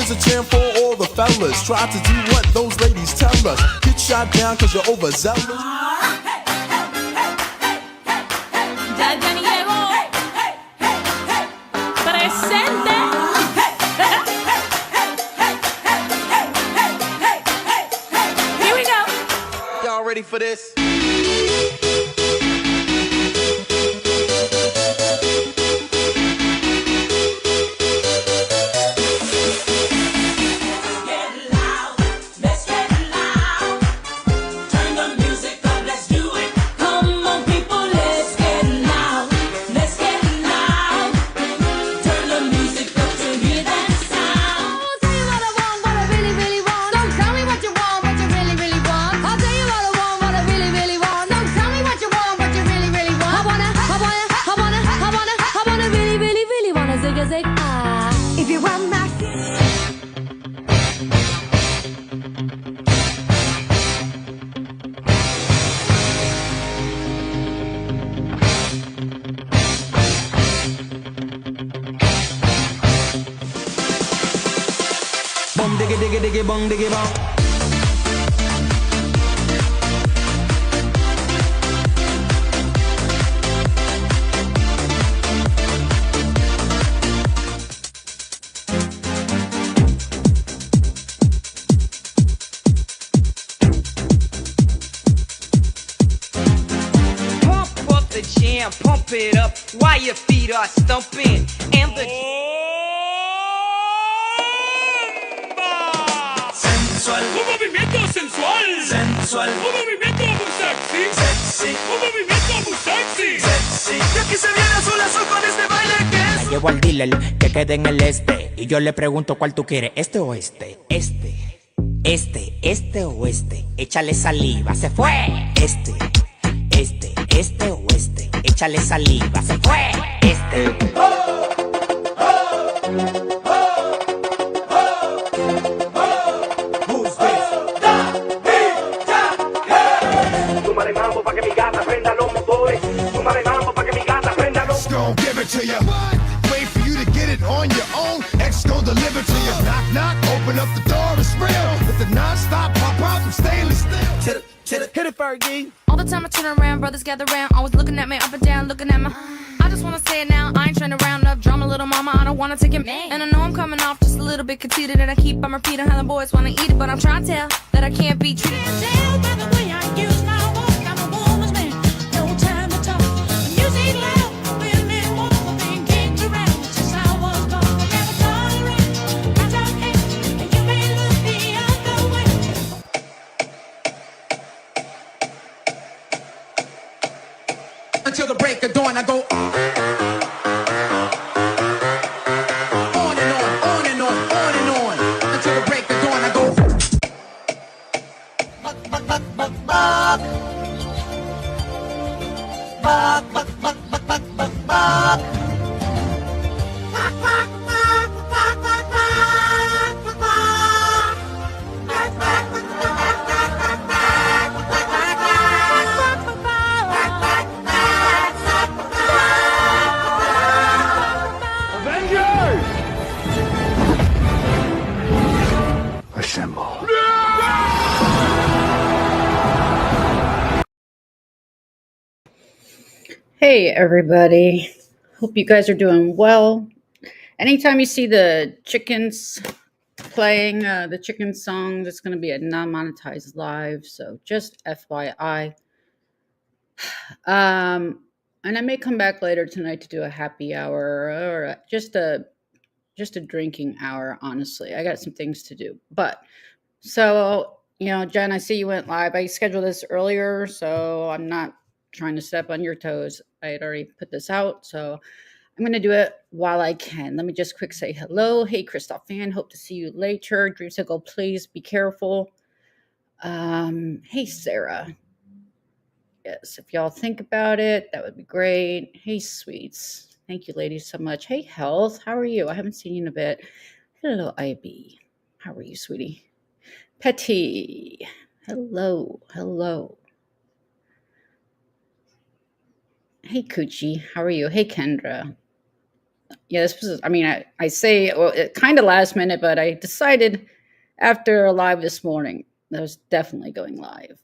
Here's a jam for all the fellas. Try to do what those ladies tell us. Get shot down cause you're overzealous. Ya ni llegó. Presente. Here we go. Y'all ready for this? If you want my Bum diggy diggy diggy bum diggy bum. Pump it up while your feet are stumping and the sensual, un movimiento sensual, sensual, un movimiento muy sexy, sexy, un movimiento muy sexy, sexy. Y aquí se viene azul azul con este baile que es. La llevo al dealer que quede en el este y yo le pregunto cuál tú quieres, este o este, este o este. Échale saliva, se fue. Este o este. Échale saliva, se fue. Súmale mambo pa' que mi gata prenda los motores. Súmale mambo pa' que mi gata prenda los. Gon' give it to you. Wait for you to get it on your own. X gon' deliver to you. Knock, knock, open up the door, it's real. With the non-stop pop out from stainless steel. Hit it, Fergie. All the time I turn around, brothers gather round, always looking at me up and down, looking at my. I just wanna say it now, I ain't trying to round up drama, little mama, I don't wanna take it. And I know I'm coming off just a little bit conceited, and I keep on repeating how the boys wanna eat it, but I'm trying to tell that I can't be treated. Tell by the way I use my walk, I'm a woman's man, no time to talk. Music loud, women walk, being kicked around, since I was born. Never tolerate, I don't hate, and you may look the other way. Until the break of dawn, I go on and on, on and on, on and on. Until the break of dawn, I go. Buck, buck, buck, buck, buck. Buck, buck, buck, buck, buck, buck, buck. Buck, buck, buck, buck, buck, buck, buck, buck. Buck, buck, buck, buck, buck, buck, buck, Assemble. Hey everybody, hope you guys are doing well. Anytime you see the chickens playing the chicken song, it's going to be a non-monetized live, so just FYI. And I may come back later tonight to do a happy hour or just a drinking hour. Honestly, I got some things to do, but so Jen, I see you went live. I scheduled this earlier, so I'm not trying to step on your toes. I had already put this out, so I'm going to do it while I can. Let me just quick say hello. Hey, Christoph fan, hope to see you later. Dreamsicle, please be careful. Hey, Sarah. Yes, if y'all think about it, that would be great. Hey, sweets. Thank you, ladies, so much. Hey, Health, how are you? I haven't seen you in a bit. Hello, IB. How are you, sweetie? Petty. Hello. Hey, Coochie. How are you? Hey, Kendra. Yeah, this was, I mean, I say, well, it kind of last minute, but I decided after a live this morning that I was definitely going live.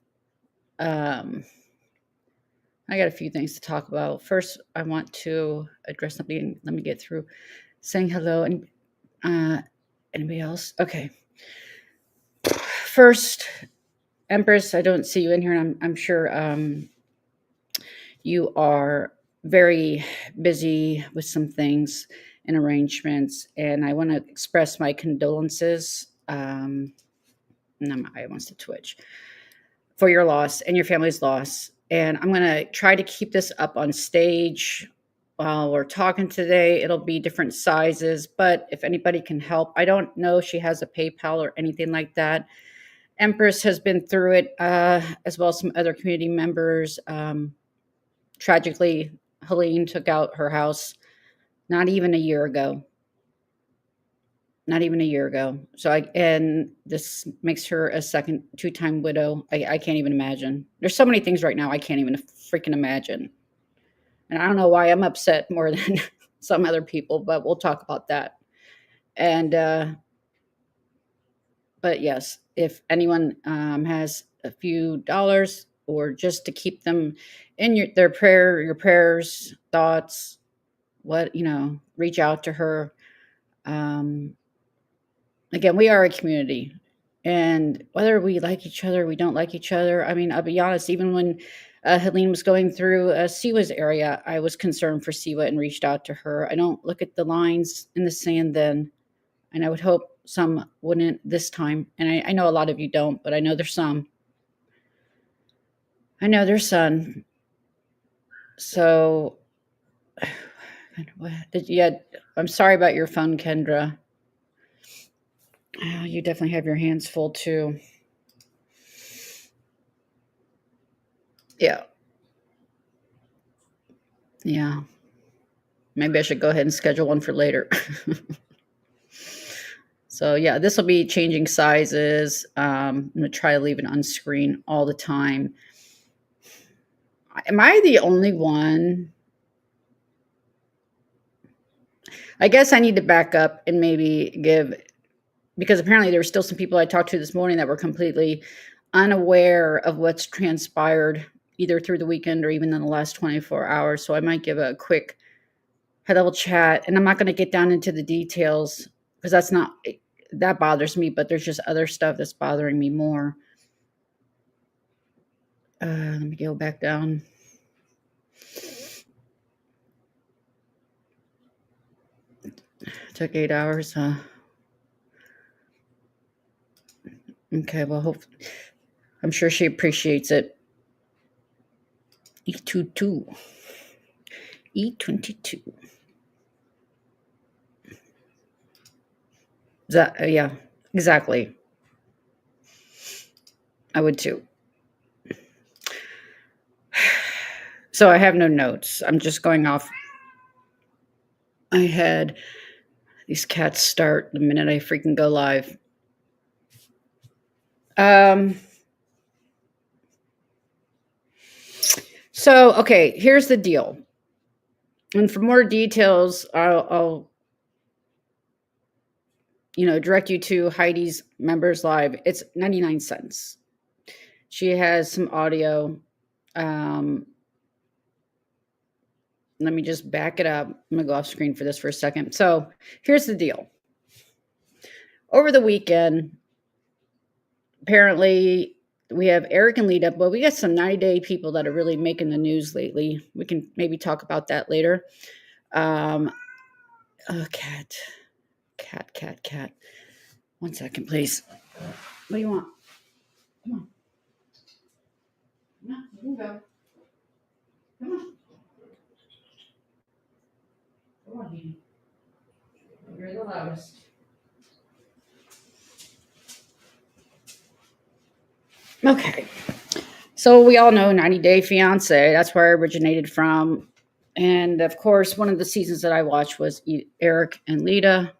Um, I got a few things to talk about. First, I want to address something. Let me get through saying hello. And anybody else? Okay. First, Empress, I don't see you in here, and I'm sure you are very busy with some things and arrangements, and I want to express my condolences. No, my eye wants to twitch for your loss and your family's loss. And I'm going to try to keep this up on stage while we're talking today. It'll be different sizes, but if anybody can help, I don't know if she has a PayPal or anything like that. Empress has been through it, as well as some other community members. Tragically, Helene took out her house not even a year ago. Not even a year ago. And this makes her a second two-time widow. I can't even imagine. There's so many things right now I can't even freaking imagine. And I don't know why I'm upset more than some other people, but we'll talk about that. And, but yes, if anyone has a few dollars or just to keep them in your prayers, thoughts, reach out to her. Again, we are a community, and whether we like each other, we don't like each other. I mean, I'll be honest, even when Helene was going through Siwa's area, I was concerned for Siwa and reached out to her. I don't look at the lines in the sand then, and I would hope some wouldn't this time. And I know a lot of you don't, but I know there's some. I know there's some. So, I'm sorry about your phone, Kendra. Oh, you definitely have your hands full too. Yeah. Yeah. Maybe I should go ahead and schedule one for later. So yeah, this will be changing sizes. I'm going to try to leave it on screen all the time. Am I the only one? I guess I need to back up and maybe because apparently there were still some people I talked to this morning that were completely unaware of what's transpired either through the weekend or even in the last 24 hours. So I might give a quick high-level chat, and I'm not going to get down into the details because that bothers me, but there's just other stuff that's bothering me more. Let me go back down. Took 8 hours. Okay, well, I'm sure she appreciates it. E22. E22. Yeah, exactly. I would too. So I have no notes. I'm just going off. I had these cats start the minute I freaking go live. So, okay, here's the deal. And for more details, I'll direct you to Heidi's members live. It's 99 cents. She has some audio. Let me just back it up. I'm going to go off screen for this for a second. So here's the deal. Over the weekend, apparently we have Eric and Leida, but we got some 90-day people that are really making the news lately. We can maybe talk about that later. Oh, cat. 1 second, please. What do you want? Come on. No, you can go. Come on. Come on, Dee. You're the loudest. Okay. So we all know 90 Day Fiancé. That's where I originated from. And of course, one of the seasons that I watched was Eric and Leida.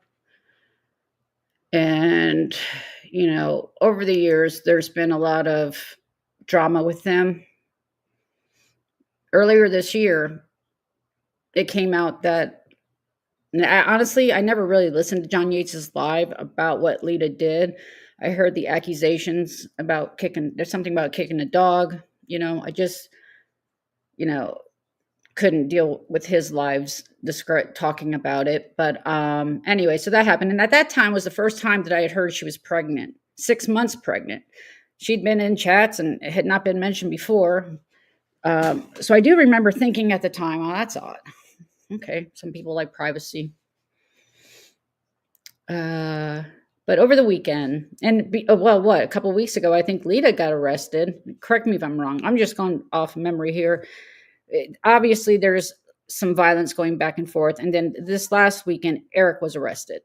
And, over the years, there's been a lot of drama with them. Earlier this year, it came out that And honestly, I never really listened to John Yates's live about what Leida did. I heard the accusations about there's something about kicking a dog. I just, you know, couldn't deal with his lives talking about it. But anyway, so that happened. And at that time was the first time that I had heard she was pregnant, 6 months pregnant. She'd been in chats and it had not been mentioned before. So I do remember thinking at the time, oh, that's odd. Okay, some people like privacy. But over the weekend, and a couple of weeks ago, I think Leida got arrested. Correct me if I'm wrong. I'm just going off memory here. Obviously, there's some violence going back and forth. And then this last weekend, Eric was arrested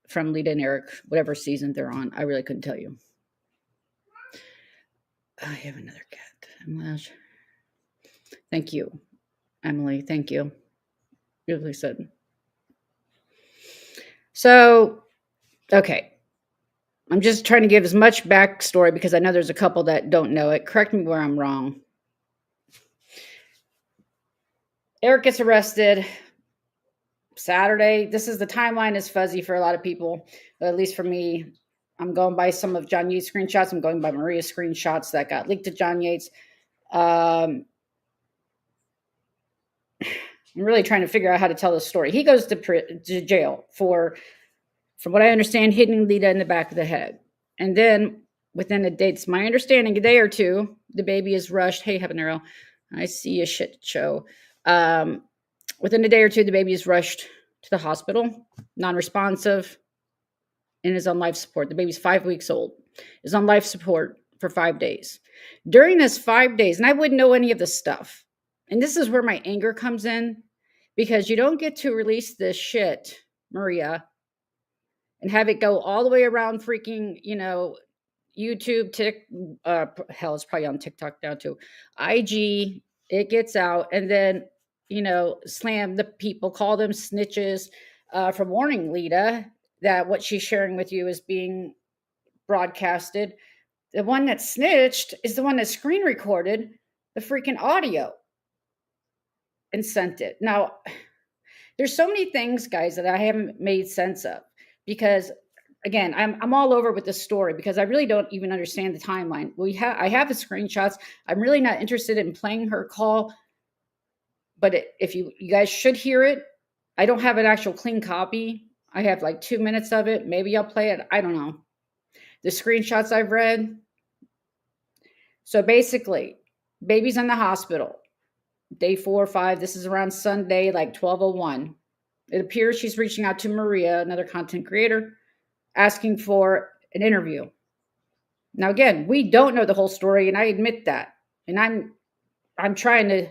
from Leida and Eric, whatever season they're on. I really couldn't tell you. I have another cat. Thank you, Emily. Thank you. Beautifully said. So, okay. I'm just trying to give as much backstory because I know there's a couple that don't know it. Correct me where I'm wrong. Eric gets arrested Saturday. The timeline is fuzzy for a lot of people, but at least for me. I'm going by some of John Yates' screenshots. I'm going by Maria's screenshots that got leaked to John Yates. I'm really trying to figure out how to tell this story. He goes to jail for, from what I understand, hitting Leida in the back of the head. And then within a day, it's my understanding, a day or two, the baby is rushed. Hey, Habanero, I see a shit show. Within a day or two, the baby is rushed to the hospital, non-responsive, and is on life support. The baby's 5 weeks old, is on life support for 5 days. During this 5 days, and I wouldn't know any of this stuff, and this is where my anger comes in, because you don't get to release this shit, Maria, and have it go all the way around freaking, YouTube, hell, it's probably on TikTok now too, IG, it gets out, and then, slam the people, call them snitches for warning Leida that what she's sharing with you is being broadcasted. The one that snitched is the one that screen recorded the freaking audio and sent it. Now, there's so many things, guys, that I haven't made sense of, because again, I'm all over with this story because I really don't even understand the timeline. I have the screenshots. I'm really not interested in playing her call, but if you guys should hear it, I don't have an actual clean copy. I have like 2 minutes of it. Maybe I'll play it. I don't know. The screenshots I've read. So basically, baby's in the hospital. Day 4 or 5. This is around Sunday, like 12:01. It appears she's reaching out to Maria, another content creator, asking for an interview. Now, again, we don't know the whole story, and I admit that. And I'm trying to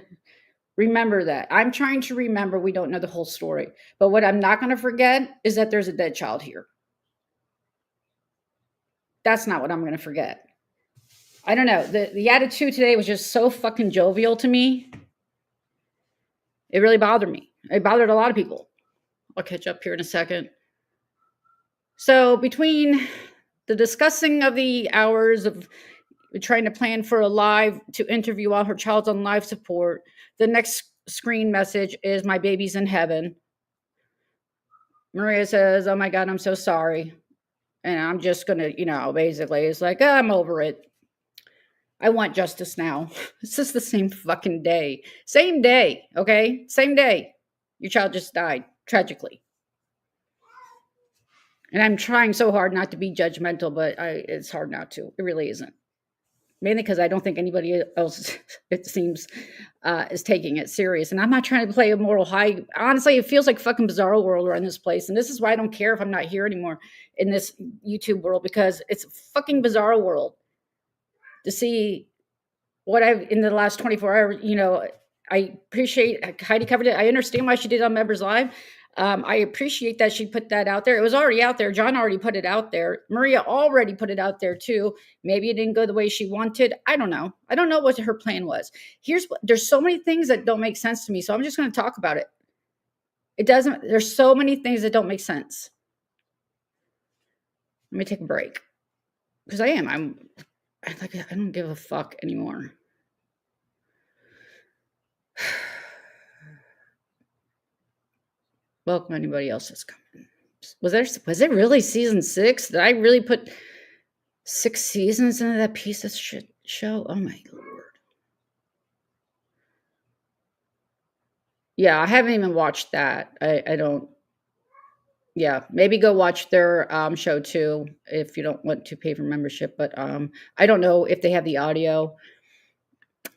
remember that. I'm trying to remember we don't know the whole story. But what I'm not going to forget is that there's a dead child here. That's not what I'm going to forget. I don't know. The attitude today was just so fucking jovial to me. It really bothered me. It bothered a lot of people. I'll catch up here in a second. So between the discussing of the hours of trying to plan for a live to interview while her child's on life support, the next screen message is my baby's in heaven. Maria says, oh my God, I'm so sorry. And I'm just going to, basically it's like, oh, I'm over it. I want justice now. It's just the same fucking day. Same day, okay? Same day. Your child just died, tragically. And I'm trying so hard not to be judgmental, but it's hard not to. It really isn't. Mainly because I don't think anybody else, it seems, is taking it serious. And I'm not trying to play a moral high. Honestly, it feels like fucking Bizarro World around this place. And this is why I don't care if I'm not here anymore in this YouTube world, because it's fucking Bizarro World. To see what I've, in the last 24 hours, I appreciate, Heidi covered it. I understand why she did it on Members Live. I appreciate that she put that out there. It was already out there. John already put it out there. Maria already put it out there too. Maybe it didn't go the way she wanted. I don't know. I don't know what her plan was. There's so many things that don't make sense to me. So I'm just going to talk about it. There's so many things that don't make sense. Let me take a break. Because I don't give a fuck anymore. Welcome anybody else that's coming. Was it really season 6? Did I really put 6 seasons into that piece of shit show? Oh my lord. Yeah, I haven't even watched that. I don't. Yeah, maybe go watch their show too if you don't want to pay for membership. But I don't know if they have the audio.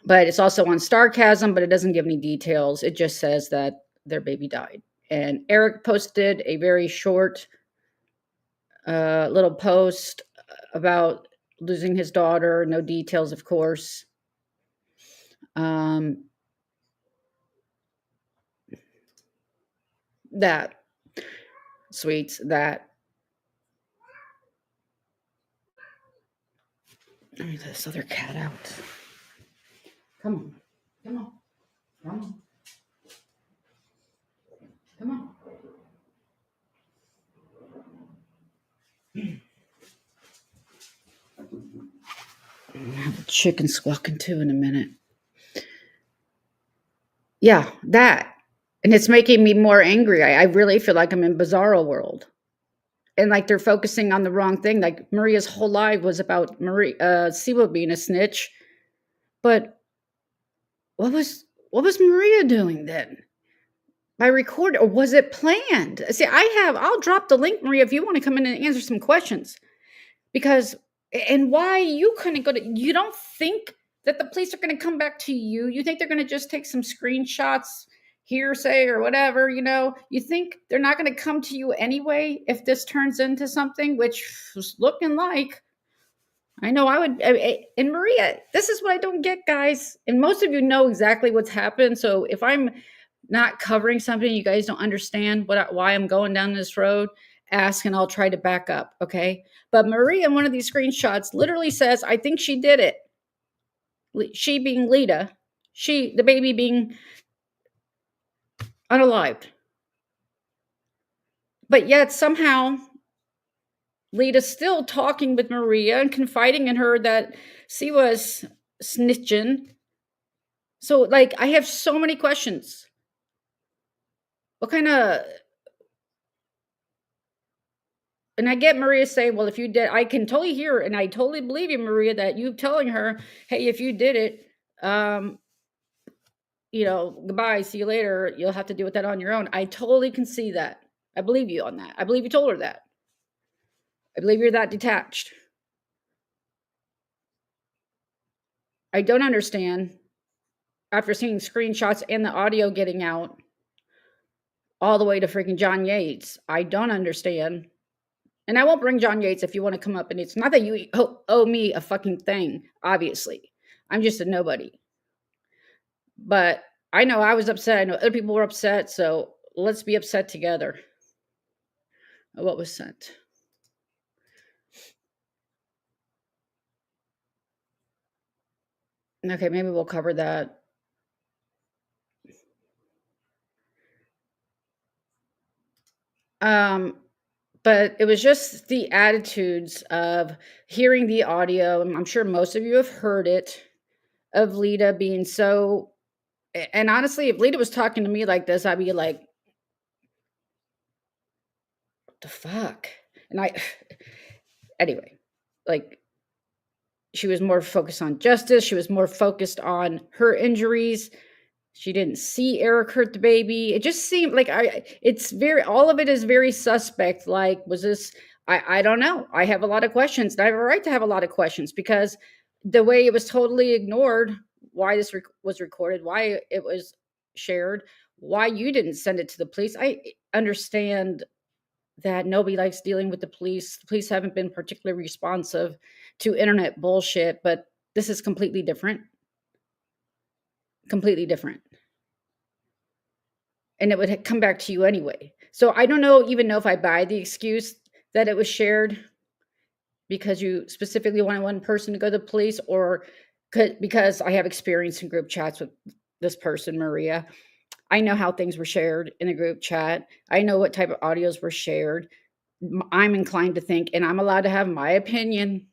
But it's also on Starcasm, but it doesn't give any details. It just says that their baby died. And Eric posted a very short little post about losing his daughter. No details, of course. That sweets that. Let me let this other cat out. Come on. Come on. Come on. Come on. I'll have a chicken squawking too in a minute. Yeah, that. And it's making me more angry. I really feel like I'm in Bizarro World. And like they're focusing on the wrong thing. Like Maria's whole life was about Siwa being a snitch. But what was Maria doing then? By recording, or was it planned? See, I'll drop the link, Maria, if you want to come in and answer some questions. Because, and why you couldn't go to, you don't think that the police are going to come back to you? You think they're going to just take some screenshots, hearsay or whatever, you think they're not going to come to you anyway if this turns into something, which was looking like, I know I would. And Maria, this is what I don't get, guys. And most of you know exactly what's happened. So if I'm not covering something you guys don't understand why I'm going down this road, ask and I'll try to back up, okay? But Maria in one of these screenshots literally says, I think she did it. She being Leida, the baby being unalived. But yet somehow Leida's still talking with Maria and confiding in her that she was snitching. So like I have so many questions. What kind of, and I get Maria saying, well, if you did, I can totally hear, and I totally believe you, Maria, that you telling her, hey, if you did it, goodbye, see you later. You'll have to deal with that on your own. I totally can see that. I believe you on that. I believe you told her that. I believe you're that detached. I don't understand, after seeing screenshots and the audio getting out all the way to freaking John Yates, I don't understand. And I won't bring John Yates if you want to come up. And it's not that you owe me a fucking thing, obviously. I'm just a nobody. But I know I was upset. I know other people were upset. So let's be upset together. What was sent? Okay, maybe we'll cover that. But it was just the attitudes of hearing the audio, and I'm sure most of you have heard it, of Leida being so, and honestly, if Leida was talking to me like this, I'd be like, what the fuck? And anyway, like, she was more focused on justice. She was more focused on her injuries. She didn't see Eric hurt the baby. It just seemed like all of it is very suspect. Like, was this, I don't know. I have a lot of questions. And I have a right to have a lot of questions because the way it was totally ignored, why this was recorded, why it was shared, why you didn't send it to the police. I understand that nobody likes dealing with the police. The police haven't been particularly responsive to internet bullshit, but this is completely different. Completely different. And it would come back to you anyway. So I don't even know if I buy the excuse that it was shared because you specifically wanted one person to go to the police, or because I have experience in group chats with this person, Maria. I know how things were shared in a group chat. I know what type of audios were shared. I'm inclined to think, and I'm allowed to have my opinion.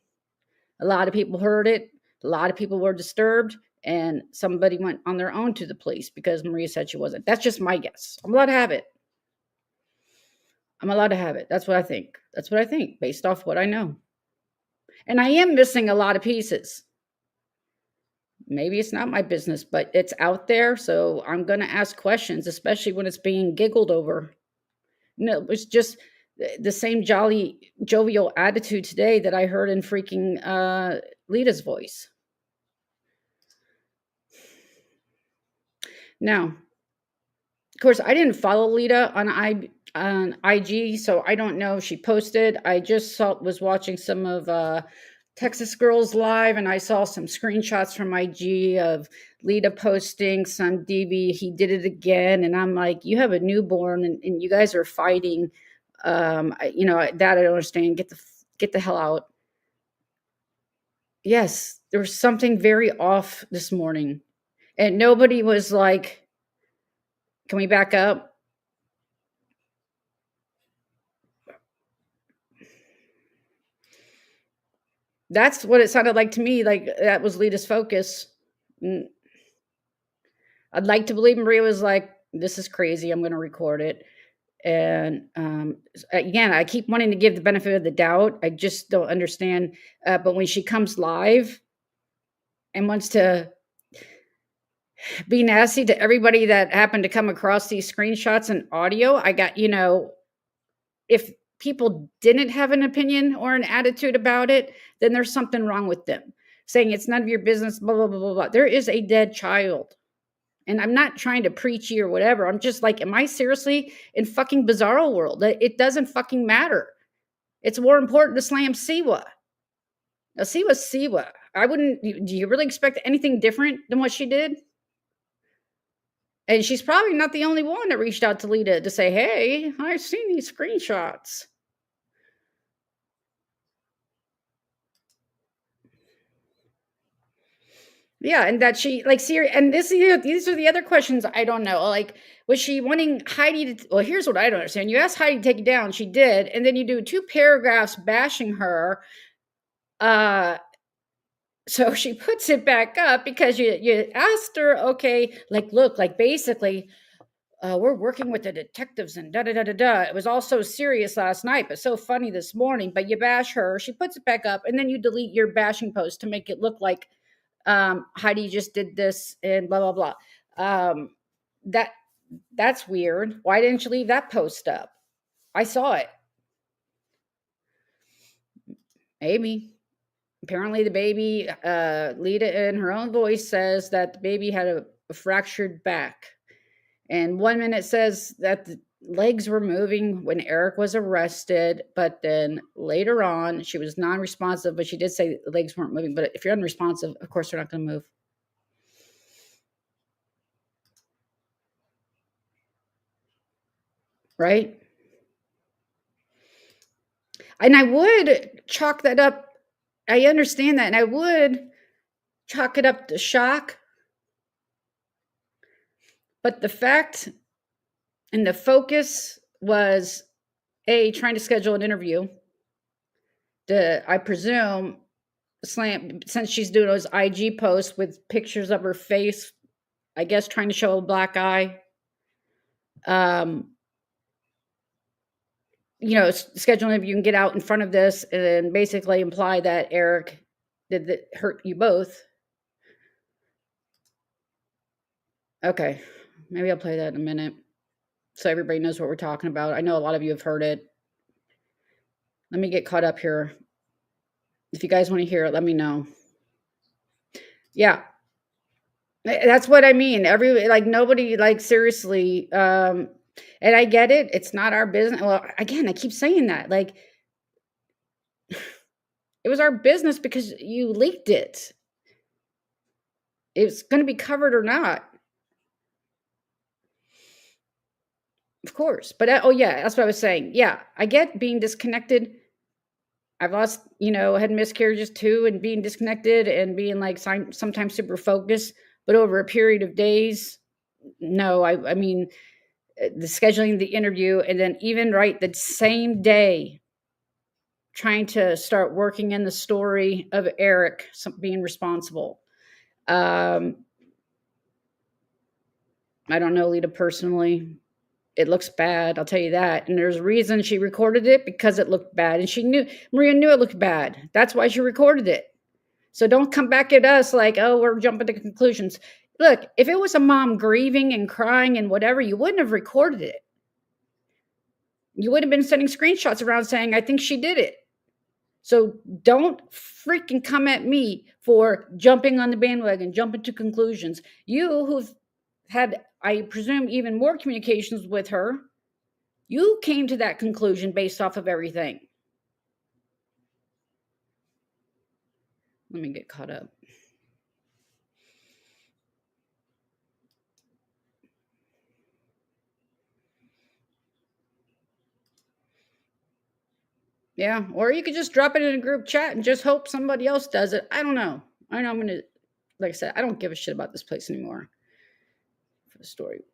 A lot of people heard it. A lot of people were disturbed. And somebody went on their own to the police because Maria said she wasn't. That's just my guess. I'm allowed to have it. I'm allowed to have it. That's what I think. That's what I think based off what I know. And I am missing a lot of pieces. Maybe it's not my business, but it's out there. So I'm going to ask questions, especially when it's being giggled over. No, it was just the same jolly, jovial attitude today that I heard in freaking Leida's voice. Now, of course, I didn't follow Leida on IG, so I don't know if she posted. I just was watching some of Texas Girls Live, and I saw some screenshots from IG of Leida posting some DV. He did it again, and I'm like, you have a newborn, and you guys are fighting. That I don't understand. Get the hell out. Yes, there was something very off this morning, and nobody was like, "Can we back up?" That's what it sounded like to me. Like that was Leida's focus. I'd like to believe Maria was like, "This is crazy. I'm going to record it." And again, I keep wanting to give the benefit of the doubt. I just don't understand. But when she comes live and wants to be nasty to everybody that happened to come across these screenshots and audio, I got, if people didn't have an opinion or an attitude about it, then there's something wrong with them. Saying it's none of your business, blah, blah, blah, blah, blah. There is a dead child. And I'm not trying to preachy or whatever. I'm just like, am I seriously in fucking Bizarro World? It doesn't fucking matter. It's more important to slam Siwa. Now, Siwa's Siwa. Do you really expect anything different than what she did? And she's probably not the only one that reached out to Leida to say, hey, I've seen these screenshots. Yeah, and that she like Siri, and these are the other questions I don't know. Like, was she wanting Heidi to? Well, here's what I don't understand. You asked Heidi to take it down, she did, and then you do 2 paragraphs bashing her. So she puts it back up because you asked her, okay, like look, like basically, we're working with the detectives and da da da da da. It was all so serious last night, but so funny this morning. But you bash her, she puts it back up, and then you delete your bashing post to make it look like Heidi just did this and blah blah blah. That's weird. Why didn't you leave that post up? I saw it. Maybe. Apparently the baby, Leida in her own voice says that the baby had a fractured back. And 1 minute says that the legs were moving when Eric was arrested, but then later on she was non-responsive, but she did say the legs weren't moving. But if you're unresponsive, of course they're not going to move. Right? And I would chalk that up. I understand that. And I would chalk it up to shock. But the fact and the focus was trying to schedule an interview. I presume, since she's doing those IG posts with pictures of her face, I guess trying to show a black eye. Schedule an interview, you can get out in front of this and basically imply that Eric did hurt you both. Okay, maybe I'll play that in a minute so everybody knows what we're talking about. I know a lot of you have heard it. Let me get caught up here. If you guys want to hear it, let me know. Yeah, that's what I mean. Nobody, seriously. And I get it. It's not our business. Well, again, I keep saying that. It was our business because you leaked it. It's going to be covered or not. Of course. But, yeah, that's what I was saying. Yeah, I get being disconnected. I've lost, had miscarriages too, and being disconnected and being sometimes super focused. But over a period of days, no, I mean, the scheduling the interview, and then even the same day, trying to start working in the story of Eric being responsible. I don't know Leida personally. It looks bad, I'll tell you that. And there's a reason she recorded it, because it looked bad. And Maria knew it looked bad. That's why she recorded it. So don't come back at us like, oh, we're jumping to conclusions. Look, if it was a mom grieving and crying and whatever, you wouldn't have recorded it. You would have been sending screenshots around saying, I think she did it. So don't freaking come at me for jumping on the bandwagon, jumping to conclusions. You who've had, I presume, even more communications with her, you came to that conclusion based off of everything. Let me get caught up. Yeah, or you could just drop it in a group chat and just hope somebody else does it. I don't know. I know I'm going to, like I said, I don't give a shit about this place anymore for the story.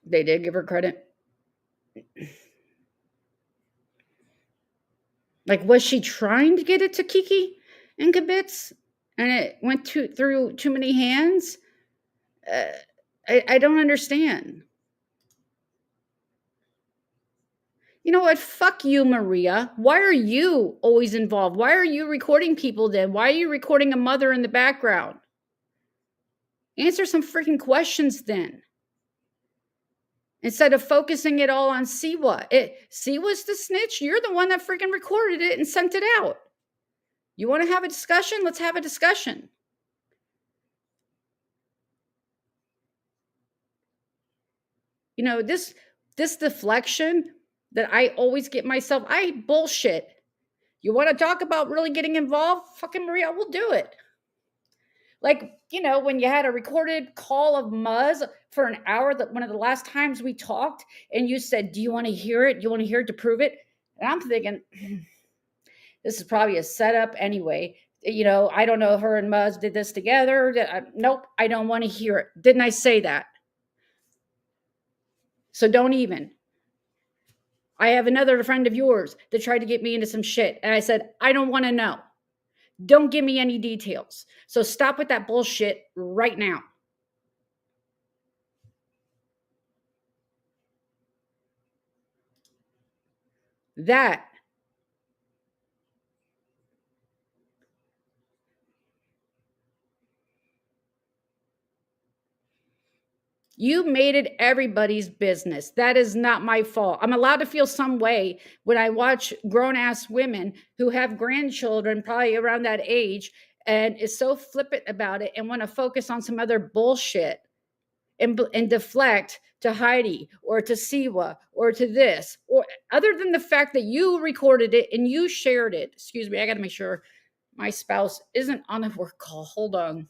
They did give her credit. Like, was she trying to get it to Kiki and Kibitz and it went through too many hands? I don't understand. You know what? Fuck you, Maria. Why are you always involved? Why are you recording people then? Why are you recording a mother in the background? Answer some freaking questions then. Instead of focusing it all on Siwa. Siwa's the snitch. You're the one that freaking recorded it and sent it out. You want to have a discussion? Let's have a discussion. You know, this deflection that I always get myself, I bullshit. You want to talk about really getting involved? Fucking Maria, we'll do it. Like, you know, when you had a recorded call of Muzz for an hour, that one of the last times we talked, and you said, do you want to hear it? Do you want to hear it to prove it? And I'm thinking, this is probably a setup anyway. You know, I don't know if her and Muzz did this together. Nope, I don't want to hear it. Didn't I say that? So don't even. I have another friend of yours that tried to get me into some shit. And I said, I don't want to know. Don't give me any details. So stop with that bullshit right now. That you made it everybody's business. That is not my fault. I'm allowed to feel some way when I watch grown-ass women who have grandchildren probably around that age and is so flippant about it and want to focus on some other bullshit and deflect to Heidi or to Siwa or to this, or other than the fact that you recorded it and you shared it. Excuse me, I got to make sure my spouse isn't on a work call. Hold on.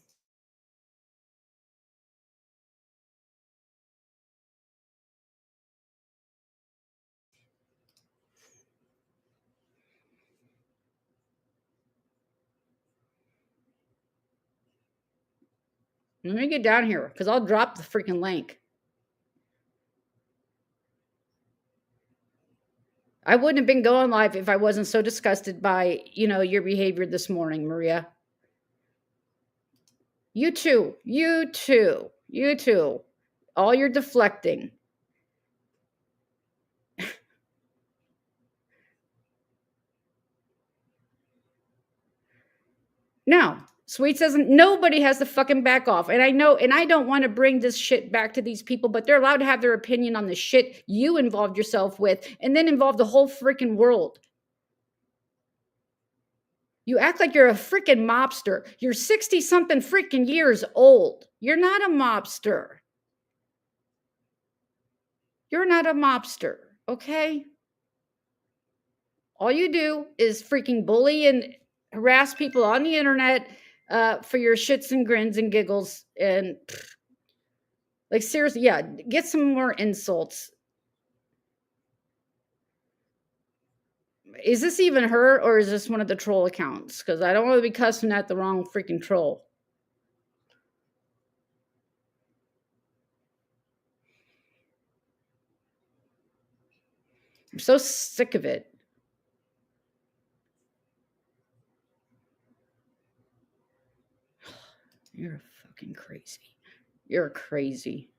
Let me get down here because I'll drop the freaking link. I wouldn't have been going live if I wasn't so disgusted by, you know, your behavior this morning, Maria. You too. You too. You too. All your deflecting. No. Sweet says nobody has to fucking back off. And I know, and I don't want to bring this shit back to these people, but they're allowed to have their opinion on the shit you involved yourself with and then involve the whole freaking world. You act like you're a freaking mobster. You're 60-something freaking years old. You're not a mobster. You're not a mobster, okay? All you do is freaking bully and harass people on the internet for your shits and grins and giggles. And like, seriously, yeah, get some more insults. Is this even her or is this one of the troll accounts? Because I don't want to be cussing at the wrong freaking troll. I'm so sick of it. You're fucking crazy. You're crazy.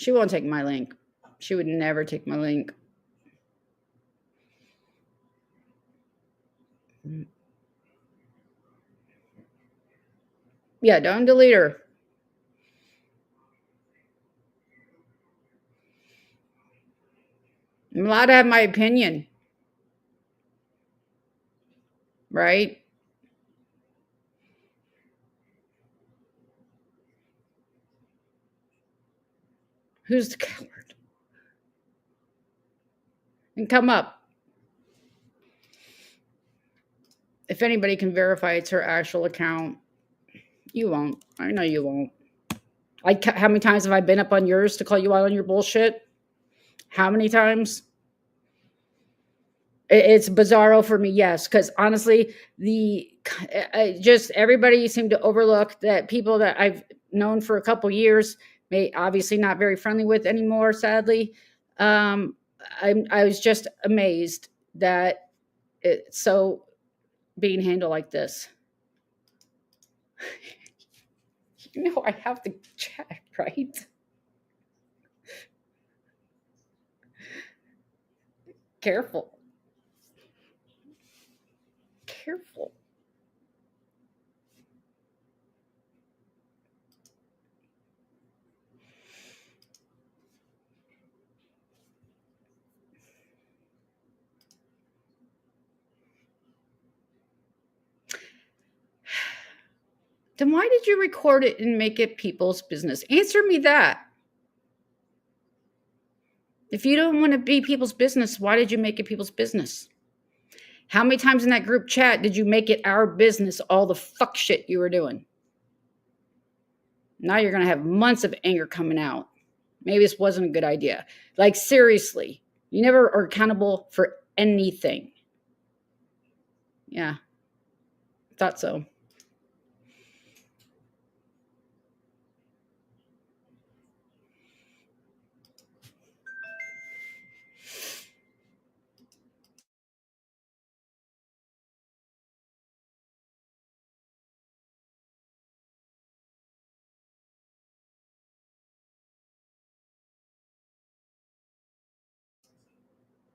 She won't take my link. She would never take my link. Yeah, don't delete her. I'm allowed to have my opinion, right? Who's the coward? And come up. If anybody can verify it's her actual account, you won't. I know you won't. How many times have I been up on yours to call you out on your bullshit? How many times? It's bizarro for me, yes, because honestly, just everybody seemed to overlook that people that I've known for a couple years, may obviously not very friendly with anymore, sadly. I was just amazed that it's so being handled like this. You know, I have to check, right? Careful. Careful. Then why did you record it and make it people's business? Answer me that. If you don't want to be people's business, why did you make it people's business? How many times in that group chat did you make it our business, all the fuck shit you were doing? Now you're going to have months of anger coming out. Maybe this wasn't a good idea. Like, seriously, you never are accountable for anything. Yeah, thought so.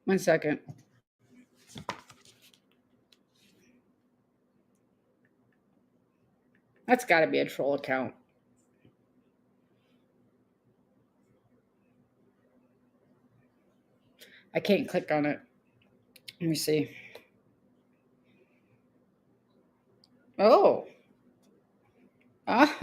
One second. That's got to be a troll account. I can't click on it. Let me see. Oh. Ah.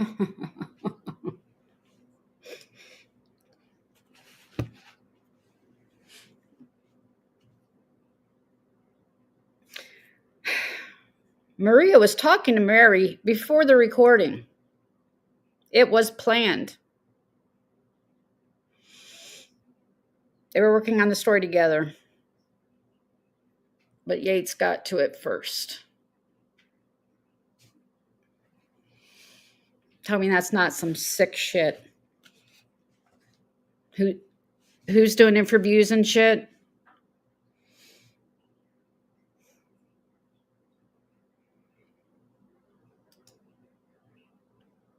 Maria was talking to Mary before the recording. It was planned. They were working on the story together. But Yates got to it first. Tell me that's not some sick shit. Who's doing interviews and shit?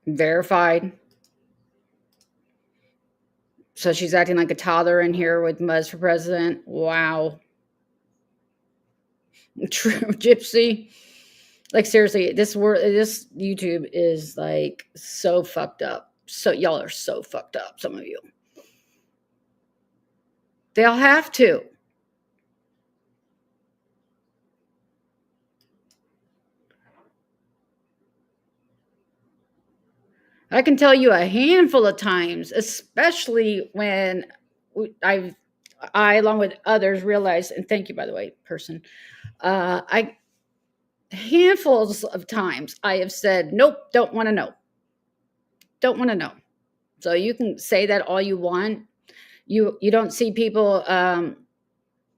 Verified. So she's acting like a toddler in here with Muzz for president. Wow. True gypsy. Like, seriously, this YouTube is like so fucked up. So y'all are so fucked up, some of you. They'll have to. I can tell you a handful of times, especially when I along with others realized, and thank you, by the way, person, handfuls of times I have said, nope, don't want to know. Don't want to know. So you can say that all you want. You don't see people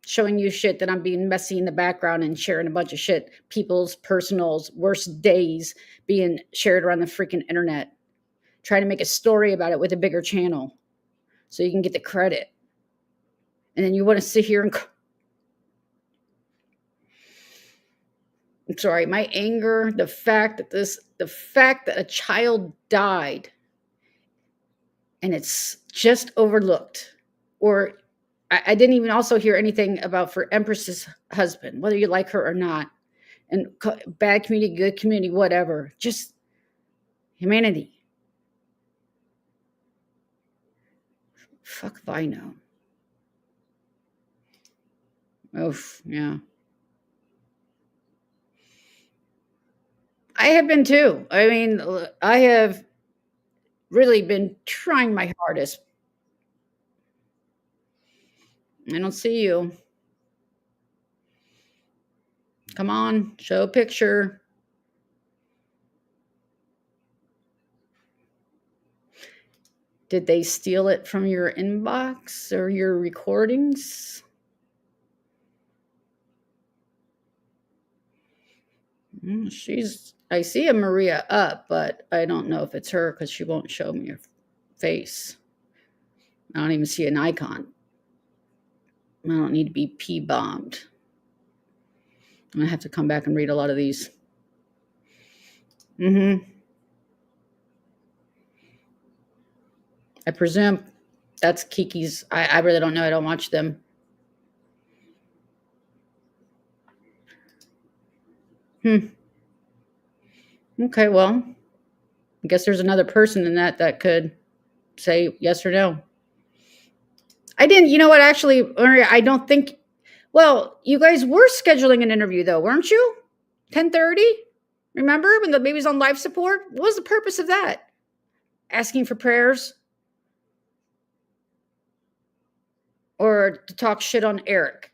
showing you shit that I'm being messy in the background and sharing a bunch of shit, people's personals, worst days being shared around the freaking internet. Trying to make a story about it with a bigger channel so you can get the credit. And then you want to sit here and... I'm sorry, my anger, the fact that a child died and it's just overlooked. Or I didn't even also hear anything about for Empress's husband, whether you like her or not, and bad community, good community, whatever. Just humanity. Fuck if I know. Oof, yeah. I have been too. I mean, I have really been trying my hardest. I don't see you. Come on, show a picture. Did they steal it from your inbox or your recordings? I see a Maria up, but I don't know if it's her because she won't show me her face. I don't even see an icon. I don't need to be P-bombed. I'm gonna have to come back and read a lot of these. I presume that's Kiki's. I really don't know. I don't watch them. Okay, well, I guess there's another person in that could say yes or no. I didn't. You know what? Actually, Maria, I don't think. Well, you guys were scheduling an interview though, weren't you? 10:30. Remember when the baby's on life support? What was the purpose of that? Asking for prayers, or to talk shit on Eric?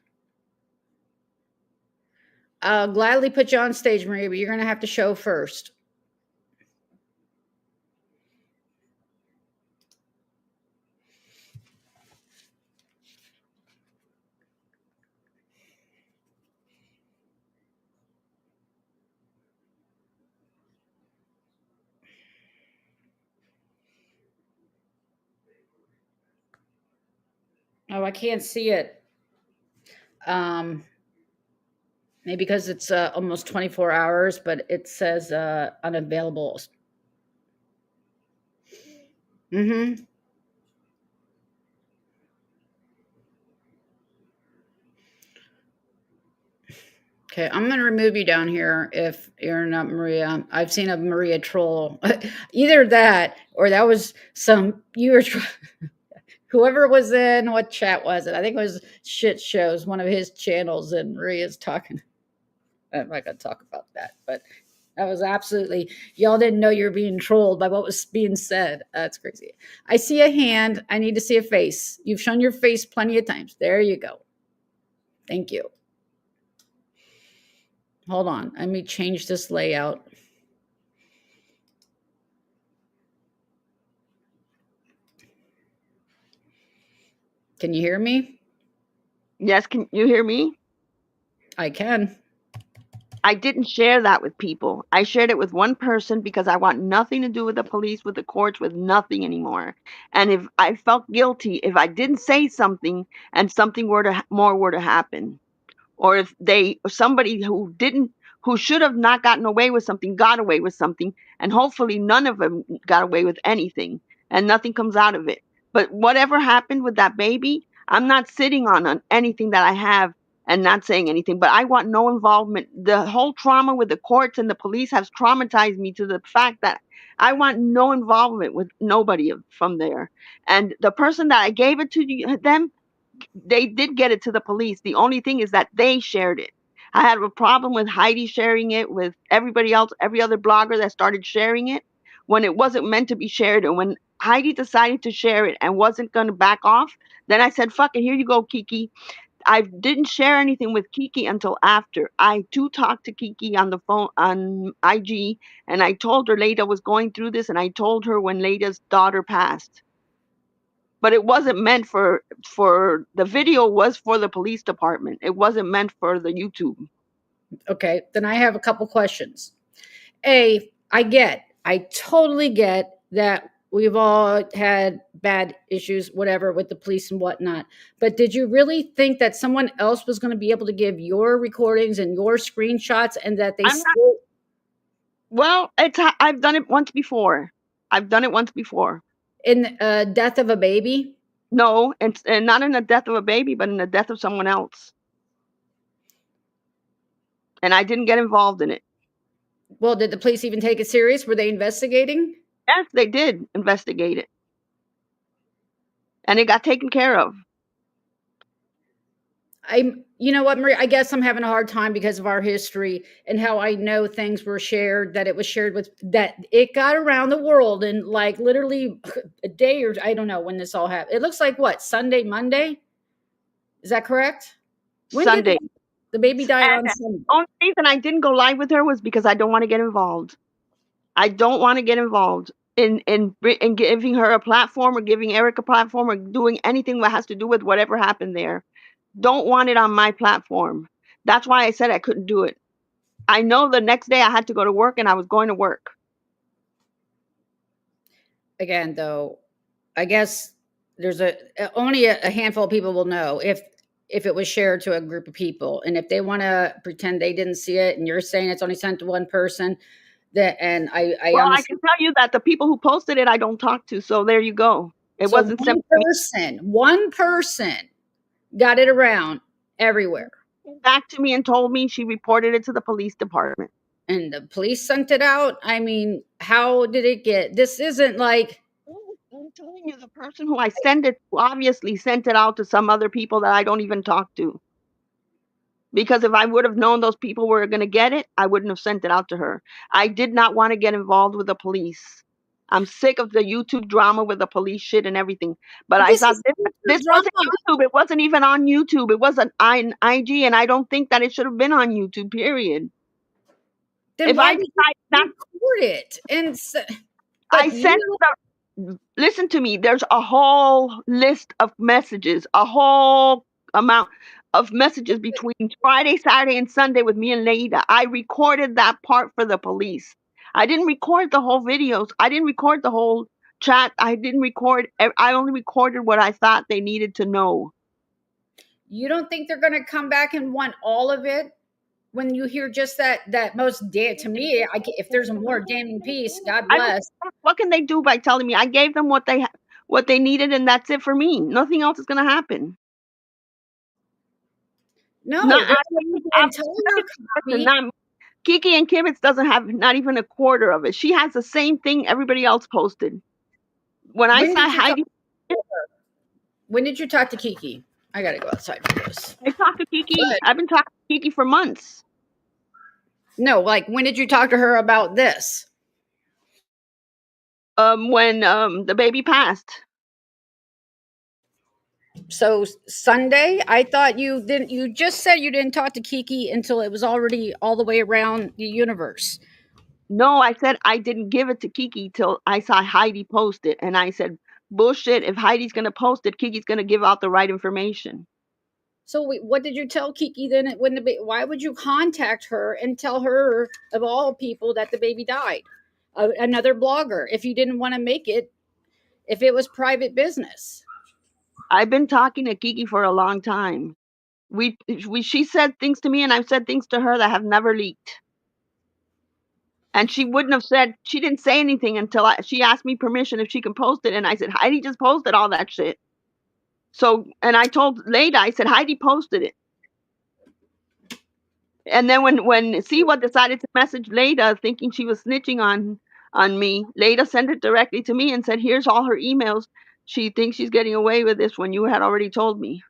I'll gladly put you on stage, Maria, but you're going to have to show first. Oh, I can't see it. Maybe because it's almost 24 hours, but it says unavailable. Mm-hmm. Okay, I'm going to remove you down here if you're not Maria. I've seen a Maria troll. Either that or that was whoever was in, what chat was it? I think it was Shit Shows, one of his channels, and Maria's talking. I'm not going to talk about that, but that was absolutely, y'all didn't know you were being trolled by what was being said. That's crazy. I see a hand. I need to see a face. You've shown your face plenty of times. There you go. Thank you. Hold on. Let me change this layout. Can you hear me? Yes, can you hear me? I can. I didn't share that with people. I shared it with one person because I want nothing to do with the police, with the courts, with nothing anymore. And if I felt guilty if I didn't say something and something more were to happen, or if somebody who should have not gotten away with something got away with something, and hopefully none of them got away with anything and nothing comes out of it. But whatever happened with that baby, I'm not sitting on anything that I have and not saying anything, but I want no involvement. The whole trauma with the courts and the police has traumatized me to the fact that I want no involvement with nobody from there. And the person that I gave it to them, they did get it to the police. The only thing is that they shared it. I had a problem with Heidi sharing it, with everybody else, every other blogger that started sharing it when it wasn't meant to be shared. And when Heidi decided to share it and wasn't going to back off, then I said, fuck it, here you go, Kiki. I didn't share anything with Kiki until after. I do talk to Kiki on the phone on IG, and I told her Leida was going through this, and I told her when Leida's daughter passed. But it wasn't meant for the video was for the police department. It wasn't meant for the YouTube. Okay, then I have a couple questions. I totally get that we've all had bad issues, whatever, with the police and whatnot. But did you really think that someone else was going to be able to give your recordings and your screenshots and that they Well, I've done it once before. In death of a baby? No, and not in the death of a baby, but in the death of someone else. And I didn't get involved in it. Well, did the police even take it serious? Were they investigating? Yes, they did investigate it. And it got taken care of. You know what, Marie? I guess I'm having a hard time because of our history and how I know things were shared, that it was shared with, that it got around the world in like literally a day, or I don't know when this all happened. It looks like what, Sunday, Monday? Is that correct? When did Sunday. the baby died And on the Sunday? only reason I didn't go live with her was because I don't want to get involved. I don't want to get involved in giving her a platform or giving Eric a platform or doing anything that has to do with whatever happened there. Don't want it on my platform. That's why I said I couldn't do it. I know the next day I had to go to work and I was going to work. Again, though, I guess there's only a handful of people will know if it was shared to a group of people, and if they want to pretend they didn't see it, and you're saying it's only sent to one person, that, and I Well, I honestly, can tell you that the people who posted it I don't talk to, so there you go. It so wasn't sent to me. one person got it around everywhere, Came back to me and told me she reported it to the police department. and the police sent it out. I mean, how did it get? This isn't like, I'm telling you, the person who I sent it to obviously sent it out to some other people that I don't even talk to. Because if I would have known those people were going to get it, I wouldn't have sent it out to her. I did not want to get involved with the police. I'm sick of the YouTube drama with the police shit and everything. But I this thought is this wasn't drama. YouTube. It wasn't even on YouTube. It wasn't on IG, and I don't think that it should have been on YouTube, period. Then If why I did decide you not, record it? And I but sent you, listen to me. There's a whole list of messages, a whole amount of messages between Friday, Saturday, and Sunday with me and Leida. I recorded that part for the police. I didn't record the whole videos. I didn't record the whole chat. I didn't record. I only recorded what I thought they needed to know. you don't think they're going to come back and want all of it? When you hear just that most to me, if there's a more damning piece, God I don't. bless. What can they do by telling me? I gave them what they needed, and that's it for me. Nothing else is going to happen. No, Not, that's what you I'm, did. Tell her listen, copy. not Kiki and Kivitz doesn't have not even a quarter of it. She has the same thing everybody else posted. When I When saw did you talk? Heidi, When did you talk to Kiki? I gotta go outside for this. I talked to Kiki. Good. I've been talking to Kiki for months. No, like when did you talk to her about this? When the baby passed. So Sunday, I thought you didn't. You just said you didn't talk to Kiki until it was already all the way around the universe. No, I said I didn't give it to Kiki till I saw Heidi post it, and I said, bullshit. If Heidi's gonna post it, Kiki's gonna give out the right information. So what did you tell Kiki then? When why would you contact her and tell her of all people that the baby died? Another blogger, if you didn't want to make it, if it was private business. I've been talking to Kiki for a long time. She said things to me, and I've said things to her that have never leaked. And she wouldn't have said, she didn't say anything until she asked me permission if she can post it. And I said, Heidi just posted all that shit. So, and I told Leida, I said, Heidi posted it. And then when Siwa decided to message Leida thinking she was snitching on me, Leida sent it directly to me and said, here's all her emails. She thinks she's getting away with this when you had already told me.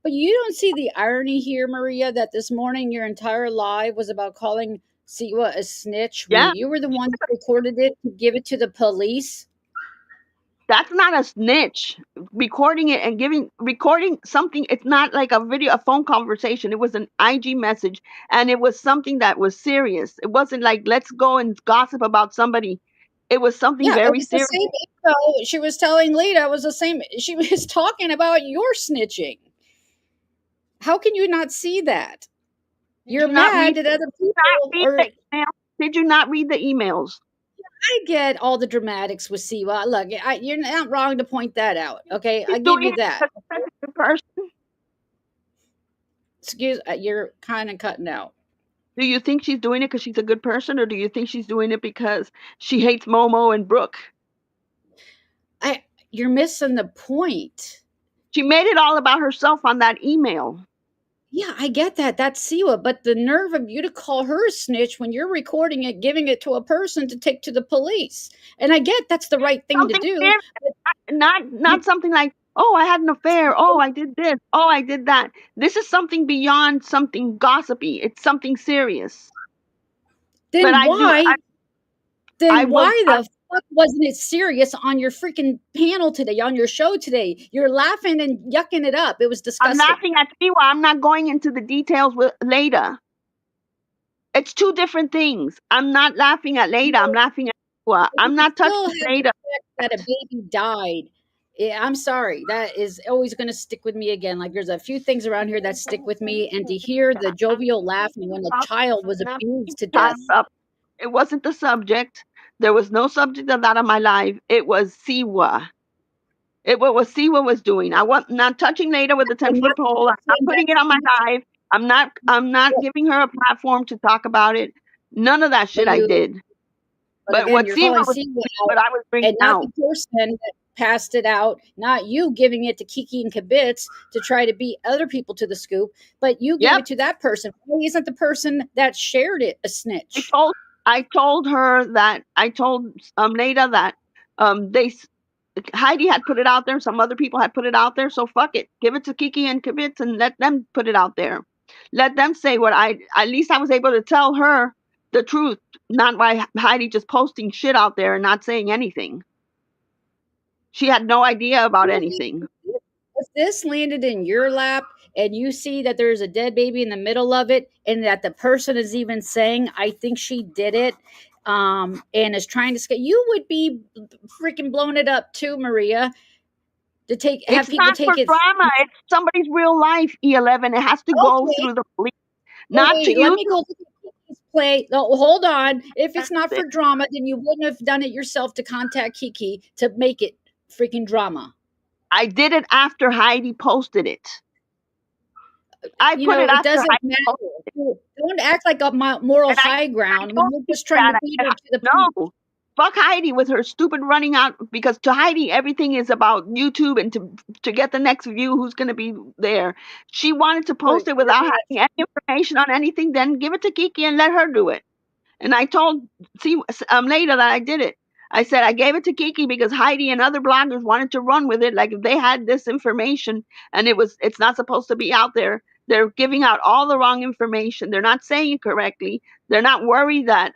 But you don't see the irony here, Maria, that this morning your entire live was about calling Siwa a snitch when Yeah, you were the one that recorded it to give it to the police? that's not a snitch. Recording it and recording something, it's not like a phone conversation. It was an IG message, and it was something that was serious. It wasn't like, let's go and gossip about somebody. It was something Yeah, it very was the serious. same info she was telling Lita. It was the same. She was talking about your snitching. How can you not see that? You're mad that other people are. Did you not read the emails? I get all the dramatics with Siwa. Look, you're not wrong to point that out. Okay, I She's give doing you it that. because she's a good person. You're kind of cutting out. Do you think she's doing it because she's a good person, or do you think she's doing it because she hates Momo and Brooke? you're missing the point. She made it all about herself on that email. Yeah, I get that. That's Siwa, but the nerve of you to call her a snitch when you're recording it, giving it to a person to take to the police. And I get that's the right thing to Something do. serious, not something like, oh, I had an affair. Oh, I did this. Oh, I did that. This is something beyond something gossipy. It's something serious. But Then I why? I Then will. why the fuck wasn't it serious on your freaking panel today, on your show today? You're laughing and yucking it up. It was I'm disgusting. laughing at Siwa. I'm not going into the details with Leida. It's two different things. I'm not laughing at Leida. I'm laughing at Siwa. I'm not touching Still have the Leida. fact that a baby died. Yeah, I'm sorry. That is always going to stick with me again. Like there's a few things around here that stick with me, and to hear the jovial laughing when a child was abused to death. It wasn't the subject. There was no subject of that on my live. It was Siwa. It was Siwa was doing. I was not touching Leida with a 10-foot pole. I'm not putting it on my live. I'm not giving her a platform to talk about it. None of that shit I did. But again, what you're Siwa calling was Siwa doing, out, what I was bringing and not out. the person that passed it out, not you giving it to Kiki and Kibitz to try to beat other people to the scoop, but you gave Yep. it to that person. Why isn't the person that shared it a snitch? I told her that I told Leida that Heidi had put it out there, some other people had put it out there, so fuck it. Give it to Kiki and Kibitz and let them put it out there. Let them say what at least I was able to tell her the truth, not by Heidi just posting shit out there and not saying anything. She had no idea about anything. If this landed in your lap and you see that there's a dead baby in the middle of it and that the person is even saying, I think she did it, and is trying to scare, you would be freaking blowing it up too, Maria. To have It's people not take for it. drama. It's somebody's real life, E11. It has to go Okay. through the police. Not to Let you. me go to Kiki's play. No, hold on. If it's not for drama, then you wouldn't have done it yourself to contact Kiki to make it freaking drama. I did it after Heidi posted it. I put it it after doesn't Heidi matter. posted it. Don't act like a moral And high ground when told you're you just trying to that. beat her to the No. Fuck Heidi with her stupid running out, because to Heidi everything is about YouTube and to get the next view, who's going to be there. She wanted to post it without having any information on anything. Then give it to Kiki and let her do it. And I told Leida that I did it. I said I gave it to Kiki because Heidi and other bloggers wanted to run with it. Like if they had this information and it's not supposed to be out there. They're giving out all the wrong information. They're not saying it correctly. They're not worried that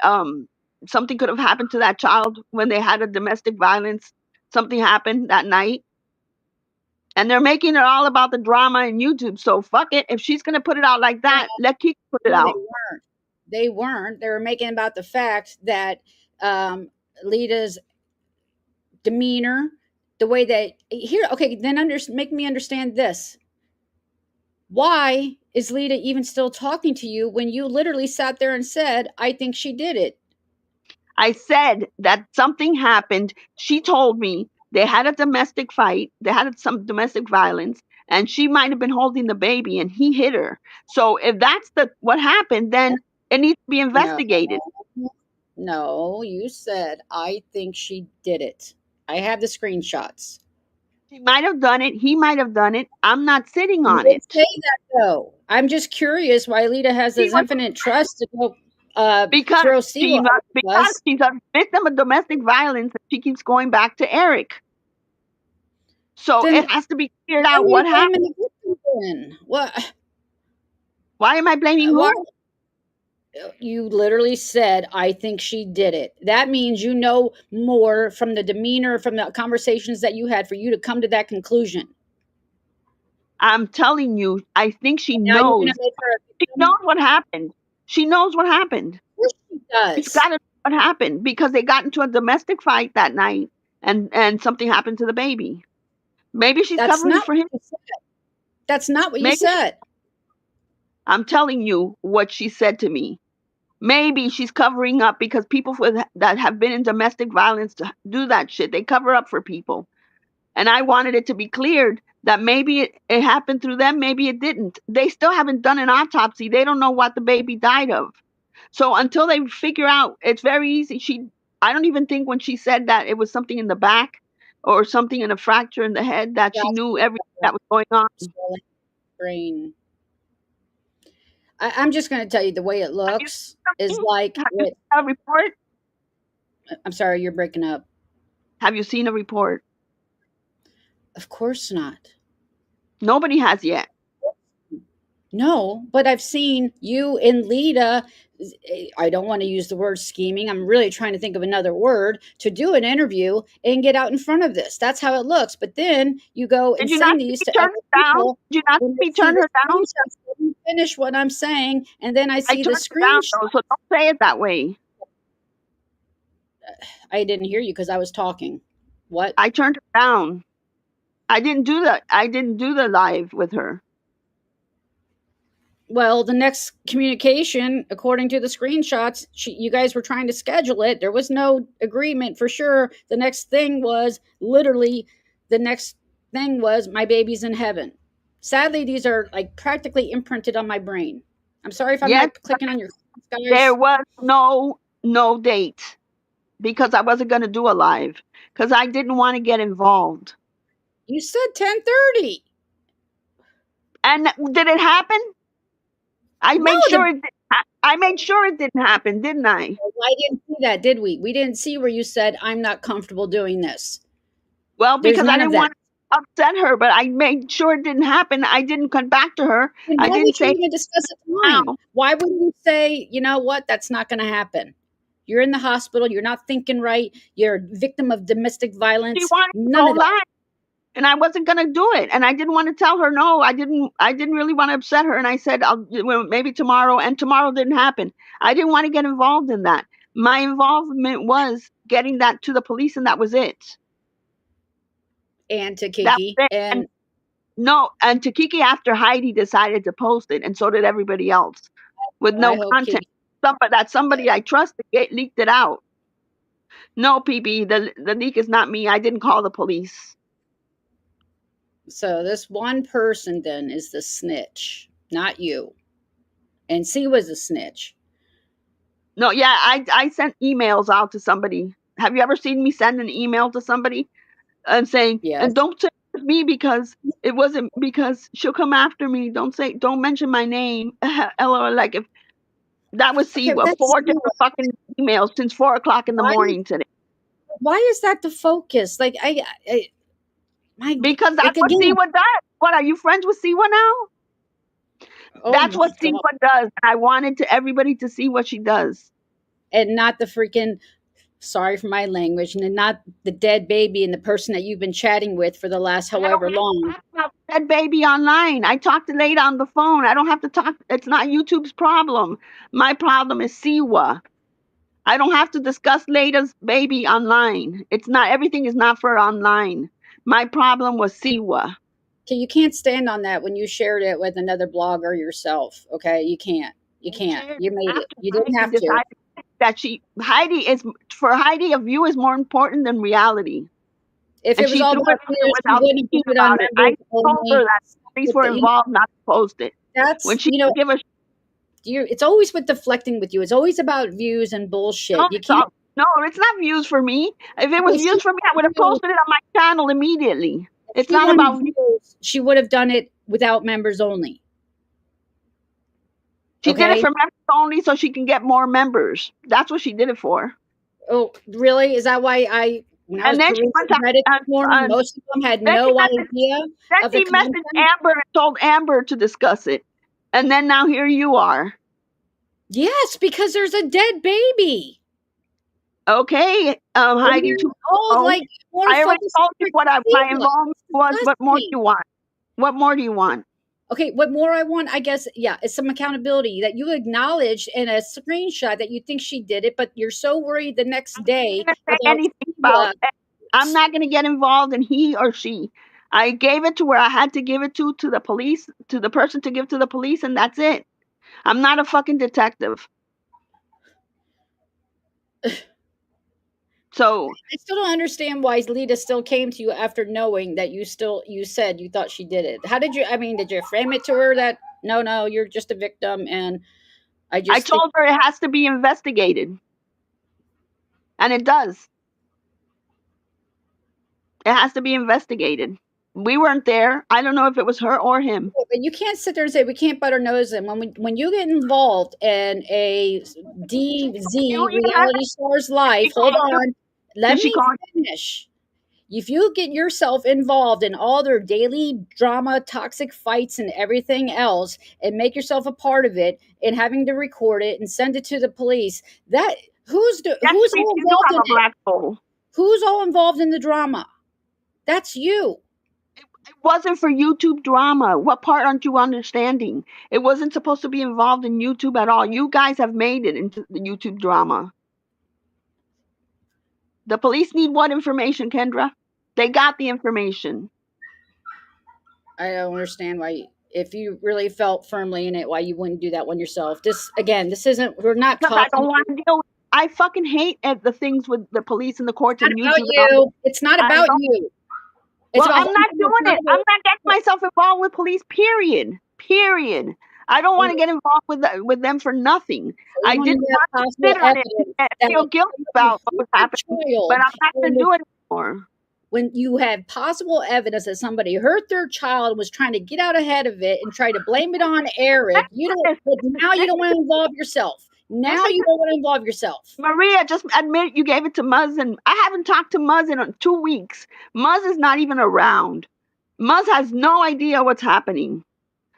something could have happened to that child when they had a domestic violence. Something happened that night. And they're making it all about the drama in YouTube. So fuck it. If she's gonna put it out like that, let Kiki put it out. They weren't. They were making about the fact that Leida's demeanor, the way that here. Okay, then make me understand this. Why is Leida even still talking to you when you literally sat there and said, "I think she did it"? I said that something happened. She told me they had a domestic fight. They had some domestic violence, and she might have been holding the baby, and he hit her. So if that's what happened, then it needs to be investigated. No, you said, I think she did it. I have the screenshots. She might have done it. He might have done it. I'm not sitting on it. it. Say that though. I'm just curious why Leida has this infinite trust to go because throw she's a victim of domestic violence, and she keeps going back to Eric. So then, it has to be figured out what happened. What? Why am I blaming who? You literally said, I think she did it. That means you know more from the demeanor, from the conversations that you had for you to come to that conclusion. I'm telling you, I think she knows. She knows what happened. She knows what happened. She does. She's got to know what happened because they got into a domestic fight that night, and something happened to the baby. Maybe she's covering for him. That's not what you said. I'm telling you what she said to me. Maybe she's covering up because people that have been in domestic violence to do that shit, they cover up for people. And I wanted it to be cleared that maybe it happened through them, maybe it didn't. They still haven't done an autopsy. They don't know what the baby died of. So until they figure out, it's very easy. I don't even think when she said that it was something in the back or something in a fracture in the head that she That's knew everything that was going on. swelling brain. I'm just going to tell you the way it Have you looks seen is something? like Have you what. seen a report? I'm sorry, you're breaking up. Have you seen a report? Of course not. Nobody has yet. No, but I've seen you and Leida. I don't want to use the word scheming. I'm really trying to think of another word to do an interview and get out in front of this. That's how it looks. But then you go and Did you not send see these me to turn other her down? people, Did you not and see they me see turn the her down? screenshots. Let me finish what I'm saying, and then I I see the turned her down though, so screenshot. don't say it that way. I didn't hear you because I was talking. What? I turned her down. I didn't do that. I didn't do the live with her. Well, the next communication, according to the screenshots, you guys were trying to schedule it. There was no agreement for sure. The next thing was literally, the next thing was my baby's in heaven. Sadly, these are like practically imprinted on my brain. I'm sorry if I'm Yes, not clicking on your there guys. was no date because I wasn't going to do a live because I didn't want to get involved. You said 10:30. And did it happen? I No, made sure it. I made sure it didn't happen, didn't I? I didn't see that, did we? We didn't see where you said I'm not comfortable doing this. Well, There's because I none of didn't that. want to upset her, but I made sure it didn't happen. I didn't come back to her. Then I why didn't would you say even discuss it now. fine? Why wouldn't you say, you know what, that's not going to happen? You're in the hospital. You're not thinking right. You're a victim of domestic She violence. wanted to None go of that. live, and I wasn't going to do it. And I didn't want to tell her no. I didn't. I didn't really want to upset her. And I said, well, maybe tomorrow. And tomorrow didn't happen. I didn't want to get involved in that. My involvement was getting that to the police, and that was it. And to That Kiki. was it. And No, and to Kiki after Heidi decided to post it, and so did everybody else with I no hope content. Kiki. Somebody I trusted leaked it out. No, PB, the leak is not me. I didn't call the police. So this one person then is the snitch, not you. And C was a snitch. No, yeah, I sent emails out to somebody. Have you ever seen me send an email to somebody and saying, Yes. and don't say it was me because it wasn't, because she'll come after me. Don't mention my name. LOL, like if that was Okay, Siwa, that's 4 different fucking emails since 4 o'clock in the why. morning today. Why is that the focus? Like my Because that's like what again. Siwa does. What, are you friends with Siwa now? Oh That's my what god. Siwa does. I wanted everybody to see what she does. And not the freaking, sorry for my language, and not the dead baby and the person that you've been chatting with for the last I don't however have to long. talk about that baby online. I talked to Leida on the phone. I don't have to talk. It's not YouTube's problem. My problem is Siwa. I don't have to discuss Leida's baby online. It's not, everything is not for online. My problem was Siwa. Okay, you can't stand on that when you shared it with another blogger yourself. Okay, you can't. You can't. You made it. After You didn't Heidi have to. decided that Heidi is, for Heidi, a view is more important than reality. If And it was she all threw it about out there views, you without wouldn't thinking put it on about it. I members told her only. that police But were the, involved not to post it. When that's she give a it's always with deflecting with you. It's always about views and bullshit. no, You can't. no, it's not views for me. If it was If she views for me, I would have wanted posted it on my channel immediately. It's she not wanted about views. views, she would have done it without members only. She did it Okay. for members only so she can get more members. That's what she did it for. Oh, really? Is that why when I was And then she perusing went to, Reddit this morning, most of them had then she no messaged, idea then of the she content? messaged Amber and told Amber to discuss it. And then now here you are. Yes, because there's a dead baby. Okay, And Heidi, you're all like more I already focused told on you what my Siwa. involvement It's was. What more do disgusting. you want? What more do you want? Okay, what more I want, I guess, yeah, is some accountability that you acknowledge in a screenshot that you think she did it, but you're so worried the next day I'm not gonna say about anything about. Siwa. I'm not going to get involved in he or she. I gave it to where I had to give it to the police, to the person to give to the police, and that's it. I'm not a fucking detective. So I still don't understand why Lita still came to you after knowing that you said you thought she did it. How did you? I mean, did you frame it to her that no, you're just a victim, and I I just think told her it has to be investigated, and it does. It has to be investigated. We weren't there. I don't know if it was her or him. But you can't sit there and say we can't butt our nose in when you get involved in a DZ reality star's life. Hold on, let Did she me call? finish. If you get yourself involved in all their daily drama, toxic fights, and everything else, and make yourself a part of it, and having to record it and send it to the police, that who's That's all you do involved have in a it? black hole. Who's all involved in the drama? That's you. It wasn't for YouTube drama. What part aren't you understanding? It wasn't supposed to be involved in YouTube at all. You guys have made it into the YouTube drama. The police need what information, Kendra? They got the information. I don't understand why, if you really felt firmly in it, why you wouldn't do that one yourself. This again, this isn't. We're not Because I talking. don't want to deal with. I fucking hate the things with the police and the courts It's and not about YouTube. And all. you. It's not I about don't- you. It's Well, about I'm not doing it. I'm not getting myself involved with police. Period. Period. I don't want to get involved with them for nothing. I didn't want to sit on it and feel guilty about what was happening, but I'm not going to do it anymore. When you have possible evidence that somebody hurt their child and was trying to get out ahead of it and try to blame it on Eric, you don't. But now you don't want to involve yourself. Now you don't want to involve yourself. Maria, just admit you gave it to Muzz, and I haven't talked to Muzz in 2 weeks. Muzz is not even around. Muzz has no idea what's happening.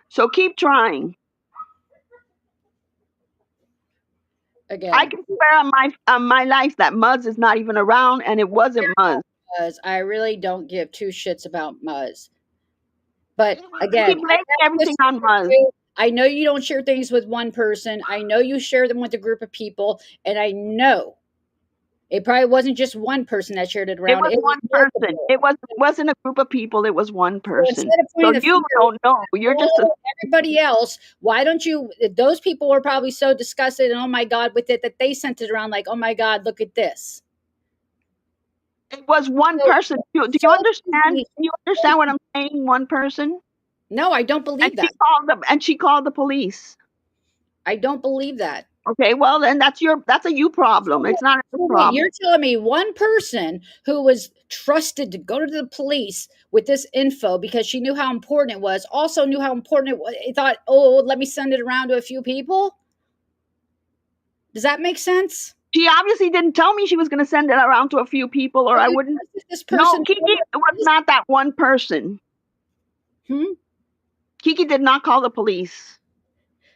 So keep trying. Again, I can swear on my life that Muzz is not even around, and it wasn't Muzz. because I really don't give two shits about Muzz. But You again, keep blaming everything on Muzz. I know you don't share things with one person. I know you share them with a group of people, and I know it probably wasn't just one person that shared it around. It was one person. It wasn't a group of people. It was one person. So you don't know. You're just everybody else. Why don't you? Those people were probably so disgusted and oh my god with it that they sent it around like, oh my god, look at this. It was one person. Do you understand? Do you understand what I'm saying? One person. No, I don't believe that. She called the police. I don't believe that. Okay, well then that's a you problem. It's not a problem. You're telling me one person who was trusted to go to the police with this info because she knew how important it was, also knew how important it was. He thought, oh, let me send it around to a few people. Does that make sense? She obviously didn't tell me she was going to send it around to a few people, or I wouldn't. This person, no, Kiki was not that one person. Kiki did not call the police.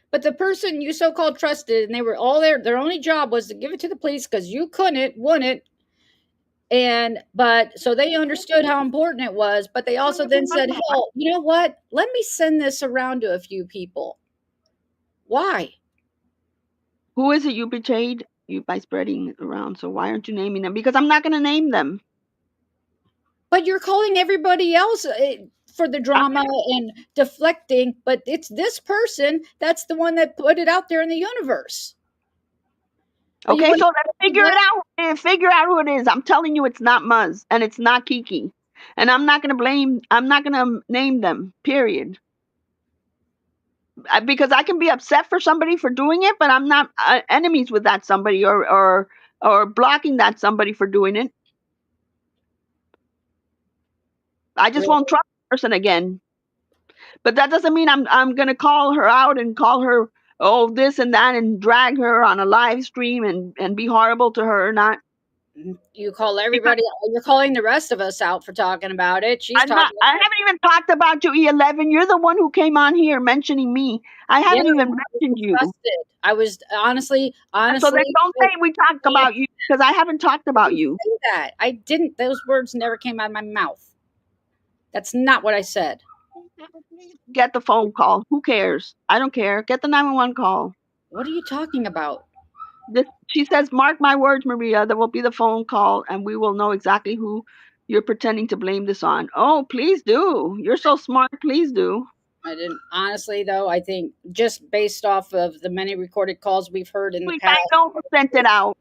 But the person you so-called trusted, and they were all there, their only job was to give it to the police because you wouldn't. But so they understood how important it was, but they also then said, hell, you know what? Let me send this around to a few people. Why? Who is it you betrayed you by spreading it around? So why aren't you naming them? Because I'm not going to name them. But you're calling everybody else for the drama and deflecting, but it's this person that's the one that put it out there in the universe. Okay, so let's figure it out. Figure out who it is. I'm telling you, it's not Muzz and it's not Kiki, and I'm not going to name them. Period. Because I can be upset for somebody for doing it, but I'm not enemies with that somebody or blocking that somebody for doing it. I just won't trust the person again. But that doesn't mean I'm going to call her out and call her this and that and drag her on a live stream and be horrible to her or not. You call everybody. You're calling the rest of us out for talking about it. I haven't even talked about you, E11. You're the one who came on here mentioning me. I haven't even mentioned you. I was honestly. So then don't say we talked about you because I haven't talked about you. Say that I didn't. Those words never came out of my mouth. That's not what I said. Get the phone call. Who cares? I don't care. Get the 911 call. What are you talking about? She says, mark my words, Maria, there will be the phone call and we will know exactly who you're pretending to blame this on. Oh, please do. You're so smart. Please do. I didn't. Honestly, though, I think just based off of the many recorded calls we've heard in the past. I know who sent it out.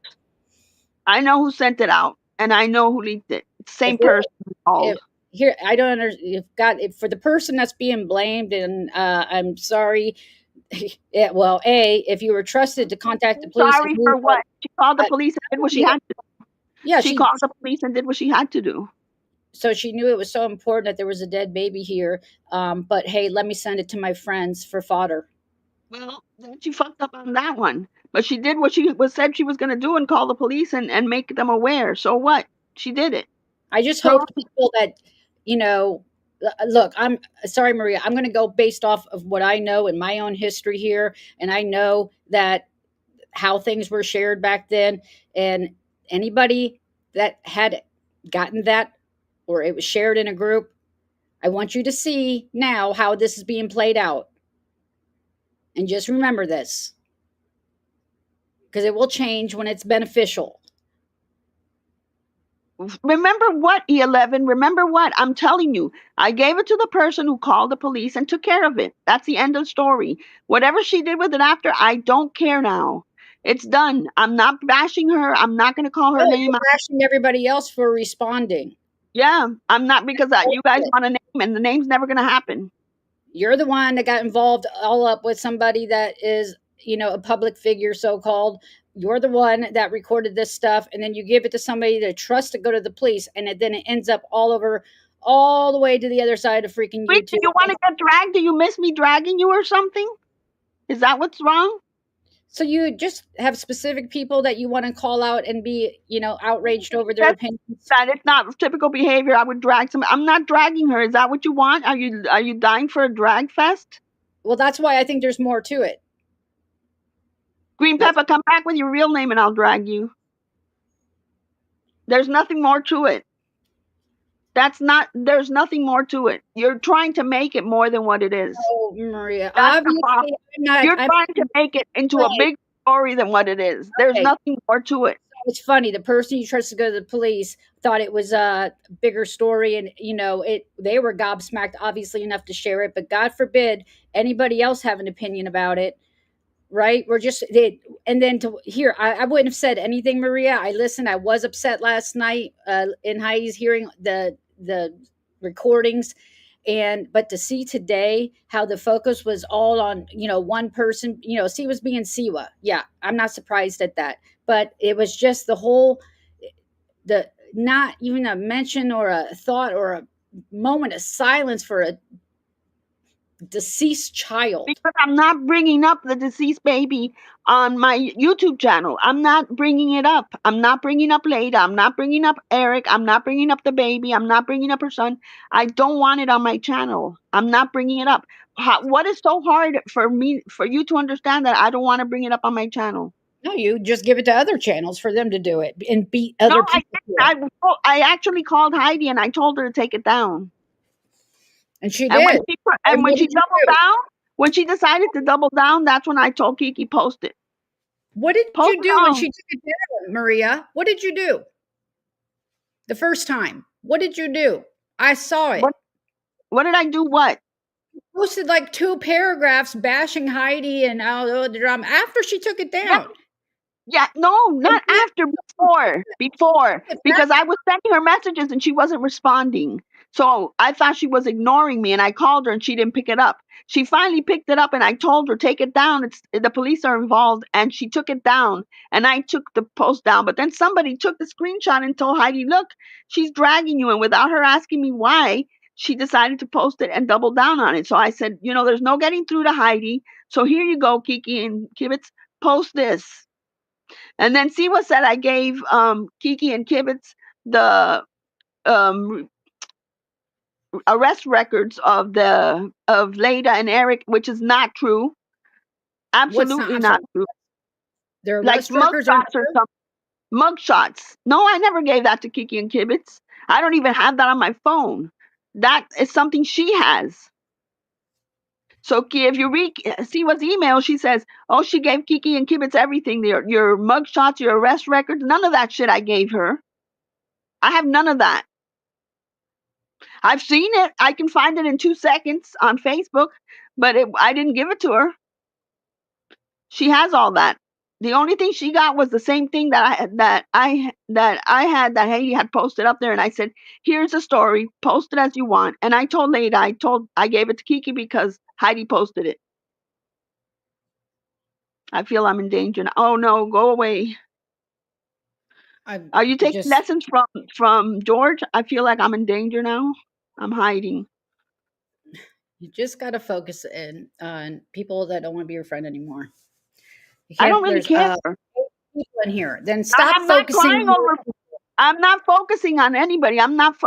I know who sent it out. And I know who leaked it. It's the same person called. Here, I don't understand. For the person that's being blamed, and I'm sorry. Yeah, well, if you were trusted to contact the police. Sorry for what? She called the police and did what she had to do. Yeah, she called the police and did what she had to do. so she knew it was so important that there was a dead baby here. But hey, let me send it to my friends for fodder. Well, then she fucked up on that one. But she did what she was said she was going to do and call the police and make them aware. So what? She did it. I just So hope people that, you know, look, I'm sorry, Maria. I'm going to go based off of what I know in my own history here. And I know that how things were shared back then. And anybody that had gotten that or it was shared in a group, I want you to see now how this is being played out. And just remember this because it will change when it's beneficial. remember what, E11? Remember what? I'm telling you. I gave it to the person who called the police and took care of it. That's the end of the story. Whatever she did with it after, I don't care now. It's done. I'm not bashing her. I'm not going to call her Oh, name you're out. bashing everybody else for responding. Yeah, I'm not because you guys want a name and the name's never going to happen. You're the one that got involved all up with somebody that is, a public figure, so called. You're the one that recorded this stuff, and then you give it to somebody to trust to go to the police, and then it ends up all over, all the way to the other side of freaking Wait, do YouTube. you want to get dragged? Do you miss me dragging you or something? Is that what's wrong? So you just have specific people that you want to call out and be, outraged over their opinions. That it's not typical behavior. I would drag some. I'm not dragging her. Is that what you want? Are you dying for a drag fest? Well, that's why I think there's more to it. Green Pepper, come back with your real name and I'll drag you. There's nothing more to it. There's nothing more to it. You're trying to make it more than what it is. Oh, Maria, That's the obviously, problem. You're trying to make it into a big story than what it is. There's Okay. nothing more to it. It's funny. The person you trusted to go to the police thought it was a bigger story, and they were gobsmacked, obviously enough to share it. But God forbid anybody else have an opinion about it, right? We're just and then to here, I wouldn't have said anything, Maria. I listened. I was upset last night in Heidi's hearing the recordings, but to see today how the focus was all on one person, C was being Siwa. Yeah, I'm not surprised at that, but it was just the not even a mention or a thought or a moment of silence for a deceased child. Because I'm not bringing up the deceased baby on my YouTube channel. I'm not bringing it up. I'm not bringing up Leida. I'm not bringing up Eric. I'm not bringing up the baby. I'm not bringing up her son. I don't want it on my channel. I'm not bringing it up. What is so hard for you to understand that I don't want to bring it up on my channel? No, you just give it to other channels for them to do it and beat other No, people. I actually called Heidi and I told her to take it down. And she And did. when she doubled down, when she decided to double down, that's when I told Kiki post it. What did Post you do when she took it down, Maria? What did you do? The first time. What did you do? I saw it. What did I do? What? You posted like 2 paragraphs bashing Heidi and all the drama after she took it down. Yeah, no, not after, before, because I was sending her messages and she wasn't responding. So I thought she was ignoring me and I called her and she didn't pick it up. She finally picked it up and I told her, take it down. The police are involved, and she took it down and I took the post down. But then somebody took the screenshot and told Heidi, look, she's dragging you. And without her asking me why, she decided to post it and double down on it. So I said, there's no getting through to Heidi. So here you go, Kiki and Kibitz, post this. And then Siwa said I gave Kiki and Kibitz the arrest records of Leida and Eric, which is not true. Absolutely not true. Their Like arrest records are mugshots or something. Mugshots. No, I never gave that to Kiki and Kibitz. I don't even have that on my phone. That is something she has. So if you read Siwa's email, she says, oh, she gave Kiki and Kibitz everything. Your mugshots, your arrest records, none of that shit I gave her. I have none of that. I've seen it. I can find it in 2 seconds on Facebook, but I didn't give it to her. She has all that. The only thing she got was the same thing that I had that Heidi had posted up there, and I said, "Here's the story. Post it as you want." And I told Leida, I gave it to Kiki because Heidi posted it. I feel I'm in danger now. Oh no, go away. Are you taking just lessons from George? I feel like I'm in danger now. I'm hiding. you just got to focus in on people that don't want to be your friend anymore. You I don't can't. really There's care. people in here. Then And stop I'm not focusing. crying over. I'm not focusing on anybody. I'm not.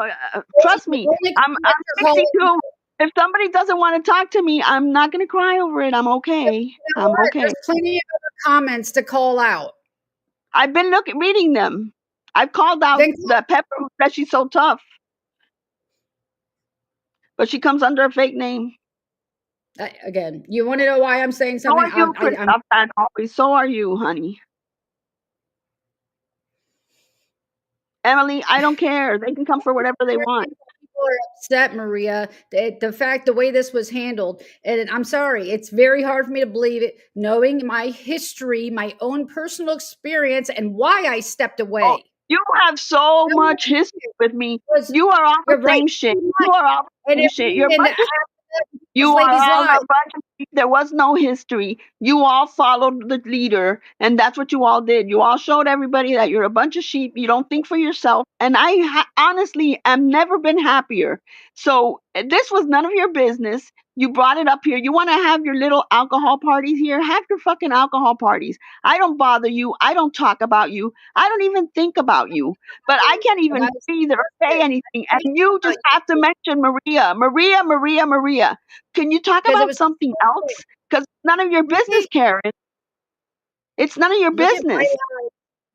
Trust me. Only I'm comments are calling. 62. If somebody doesn't want to talk to me, I'm not going to cry over it. I'm okay. You know I'm what? okay. There's plenty of other comments to call out. I've been reading them. I've called out Then the Pepper who says she's so tough, but she comes under a fake name. again, you want to know why I'm saying So something? are you, Chris? Always. So are you, honey. Emily, I don't care. They can come for whatever they want. People are upset, Maria. The way this was handled, and I'm sorry, it's very hard for me to believe it, knowing my history, my own personal experience, and why I stepped Oh, away. you have so much history with me. You are all the You're right. same shit. You are all the And same shit. You're a bunch of this You are lady's all lies. a bunch of there was no history. You all followed the leader, and that's what you all did. You all showed everybody that you're a bunch of sheep. You don't think for yourself. And I honestly am never been happier. So this was none of your business. You brought it up here. You want to have your little alcohol parties here? Have your fucking alcohol parties. I don't bother you. I don't talk about you. I don't even think about you. But I can't even breathe or say anything. And you just have to mention Maria. Maria, Maria, Maria. Can you talk Because it about was something else? Because none of your business, Karen. It's none of your look at my business.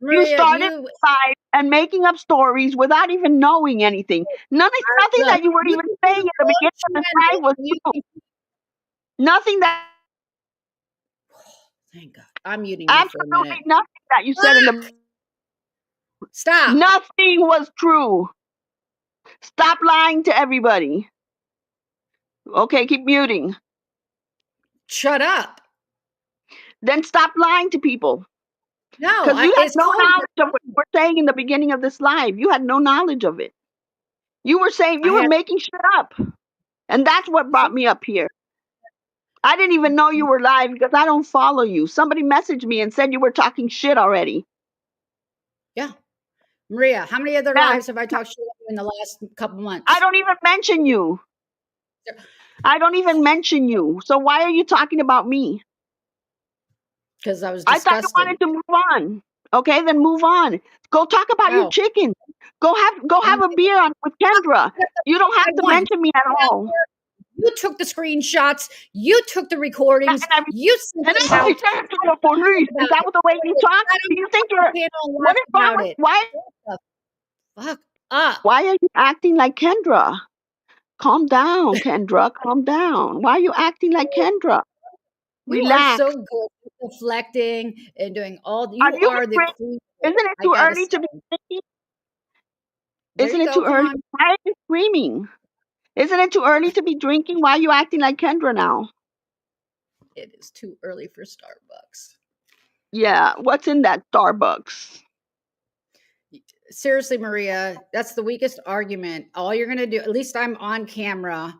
You Maria. started live and making up stories without even knowing anything. Nothing Look, that you were even saying at the beginning of the live was true. Nothing that Thank God. I'm muting you for a absolutely minute. nothing that you said in the Stop. nothing was true. Stop lying to everybody. Okay, keep muting. Shut up. Then stop lying to people. No, Because you had it's no called. knowledge of what you were saying in the beginning of this live. You had no knowledge of it. You were saying you were making shit up. And that's what brought me up here. I didn't even know you were live because I don't follow you. Somebody messaged me and said you were talking shit already. Yeah. Maria, how many other Yeah. lives have I talked shit in the last couple months? I don't even mention you. I don't even mention you. So why are you talking about me? Because I was I disgusted. thought you wanted to move on. Okay, then move on. Go talk about your chicken. Go have a beer with Kendra. You don't have to mention me at all. You took the screenshots. You took the recordings. You sent And it then I out. said to the police. Is that what the way you talk? Do you think you're what is wrong with why? Fuck up. Why are you acting like Kendra? Calm down, Kendra. Calm down. Why are you acting like Kendra? You are Relax. so good at deflecting and doing all. Are you are the afraid? queen. Isn't it too early to be drinking? Isn't it too early? Why are you screaming? Isn't it too early to be drinking? Why are you acting like Kendra now? It is too early for Starbucks. Yeah, what's in that Starbucks? Seriously, Maria, that's the weakest argument. All you're going to do, at least I'm on camera,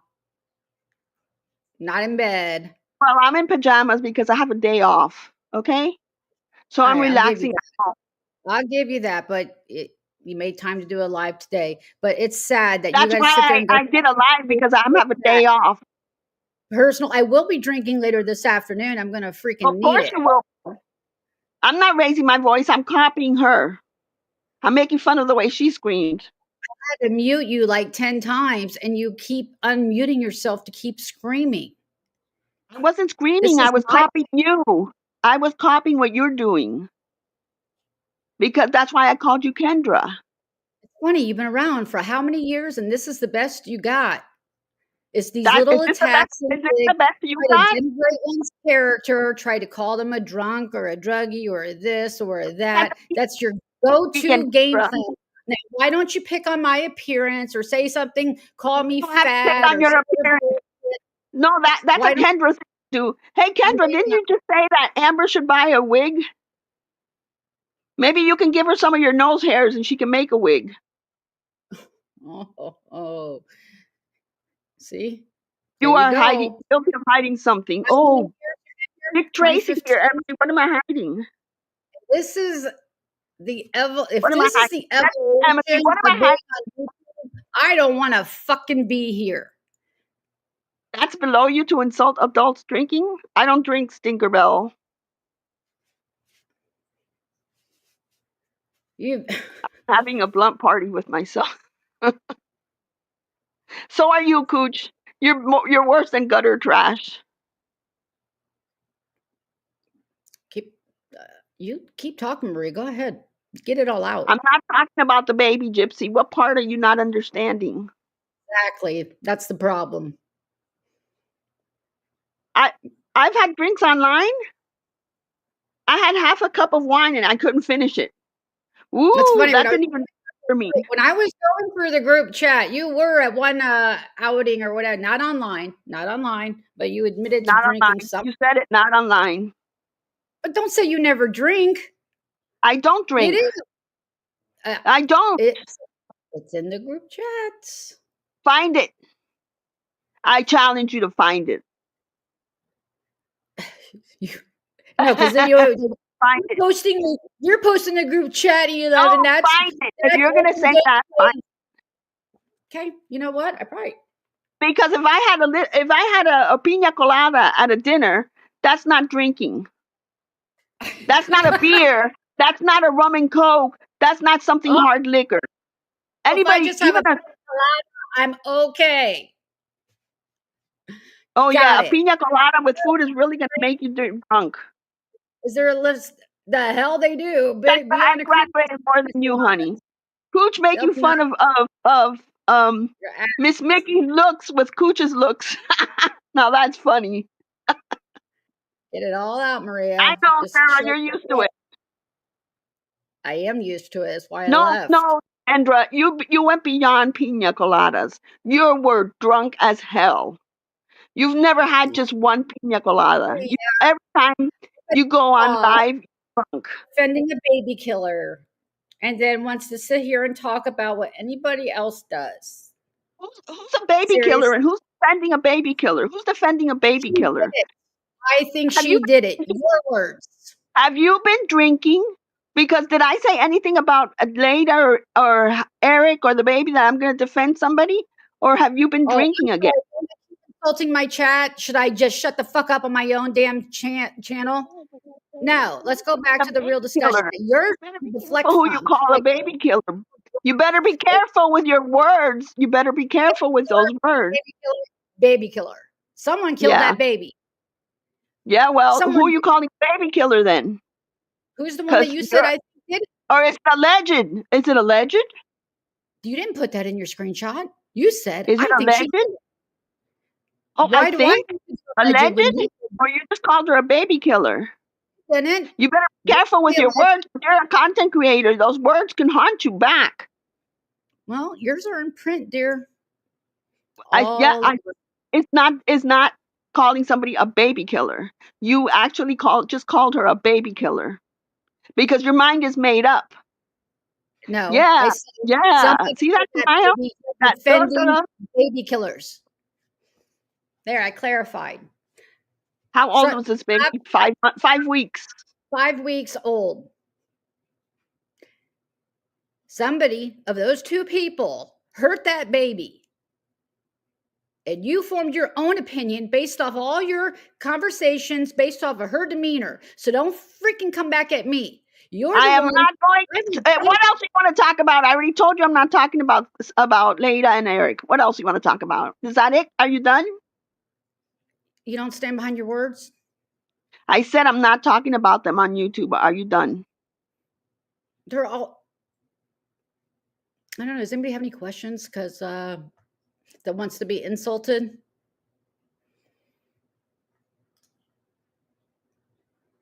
not in bed. Well, I'm in pajamas because I have a day off. Okay? So I'm relaxing at home. I'll give you that, but you made time to do a live today. But it's sad that That's you guys sit there why and go, I did a live because I have a day off. Personal. I will be drinking later this afternoon. I'm going to freaking Of course you will. I'm not raising my voice. I'm copying her. I'm making fun of the way she screamed. I had to mute you like 10 times, and you keep unmuting yourself to keep screaming. I wasn't screaming. I was copying you. I was copying what you're doing. Because that's why I called you Kendra. It's funny. You've been around for how many years, and this is the best you got. It's these little attacks. Is this the best you got? Denigrate one's character, try to call them a drunk or a druggie or this or that. That's your go-to game plan. Now, why don't you pick on my appearance or say something? Call me fat. On your appearance. No, that's a Kendra thing to do. Hey, Kendra, didn't you just say that Amber should buy a wig? Maybe you can give her some of your nose hairs and she can make a wig. Oh. See? You are guilty of hiding something. Oh, Dick Tracy here. What am I hiding? This is if What am I this is hiding? the Emily, evolution what am of I being hiding? on YouTube, I don't want to fucking be here. That's below you to insult adults drinking? I don't drink, Stinkerbell. You Having a blunt party with myself. So are you, Cooch. You're worse than gutter trash. keep you keep talking, Marie. Go ahead. Get it all out. I'm not talking about the baby gypsy. What part are you not understanding? Exactly. That's the problem. I've had drinks online. I had half a cup of wine and I couldn't finish it. That's Ooh, funny. that didn't even for me. When I was going through the group chat, you were at one outing or whatever, not online, but you admitted to Not drinking online. something. You said it, not online. But don't say you never drink. I don't It drink. is. I don't. It's in the group chats. Find it. I challenge you to find it. No, because then you're Find it. posting. You're posting the group chat. You No, and that's find it. If you're gonna say that, find it. okay. You know what? I probably Because if I had a pina colada at a dinner, that's not drinking. That's not a beer. That's not a rum and coke. That's not something Oh. hard liquor. if I Anybody, just have even a I'm okay. oh yeah, Got a it. pina colada with food is really gonna make you drunk. Is there a list? The hell they do. I Beyond a graduated more than you, honey. Cooch making Nope, fun of your ass. Miss Mickey looks with Cooch's looks. Now that's funny. Get it all out, Maria. I know, Just Sarah, shut you're your used to mouth. it. I am used to it. That's why I No, left. no, Andra, you went beyond pina coladas. You were drunk as hell. You've never had just one pina colada. Every time you go on live, you're drunk. Defending a baby killer, and then wants to sit here and talk about what anybody else does. Who's a baby killer Seriously. and who's defending a baby killer? Who's defending a baby She killer? did it. I think Have she you did it. Your words. have you been drinking? Because did I say anything about Leida or Eric or the baby that I'm going to defend somebody? Or have you been drinking again? Insulting my chat. Should I just shut the fuck up on my own damn channel? No. Let's go back to the real discussion. Killer. You're deflect Who you from. call a baby killer? You better be careful with your words. You better be careful with those words. Baby killer. Someone killed Yeah. that baby. Yeah, well, Someone who are you calling baby killer then? Who's the one that you said I did? Or it's alleged. Is it alleged? You didn't put that in your screenshot. You said Is it I think she alleged? did it. Oh, Why I do think alleged? when you Or you just called her a baby killer? didn't? You better be careful with your words. You're a content creator. Those words can haunt you back. Well, yours are in print, dear. It's not calling somebody a baby killer. You actually just called her a baby killer because your mind is made up. No. Yeah, yeah. Something See that smile? defending baby killers. There, I clarified. How old was this baby? 5 weeks. 5 weeks old. Somebody of those two people hurt that baby. And you formed your own opinion based off all your conversations, based off of her demeanor. So don't freaking come back at me. I am not going to. What else do you want to talk about? I already told you I'm not talking about Leida and Eric. What else do you want to talk about? Is that it? Are you done? You don't stand behind your words? I said I'm not talking about them on YouTube. Are you done? They're all... I don't know. Does anybody have any questions? Because that wants to be insulted?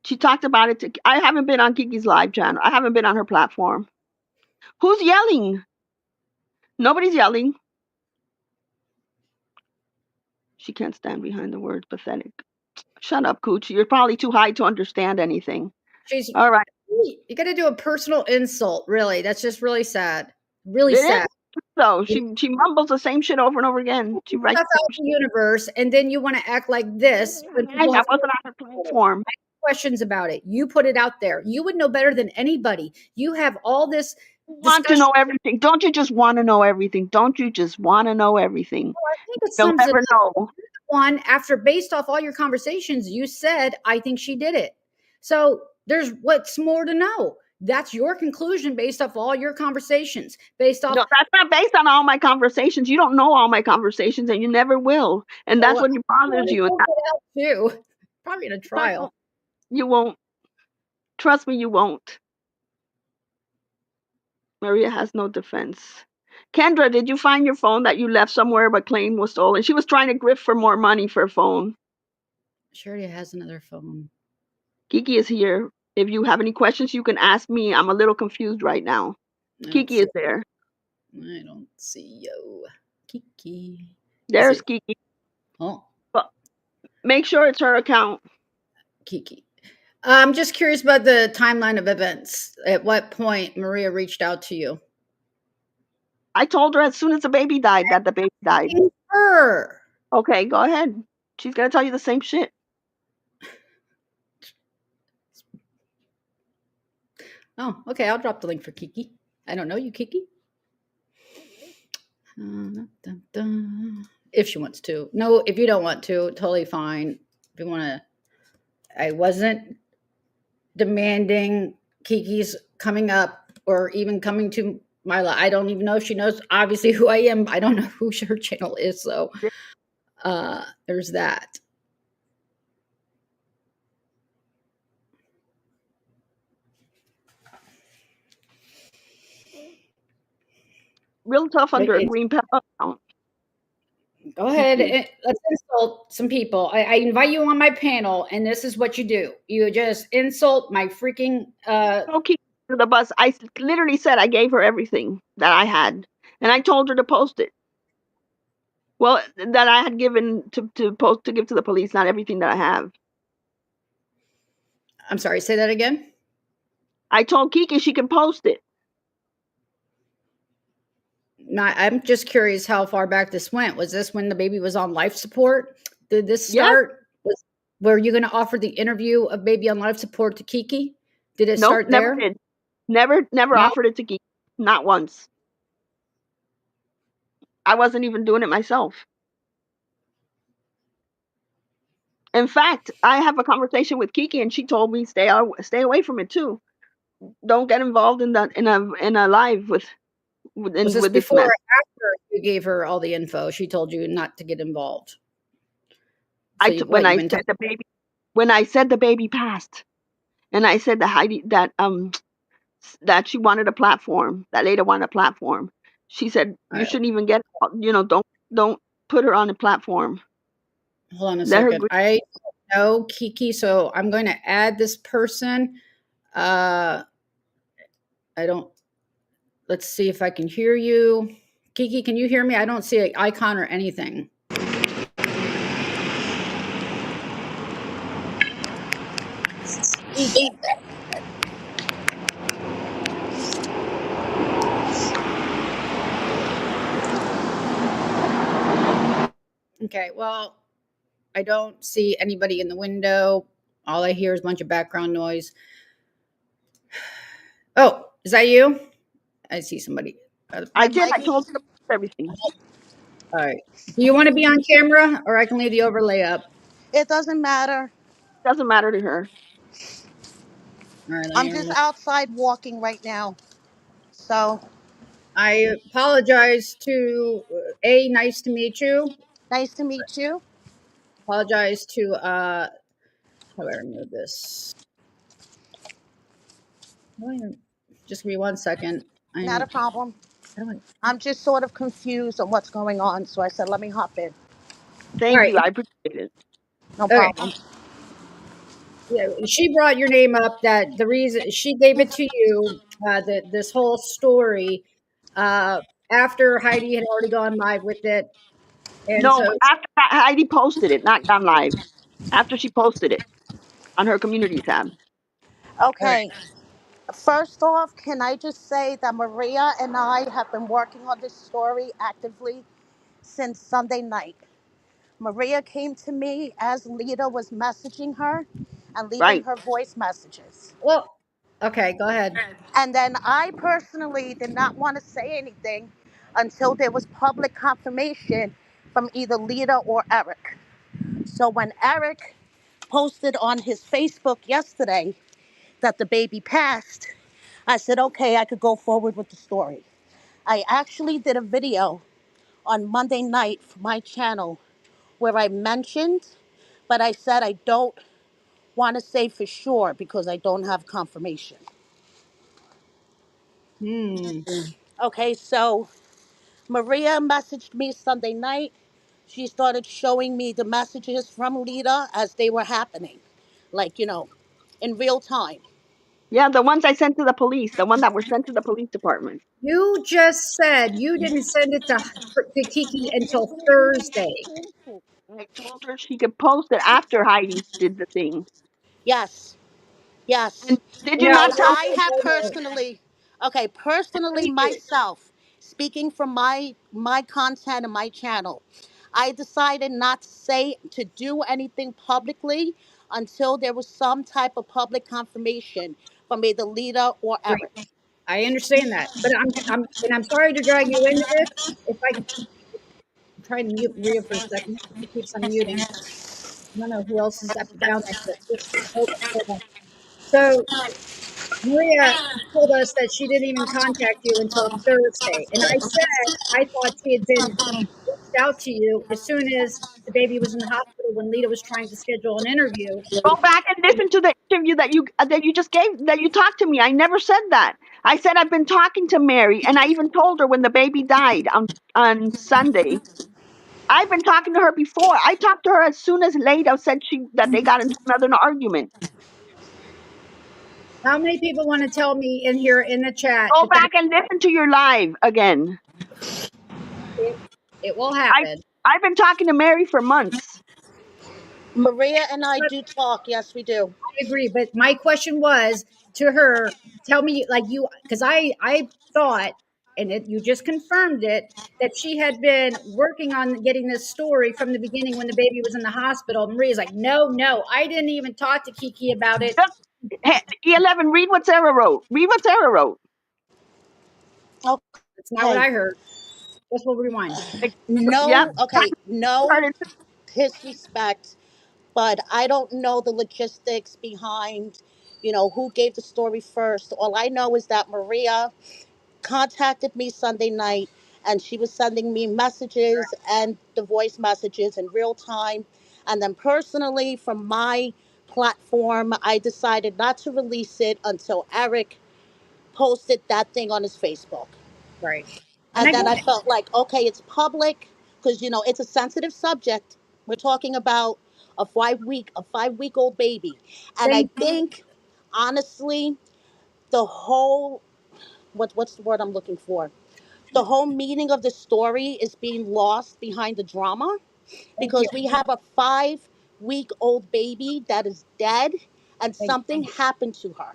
She talked about it. I haven't been on Kiki's live channel. I haven't been on her platform. Who's yelling? Nobody's yelling. She can't stand behind the words pathetic. Shut up, Coochie. You're probably too high to understand anything. All right. You got to do a personal insult, really. That's just really sad. Really sad. So she mumbles the same shit over and over again. She writes out the universe, and then you want to act like this. I wasn't on her platform. questions about it. You put it out there. You would know better than anybody. You have all this Want to discussion. know everything. Don't you just want to know everything? Don't you just want to know everything? I think it You'll sums it never up. know. One, after based off all your conversations, you said, I think she did it. So there's what's more to know. That's your conclusion based off all your conversations, based off. No, that's not based on all my conversations. You don't know all my conversations, and you never will. And that's what bothers you. And Too. Probably in a trial. you won't. Trust me, you won't. Maria has no defense. Kendra, did you find your phone that you left somewhere but claimed was stolen? She was trying to grift for more money for a phone. She already has another phone. Kiki is here. If you have any questions, you can ask me. I'm a little confused right now. Kiki is there. I don't see you. Kiki. There's Kiki. Oh. But make sure it's her account. Kiki. I'm just curious about the timeline of events. At what point Maria reached out to you? I told her as soon as the baby died that the baby died. Her. Okay, go ahead. She's going to tell you the same shit. Oh, okay. I'll drop the link for Kiki. I don't know you, Kiki. If she wants to. No, if you don't want to, totally fine. If you want to. I wasn't demanding Kiki's coming up or even coming to my life. I don't even know if she knows obviously who I am. I don't know who her channel is. So there's that. Real tough under a green pepper. Go ahead. Let's insult some people. I invite you on my panel, and this is what you do. You just insult my freaking. Don't keep the bus. I literally said I gave her everything that I had, and I told her to post it. Well, that I had given to post to give to the police, not everything that I have. I'm sorry. Say that again. I told Kiki she can post it. I'm just curious how far back this went. Was this when the baby was on life support? Did this start? Yes. Were you going to offer the interview of baby on life support to Kiki? Did it start there? Never did. Never offered it to Kiki. Not once. I wasn't even doing it myself. In fact, I have a conversation with Kiki, and she told me stay away from it too. Don't get involved in that in a live with Was this before or after you gave her all the info? She told you not to get involved. So when I said the baby passed, and I said that she wanted a platform, that Leida wanted a platform. She said you shouldn't even get, don't put her on the platform. Hold on a second. I know Kiki, so I'm going to add this person. Let's see if I can hear you. Kiki, can you hear me? I don't see an icon or anything. Okay, well, I don't see anybody in the window. All I hear is a bunch of background noise. Oh, is that you? I see somebody. I did. I told her everything. All right. Do you want to be on camera, or I can leave the overlay up? It doesn't matter. Doesn't matter to her. All right, I'm just outside walking right now. So I apologize to nice to meet you. Nice to meet you. Apologize to how do I remove this? Just give me 1 second. Not a problem. I'm just sort of confused on what's going on, so I said let me hop in. Thank you. I appreciate it. No problem. Yeah, she brought your name up. That the reason she gave it to you, this whole story, after Heidi had already gone live with it. And no, after Heidi posted it, not gone live. After she posted it on her community tab. Okay. First off, can I just say that Maria and I have been working on this story actively since Sunday night. Maria came to me as Leida was messaging her and leaving Right. her voice messages. Well, okay, go ahead. And then I personally did not want to say anything until there was public confirmation from either Lita or Eric. So when Eric posted on his Facebook yesterday that the baby passed, I said, okay, I could go forward with the story. I actually did a video on Monday night for my channel where I mentioned, but I said I don't want to say for sure because I don't have confirmation. Hmm. Okay, so Maria messaged me Sunday night. She started showing me the messages from Lita as they were happening, like, in real time. Yeah, the ones I sent to the police, the one that were sent to the police department. You just said you didn't send it to Kiki until Thursday. I told her she could post it after Heidi did the thing. Yes, And yes. did you No, not And tell? I have personally, okay, personally myself, speaking from my content and my channel, I decided not to say to do anything publicly until there was some type of public confirmation from either Lita or Right. Eric. I understand that, but I'm sorry to drag you into this. If I could try to mute Maria for a second, she keeps on muting. I don't know who else is up down there, but just hold on. So Maria told us that she didn't even contact you until Thursday, and I said I thought she had been reached out to you as soon as the baby was in the hospital when Lita was trying to schedule an interview. Go back and listen to the interview that you just gave, that you talked to me. I never said that. I said I've been talking to Mary, and I even told her when the baby died on Sunday. I've been talking to her before. I talked to her as soon as Leida said that they got into another argument. How many people want to tell me in here in the chat Go that that back and listen to your live again. it, it will I happen? I've been talking to Mary for months. Maria and I do talk. Yes, we do. I agree, but my question was to her, tell me like you because I thought and you just confirmed it that she had been working on getting this story from the beginning when the baby was in the hospital. Maria's like, no, I didn't even talk to Kiki about it. Look, E11, read what Sarah wrote. Read what Sarah wrote. That's not what Okay. I heard. Guess we'll rewind. Yep. No, okay, no Heard it. disrespect, but I don't know the logistics behind, who gave the story first. All I know is that Maria contacted me Sunday night and she was sending me messages and the voice messages in real time. And then personally, from my platform, I decided not to release it until Eric posted that thing on his Facebook. Right. And And I get then I it. felt like, okay, it's public because, it's a sensitive subject. We're talking about a 5 week old baby. And I Thank think, honestly, the whole, what's the word I'm looking for? The whole meaning of the story is being lost behind the drama you. because we have a 5 week old baby that is dead and Thank something happened to her.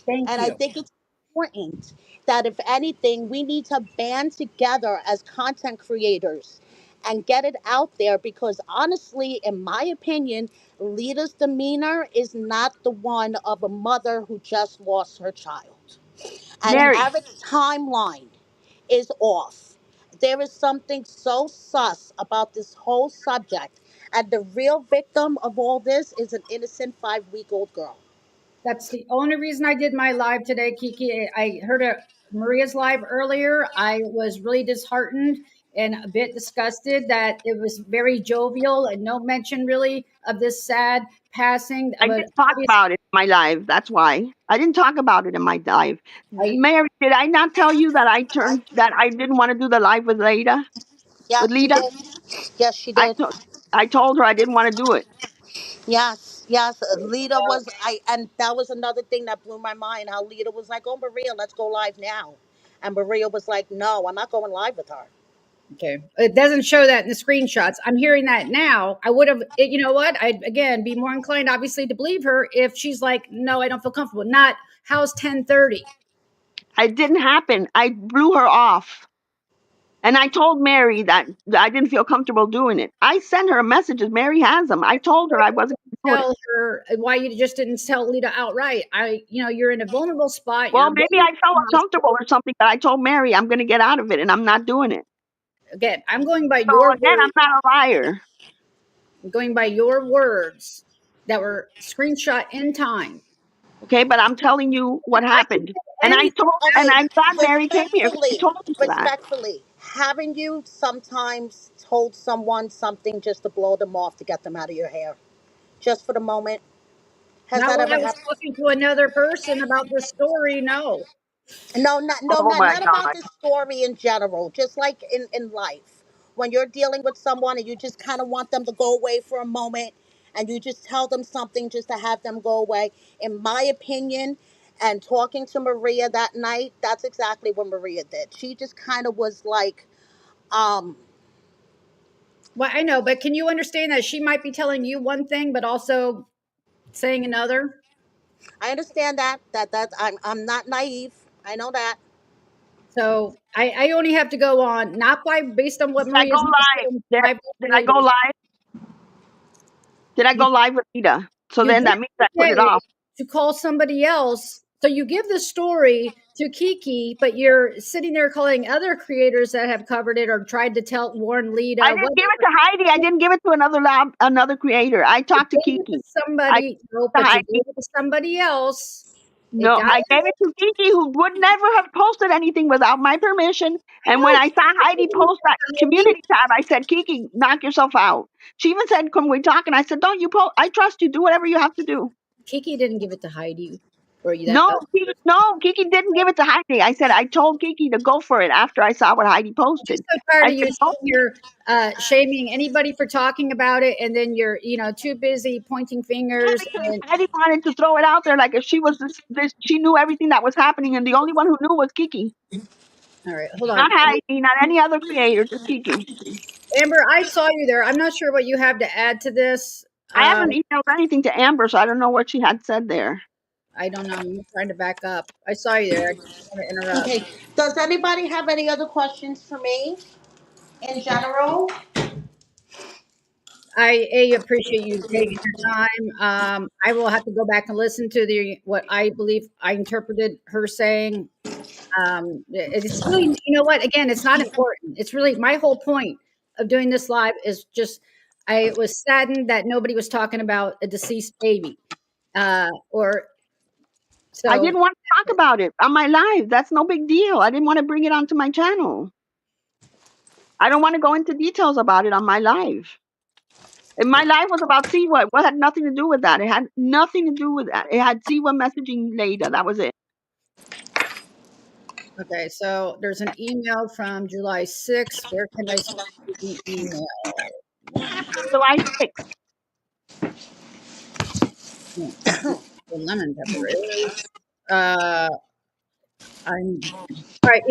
thank And I you. think it's important that if anything, we need to band together as content creators and get it out there because honestly, in my opinion, Lita's demeanor is not the one of a mother who just lost her child. And Thank Mary, Eric's timeline is off. There is something so sus about this whole subject. And the real victim of all this is an innocent 5 week old girl. That's the only reason I did my live today, Kiki. I heard Maria's live earlier. I was really disheartened and a bit disgusted that it was very jovial and no mention really of this sad passing. I But didn't talk obviously, about it in my live. That's why I didn't talk about it in my live. I, Mary, did I not tell you that I didn't want to do the live with Leida? With Yes, she Lita, did. Yes, she I did. told I told her I didn't want to do it. Yes, yes. Lita was and that was another thing that blew my mind. How Lita was like, "Oh, Maria, let's go live now," and Maria was like, "No, I'm not going live with her." okay. It doesn't show that in the screenshots. I'm hearing that now. I would have, you know what? I'd again be more inclined, obviously, to believe her if she's like, no, I don't feel comfortable. Not how's 10:30. It didn't happen. I blew her off. And I told Mary that I didn't feel comfortable doing it. I sent her messages. Mary has them. I told her I wasn't going tell her why you just didn't tell Lita outright. You're in a vulnerable spot. Well, You're maybe I felt vulnerable. uncomfortable or something, but I told Mary I'm going to get out of it, and I'm not doing it. Again, I'm going by So your again, I'm words. not a liar. I'm going by your words that were screenshot in time. Okay, but I'm telling you what I can happened. say And anything. and Okay, I'm glad Mary came here. She respectfully, told me that. respectfully, haven't you sometimes told someone something just to blow them off to get them out of your hair, just for the moment? Has Not that when I ever was happened? talking to another person about this story. No. No, not no, Oh not my not about God. this story in general. Just like in life, when you're dealing with someone and you just kind of want them to go away for a moment, and you just tell them something just to have them go away. In my opinion, and talking to Maria that night, that's exactly what Maria did. She just kind of was like, um, Well, I know, but can you understand that she might be telling you one thing, but also saying another? I understand that I'm not naive. I know that. So I only have to go on not by based on what Did I go Maria's live? saying, Did, by did I go Lita's. live? Did I You go live with Rita? So you then did that means I put it today off. to call somebody else. So you give the story to Kiki, but you're sitting there calling other creators that have covered it or tried to warn I Lita. didn't Whatever. give it to Heidi. I didn't give it to another creator. I You talked to gave it to Kiki. I somebody, no, to but you Heidi. gave it to somebody else. It No, got I gave it to Kiki, who would never have posted anything without my permission. I And when know. I saw Heidi post that community tab, I said, Kiki, knock yourself out. She even said, "Can we talk?" And I said, "Don't you post? I trust you. Do whatever you have to do." Kiki didn't give it to Heidi or you that. No, Kiki didn't give it to Heidi. I said I told Kiki to go for it after I saw what Heidi I'm just posted. so tired I of you said, "Go." sitting here shaming anybody for talking about it, and then you're, too busy pointing Yeah, fingers. because And Heidi wanted to throw it out there like if she was she knew everything that was happening, and the only one who knew was Kiki, all right, hold on, not Heidi, not any other creator, just Kiki. Amber. I saw you there. I'm not sure what you have to add to this. I haven't emailed anything to Amber, so I don't know what she had said there. I don't know. I'm trying to back up. I saw you there. I didn't want to interrupt. Okay. Does anybody have any other questions for me in general? I appreciate you taking your time. I will have to go back and listen to the what I believe I interpreted her saying. It's really, what? Again, it's not important. It's really my whole point of doing this live is just I was saddened that nobody was talking about a deceased baby. Or I so didn't want to talk about it on my live. That's no big deal. I didn't want to bring it onto my channel. I don't want to go into details about it on my live. And my live was about Siwa. It had nothing to do with that. It had nothing to do with that. It had Siwa messaging Leida. That was it. okay, so there's an email from July 6th. Where can I send the email? What happened on July 6th? Hmm, the lemon pepper is. Uh, I'm all right.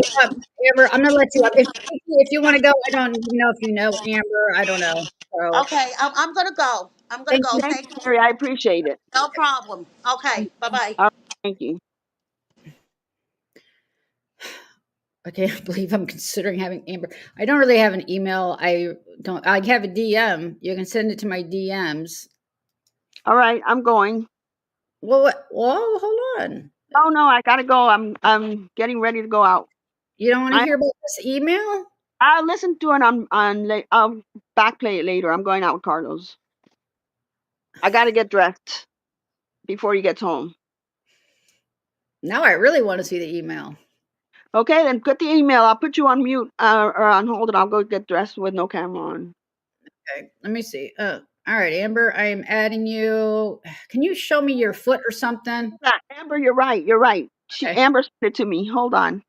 Amber, I'm gonna let you up. If you want to go, I don't even know if you know Amber. I don't know. So Okay, I'm gonna go. I'm gonna thank go. you. Thank Thank you, you. Mary. I appreciate it. No problem. Okay, bye bye. Thank you. I can't believe I'm considering having Amber. I don't really have an email. I don't. I have a DM. You can send it to my DMs. All right, I'm going. Well, Whoa, hold on. Oh no, I gotta go. I'm getting ready to go out. You don't want to I hear about this email? I'll listen to it I'll back play it later. I'm going out with Carlos. I gotta get dressed before he gets home. Now I really want to see the email. Okay, then put the email. I'll put you on mute or on hold, and I'll go get dressed with no camera on. Okay, let me see. All right, Amber, I am adding you. Can you show me your foot or something? Yeah, Amber, you're right. You're right. Okay. Amber sent it to me. Hold on.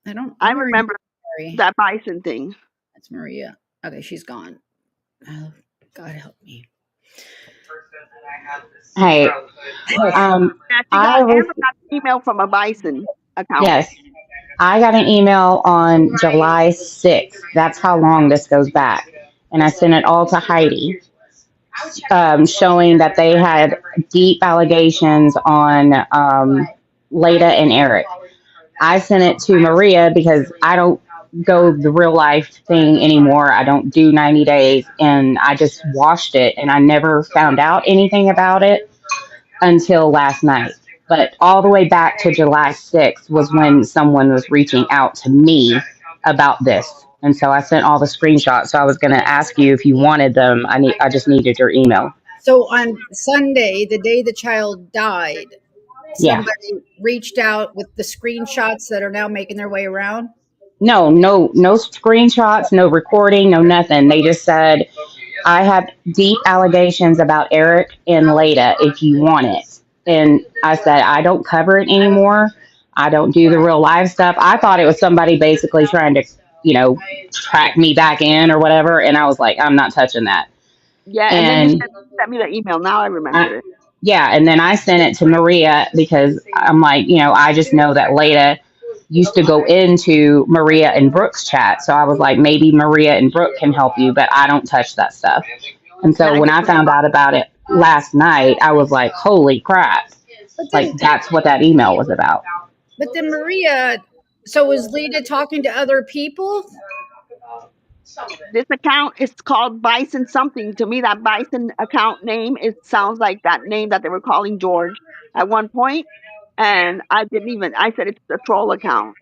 I I'm remember Mary. that bison thing. That's Maria. Okay, she's gone. Oh, God help me. Hey, Yeah, I was, Amber got an email from a bison account. yes, I got an email on July 6th. That's how long this goes back. And I sent it all to Heidi, showing that they had deep allegations on Leda and Eric. I sent it to Maria because I don't go the real life thing anymore. I don't do 90 days, and I just washed it, and I never found out anything about it until last night. But all the way back to July 6th was when someone was reaching out to me about this. And so I sent all the screenshots. So I was going to ask you if you wanted them. I just needed your email. So on Sunday, the day the child died, Yeah. somebody reached out with the screenshots that are now making their way around. No screenshots, no recording, no nothing. They just said, I have deep allegations about Eric and Leida if you want it. And I said, I don't cover it anymore. I don't do the real live stuff. I thought it was somebody basically trying to, track me back in or whatever. And I was like, I'm not touching that. Yeah, and then you And sent me the email. Now I I, remember it. yeah, and then I sent it to Maria because I'm like, I just know that Leida used to go into Maria and Brooke's chat. So I was like, maybe Maria and Brooke can help you, but I don't touch that stuff. And And so I when didn't I found out about it last night, I was like, holy crap. But Like, then, that's what that email was about. Maria, so was Lita talking to other people? this account is called Bison something. To me, that Bison account name, it sounds like that name that they were calling George at one point. And I said it's a troll account.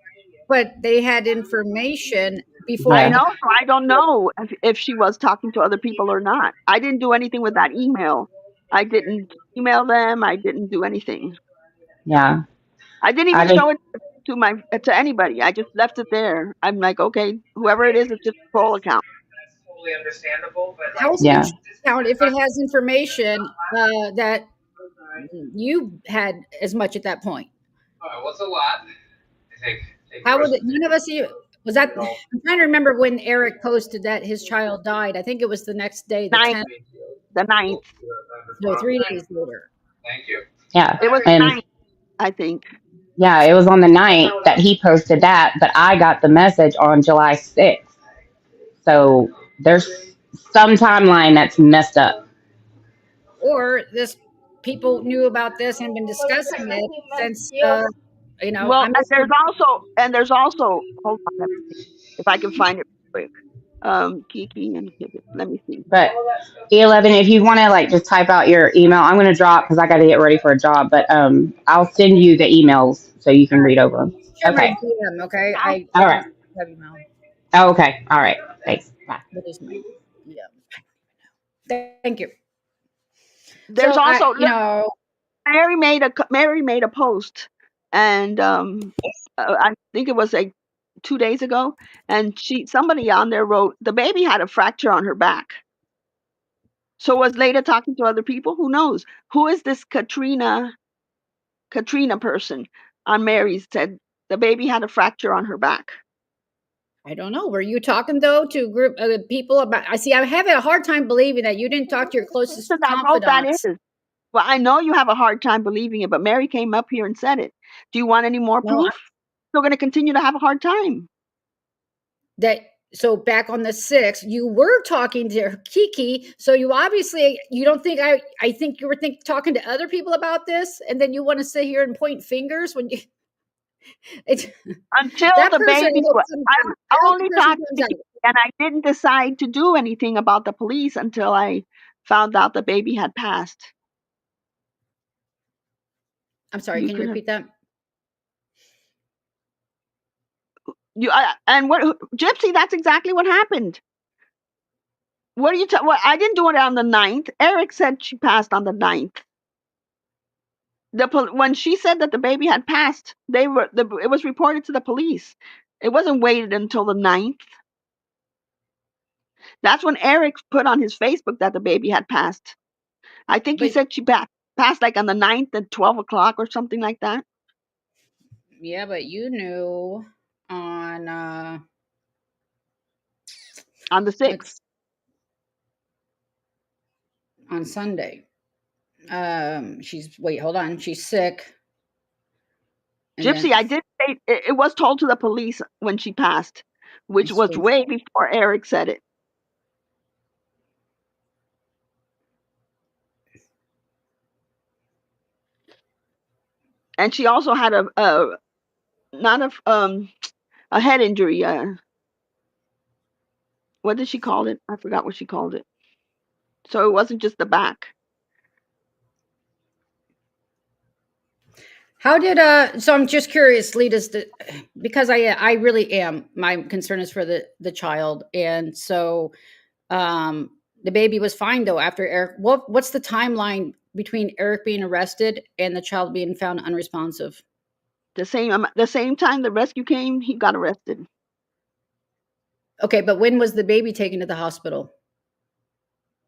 But they had information I before Yeah. know, so I don't know if she was talking to other people or not. I didn't do anything with that email. I didn't email them. I didn't do anything. Yeah. I didn't I even just, show it to anybody. I just left it there. I'm like, okay, whoever it is, it's just a troll account. how is it a yeah. true account if it has information that you had as much at that point? How would it, none of us was that? I'm trying to remember when Eric posted that his child died. I think it was the next day, the Ninth, 10th, the ninth. no, 3 days later. Yeah. It was the And ninth, I think. yeah, it was on the night that he posted that, but I got the message on July 6th. So there's some timeline that's messed up. Or this people knew about this and been discussing it since Well, I must have. there's also hold on, let me see if I can find it quick. Kiki and Kiki. Let me see. But E11, if you want to like just type out your email, I'm going to drop because I got to get ready for a job. But I'll send you the emails so you can read over them. Share my Okay. DM, okay? I'll, All I right. don't have email. Oh, okay. All right. Thanks. Bye. What is my Thank you. there's So also look, know, Mary made a post, and I think it was like 2 days ago, and somebody on there wrote the baby had a fracture on her back. So was Leda talking to other people? Who knows? Who is this Katrina person on Mary's said the baby had a fracture on her back? I don't know. Were you talking though to a group of people about? I see. I'm having a hard time believing that you didn't talk to your closest Person that wrote that confidants. is. Well, I know you have a hard time believing it, but Mary came up here and said it. Do you want any more No, proof? Still going to continue to have a hard time. that so back on the 6th, you were talking to Kiki. So you obviously you don't think I think you were talking to other people about this, and then you want to sit here and point fingers when you. It's, Until that the person baby will was, come I out. was That only person talking comes to out. Kiki, and I didn't decide to do anything about the police until I found out the baby had passed. I'm sorry. You Can you could have repeat that? and what Gypsy? That's exactly what happened. What are you? Well, I didn't do it on the 9th. Eric said she passed on the 9th. When she said that the baby had passed, it was reported to the police. It wasn't waited until the 9th. That's when Eric put on his Facebook that the baby had passed. I think he But said she passed like on the 9th at 12 o'clock or something like that. yeah, but you knew on On the 6th. let's on Sunday. She's wait, hold on. She's sick. And Gypsy, then I did say it was told to the police when she passed, which let's was wait. way before Eric said it. And she also had not a head injury. What did she call it? I forgot what she called it. So it wasn't just the back. How did so I'm just curious, Leda's because I really am. My concern is for the child. And so the baby was fine though after Eric. What's the timeline between Eric being arrested and the child being found unresponsive? The same time the rescue came, he got arrested. Okay, but when was the baby taken to the hospital?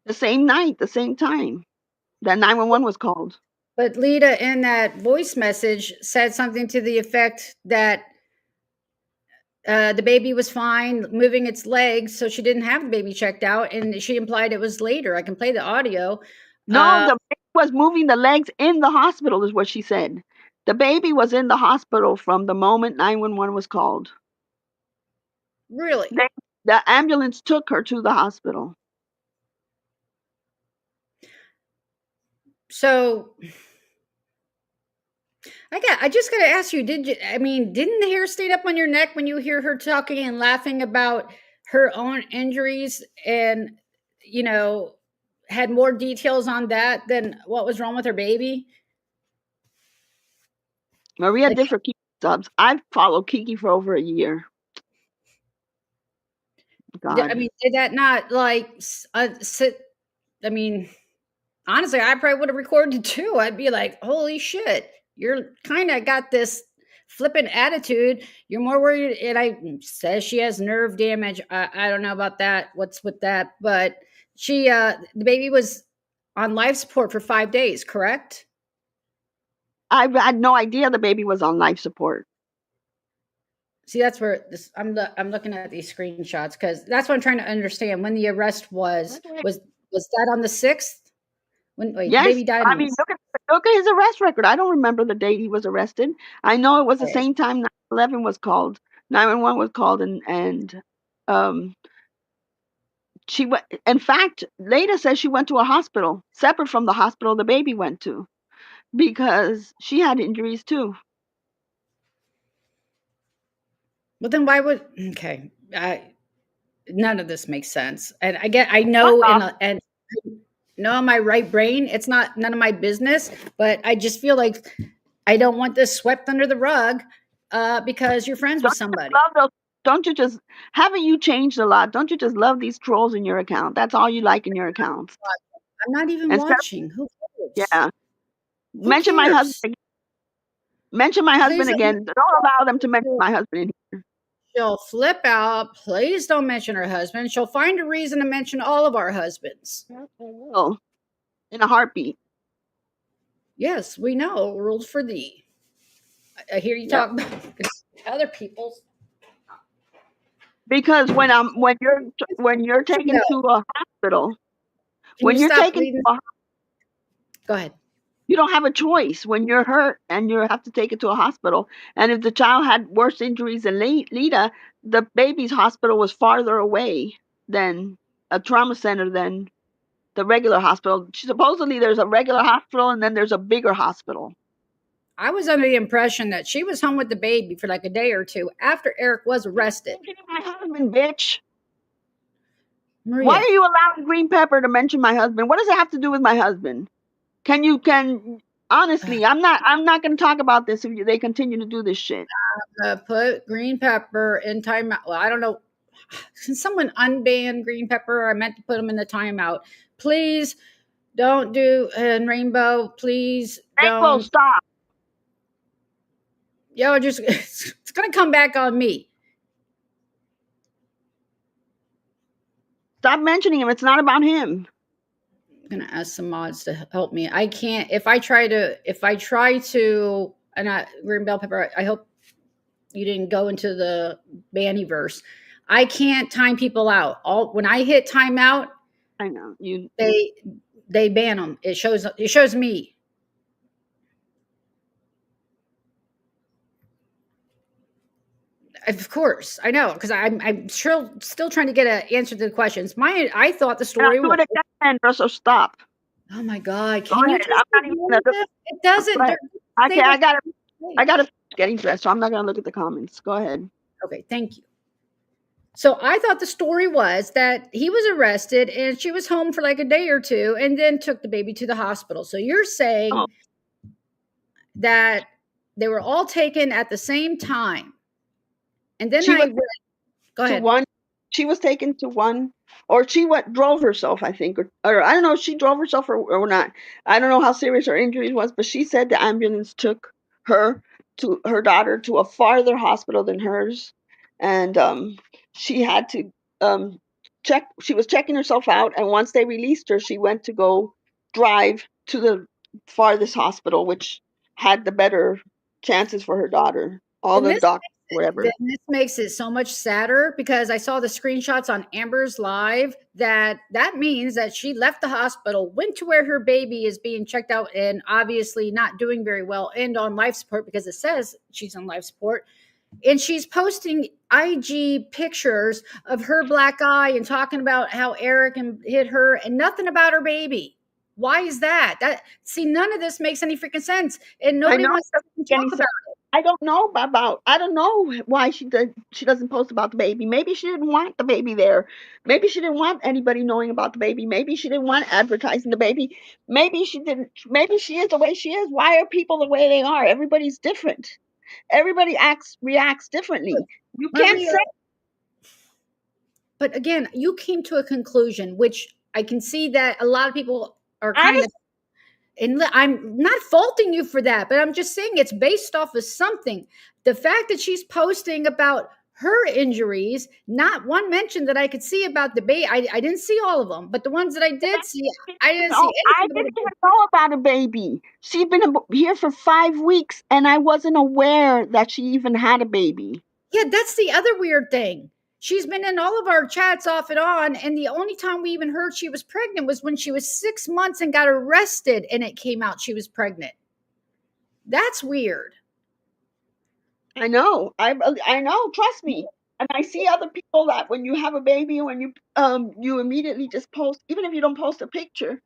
The same night, the same time that 911 was called. But Leda in that voice message said something to the effect that the baby was fine, moving its legs, so she didn't have the baby checked out, and she implied it was later. I can play the audio. No, the baby was moving the legs in the hospital, is what she said. The baby was in the hospital from the moment 911 was called. Really? The ambulance took her to the hospital. So I just got to ask you, didn't the hair stand up on your neck when you hear her talking and laughing about her own injuries and, had more details on that than what was wrong with her baby? Maria did for Kiki subs. I've followed Kiki for over a year. God. Did that not sit? Honestly, I probably would have recorded too. I'd be like, holy shit, you're kind of got this flippant attitude. You're more worried. And I says she has nerve damage. I don't know about that. What's with that? But the baby was on life support for 5 days, correct? I had no idea the baby was on life support. See, that's where I'm looking at these screenshots because that's what I'm trying to understand. When the arrest was that on the 6th? When yes, the baby died? Look at his arrest record. I don't remember the date he was arrested. I know it was the same time 911 was called. 911 was called, and she went. In fact, Leida says she went to a hospital separate from the hospital the baby went to because she had injuries too. Well, then why would none of this makes sense. And I know and no, in my right brain, it's not none of my business, but I just feel like I don't want this swept under the rug because you're friends with somebody. Haven't you changed a lot? Don't you just love these trolls in your account? That's all you like in your accounts. I'm not even watching. Who cares? Yeah. Mention my husband. Mention my husband again. Don't allow them to mention my husband in here. She'll flip out. Please don't mention her husband. She'll find a reason to mention all of our husbands. Oh, in a heartbeat. Yes, we know. Rules for thee. I hear you talk about other people's. Because when you're taken to a hospital, go ahead. You don't have a choice when you're hurt and you have to take it to a hospital. And if the child had worse injuries than Leida, the baby's hospital was farther away than a trauma center than the regular hospital. Supposedly there's a regular hospital and then there's a bigger hospital. I was under the impression that she was home with the baby for like a day or two after Eric was arrested. My husband, bitch. Maria. Why are you allowing Green Pepper to mention my husband? What does it have to do with my husband? Honestly, I'm not going to talk about this if they continue to do this shit. Put Green Pepper in timeout. Well, I don't know. Can someone unban Green Pepper? I meant to put him in the timeout. Please don't do and Rainbow. Please don't stop. Yo, it's going to come back on me. Stop mentioning him. It's not about him. I'm gonna ask some mods to help me. I can't. If I try to, and Green Bell Pepper. I hope you didn't go into the Bannyverse. I can't time people out. When I hit timeout, I know you. They ban them. It shows me. Of course, I know because I'm still trying to get an answer to the questions. I thought the story was. So stop. Oh my God! Can you? It doesn't. Okay, I got to getting dressed, so I'm not gonna look at the comments. Go ahead. Okay, thank you. So I thought the story was that he was arrested and she was home for like a day or two and then took the baby to the hospital. So you're Oh, saying that they were all taken at the same time. And then she I was read, go to ahead. one. She was taken to one, or she went drove herself, I think, or I don't know if she drove herself or not. I don't know how serious her injuries was, but she said the ambulance took her to her daughter to a farther hospital than hers, and she had to um check. She was checking herself out, and once they released her, she went to go drive to the farthest hospital, which had the better chances for her daughter. All Then the this doctors, then whatever. this makes it so much sadder because I saw the screenshots on Amber's live that means that she left the hospital, went to where her baby is being checked out and obviously not doing very well and on life support because it says she's on life support. And she's posting IG pictures of her black eye and talking about how Eric hit her and nothing about her baby. Why is that? That see, none of this makes any freaking sense, and I nobody know wants it doesn't to make any talk sense. about. I don't know about. I don't know why she doesn't post about the baby. Maybe she didn't want the baby there. Maybe she didn't want anybody knowing about the baby. Maybe she didn't want advertising the baby. Maybe she didn't. Maybe she is the way she is. Why are people the way they are? Everybody's different. Everybody reacts differently. You can't Maria, say. but again, you came to a conclusion, which I can see that a lot of people are kind of, Honest, and I'm not faulting you for that, but I'm just saying it's based off of something. The fact that she's posting about her injuries, not one mention that I could see about the baby. I didn't see all of them, but the ones that I did see, I didn't see no, I anything about didn't the even baby. know about a baby. She'd been here for 5 weeks, and I wasn't aware that she even had a baby. Yeah, that's the other weird thing. She's been in all of our chats off and on, and the only time we even heard she was pregnant was when she was 6 months and got arrested, and it came out she was pregnant. That's weird. I know. I know. Trust me. And I see other people that when you have a baby, when you immediately just post, even if you don't post a picture.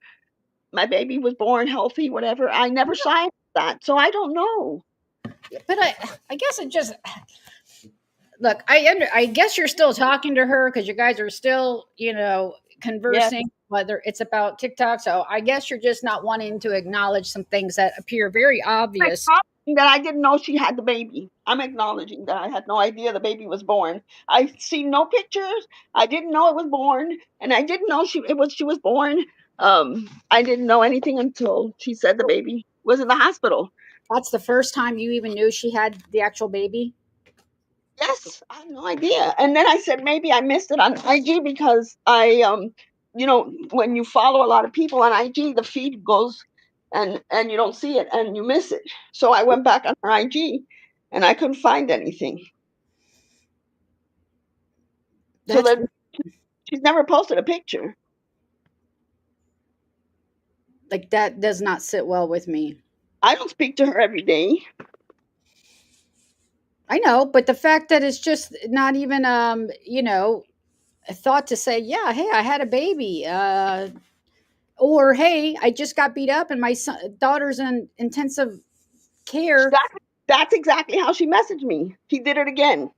My baby was born healthy, whatever. I never saw any of that, so I don't know. But I guess it just look. I guess you're still talking to her because you guys are still, Yes, conversing. Whether it's about TikTok, so I guess you're just not wanting to acknowledge some things that appear very I'm obvious. acknowledging that I didn't know she had the baby. I'm acknowledging that I had no idea the baby was born. I see no pictures. I didn't know it was born, and I didn't know she was born. I didn't know anything until she said the baby was in the hospital. That's the first time you even knew she had the actual baby. Yes, I had no idea. And then I said maybe I missed it on IG because when you follow a lot of people on IG, the feed goes and you don't see it and you miss it. So I went back on her IG and I couldn't find anything. So That's then she's never posted a picture. like that does not sit well with me. I don't speak to her every day. I know, but the fact that it's just not even a thought to say, yeah, hey, I had a baby, or hey, I just got beat up and my daughter's in intensive care. That, that's exactly how she messaged me. He did it again.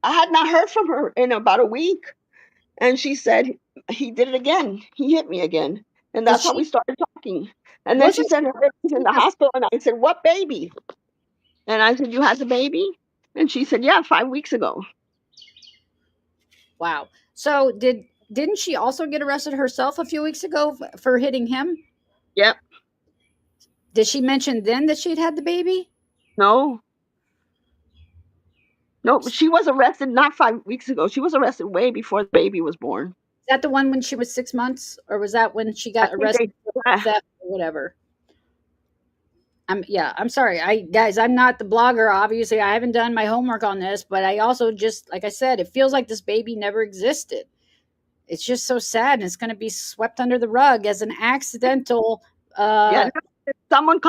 I had not heard from her in about a week. And she said, he did it again. He hit me again. And Did that's how she we started talking. And then she wasn't said her baby's in the hospital. And I said, what baby? And I said, you had the baby? And she said, yeah, 5 weeks ago. wow. So didn't she also get arrested herself a few weeks ago for hitting him? Yep. Did she mention then that she'd had the baby? No, no, but she was arrested not 5 weeks ago. She was arrested way before the baby was born. Is that the one when she was 6 months, or was that when she I got think arrested they, for theft or whatever? I'm sorry. I'm not the blogger. Obviously, I haven't done my homework on this, but I also just like I said, it feels like this baby never existed. It's just so sad, and it's going to be swept under the rug as an accidental. yeah, someone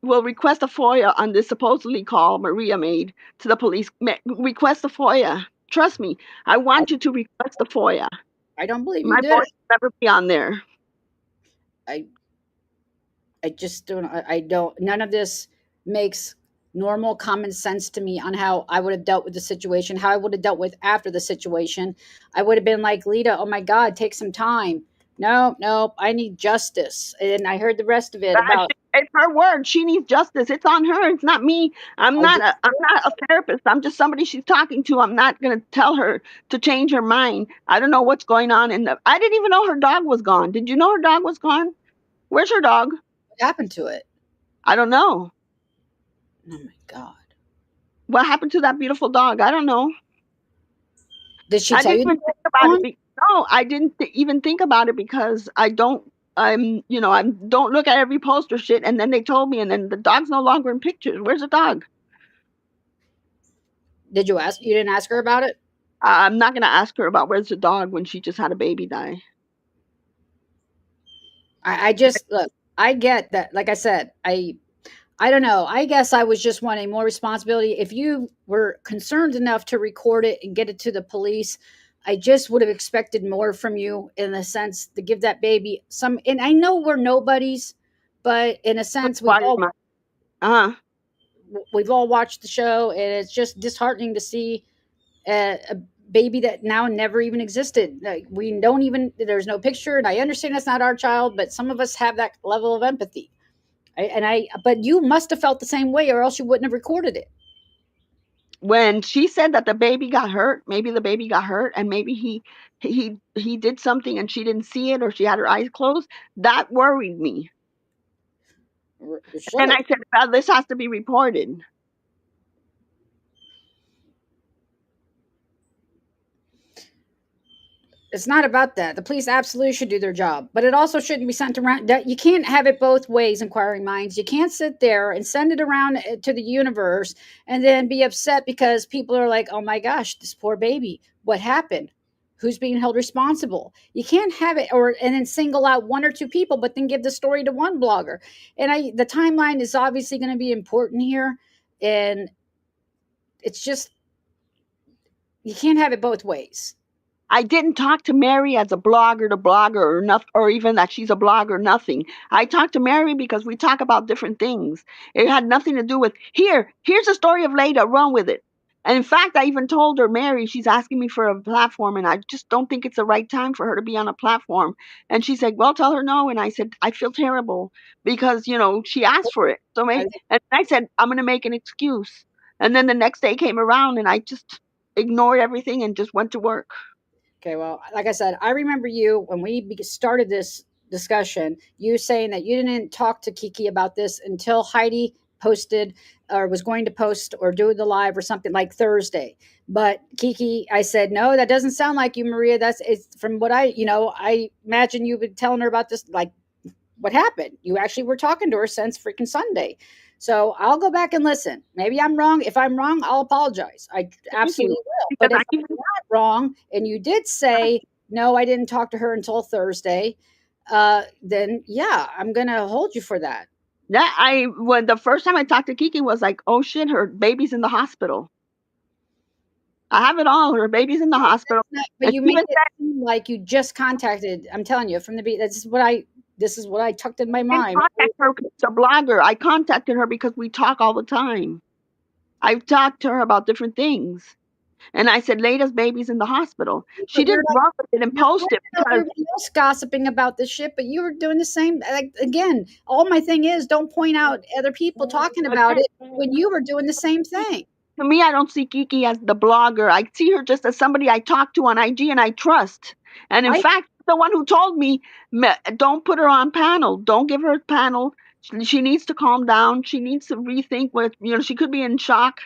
will request a FOIA on this supposedly call Maria made to the police. Request a FOIA. Trust me, I want you to request a FOIA. I don't believe you My did voice it. will never be on there. I I just don't. I don't. None of this makes normal common sense to me on how I would have dealt with the situation, how I would have dealt with after the situation. I would have been like, Leida, oh my God, take some time. No, no, I need justice. And I heard the rest of it about, It's her word. She needs justice. It's on her. It's not me. I just, I'm not a therapist. I'm just somebody she's talking to. I'm not going to tell her to change her mind. I don't know what's going on I didn't even know her dog was gone. Did you know her dog was gone? Where's her dog? what happened to it? I don't know. Oh my God. What happened to that beautiful dog? I don't know. Did she I tell didn't you? even think about it. No, I didn't even think about it because I don't. I don't look at every post or shit. And then they told me, and then the dog's no longer in pictures. Where's the dog? Did you ask? You didn't ask her about it? I'm not gonna ask her about where's the dog when she just had a baby die. I just look. I get that. Like I said, I don't know. I guess I was just wanting more responsibility. If you were concerned enough to record it and get it to the police, I just would have expected more from you in the sense to give that baby some. And I know we're nobodies, but in a sense, Uh-huh. we've all watched the show, and it's just disheartening to see a baby that now never even existed. Like, we don't even. There's no picture, and I understand that's not our child, but some of us have that level of empathy. But you must have felt the same way, or else you wouldn't have recorded it. When she said that the baby got hurt, maybe the baby got hurt, and maybe he did something and she didn't see it, or she had her eyes closed. That worried me. And I said, well, this has to be reported. It's not about that. The police absolutely should do their job, but it also shouldn't be sent around. That you can't have it both ways, inquiring minds. You can't sit there and send it around to the universe and then be upset because people are like, "Oh my gosh, this poor baby. What happened? Who's being held responsible?" You can't have it, and then single out one or two people, but then give the story to one blogger. And the timeline is obviously going to be important here, and it's just you can't have it both ways. I didn't talk to Mary as a blogger to blogger or nothing, or even that she's a blogger, nothing. I talked to Mary because we talk about different things. It had nothing to do with, here's the story of Leida, run with it. And in fact, I even told her, Mary, she's asking me for a platform, and I just don't think it's the right time for her to be on a platform. And she said, well, tell her no. And I said, I feel terrible because, she asked for it. And I said, I'm going to make an excuse. And then the next day came around, and I just ignored everything and just went to work. Okay, well, like I said, I remember you when we started this discussion, you saying that you didn't talk to Kiki about this until Heidi posted or was going to post or do the live or something like Thursday. But Kiki, I said, no, that doesn't sound like you, Maria. It's from what I imagine you've been telling her about this, like what happened. You actually were talking to her since freaking Sunday. So I'll go back and listen. Maybe I'm wrong. If I'm wrong, I'll apologize. I absolutely will. But if I'm not wrong, and you did say, no, I didn't talk to her until Thursday, then yeah, I'm going to hold you for that. When the first time I talked to Kiki was like, oh shit, her baby's in the hospital. I have it all. Her baby's in the hospital. But you make it seem like you just contacted. I'm telling you, from the beginning, this is what I tucked in my mind. Contact her. She's a blogger. I contacted her because we talk all the time. I've talked to her about different things. And I said, Leida's baby's in the hospital. She didn't run with it and post it because everybody else gossiping about this shit, but you were doing the same. Like, again, all my thing is, don't point out other people talking about it when you were doing the same thing. To me, I don't see Kiki as the blogger. I see her just as somebody I talk to on IG and I trust. And in fact, the one who told me, don't put her on panel. Don't give her a panel. She needs to calm down. She needs to rethink what, she could be in shock.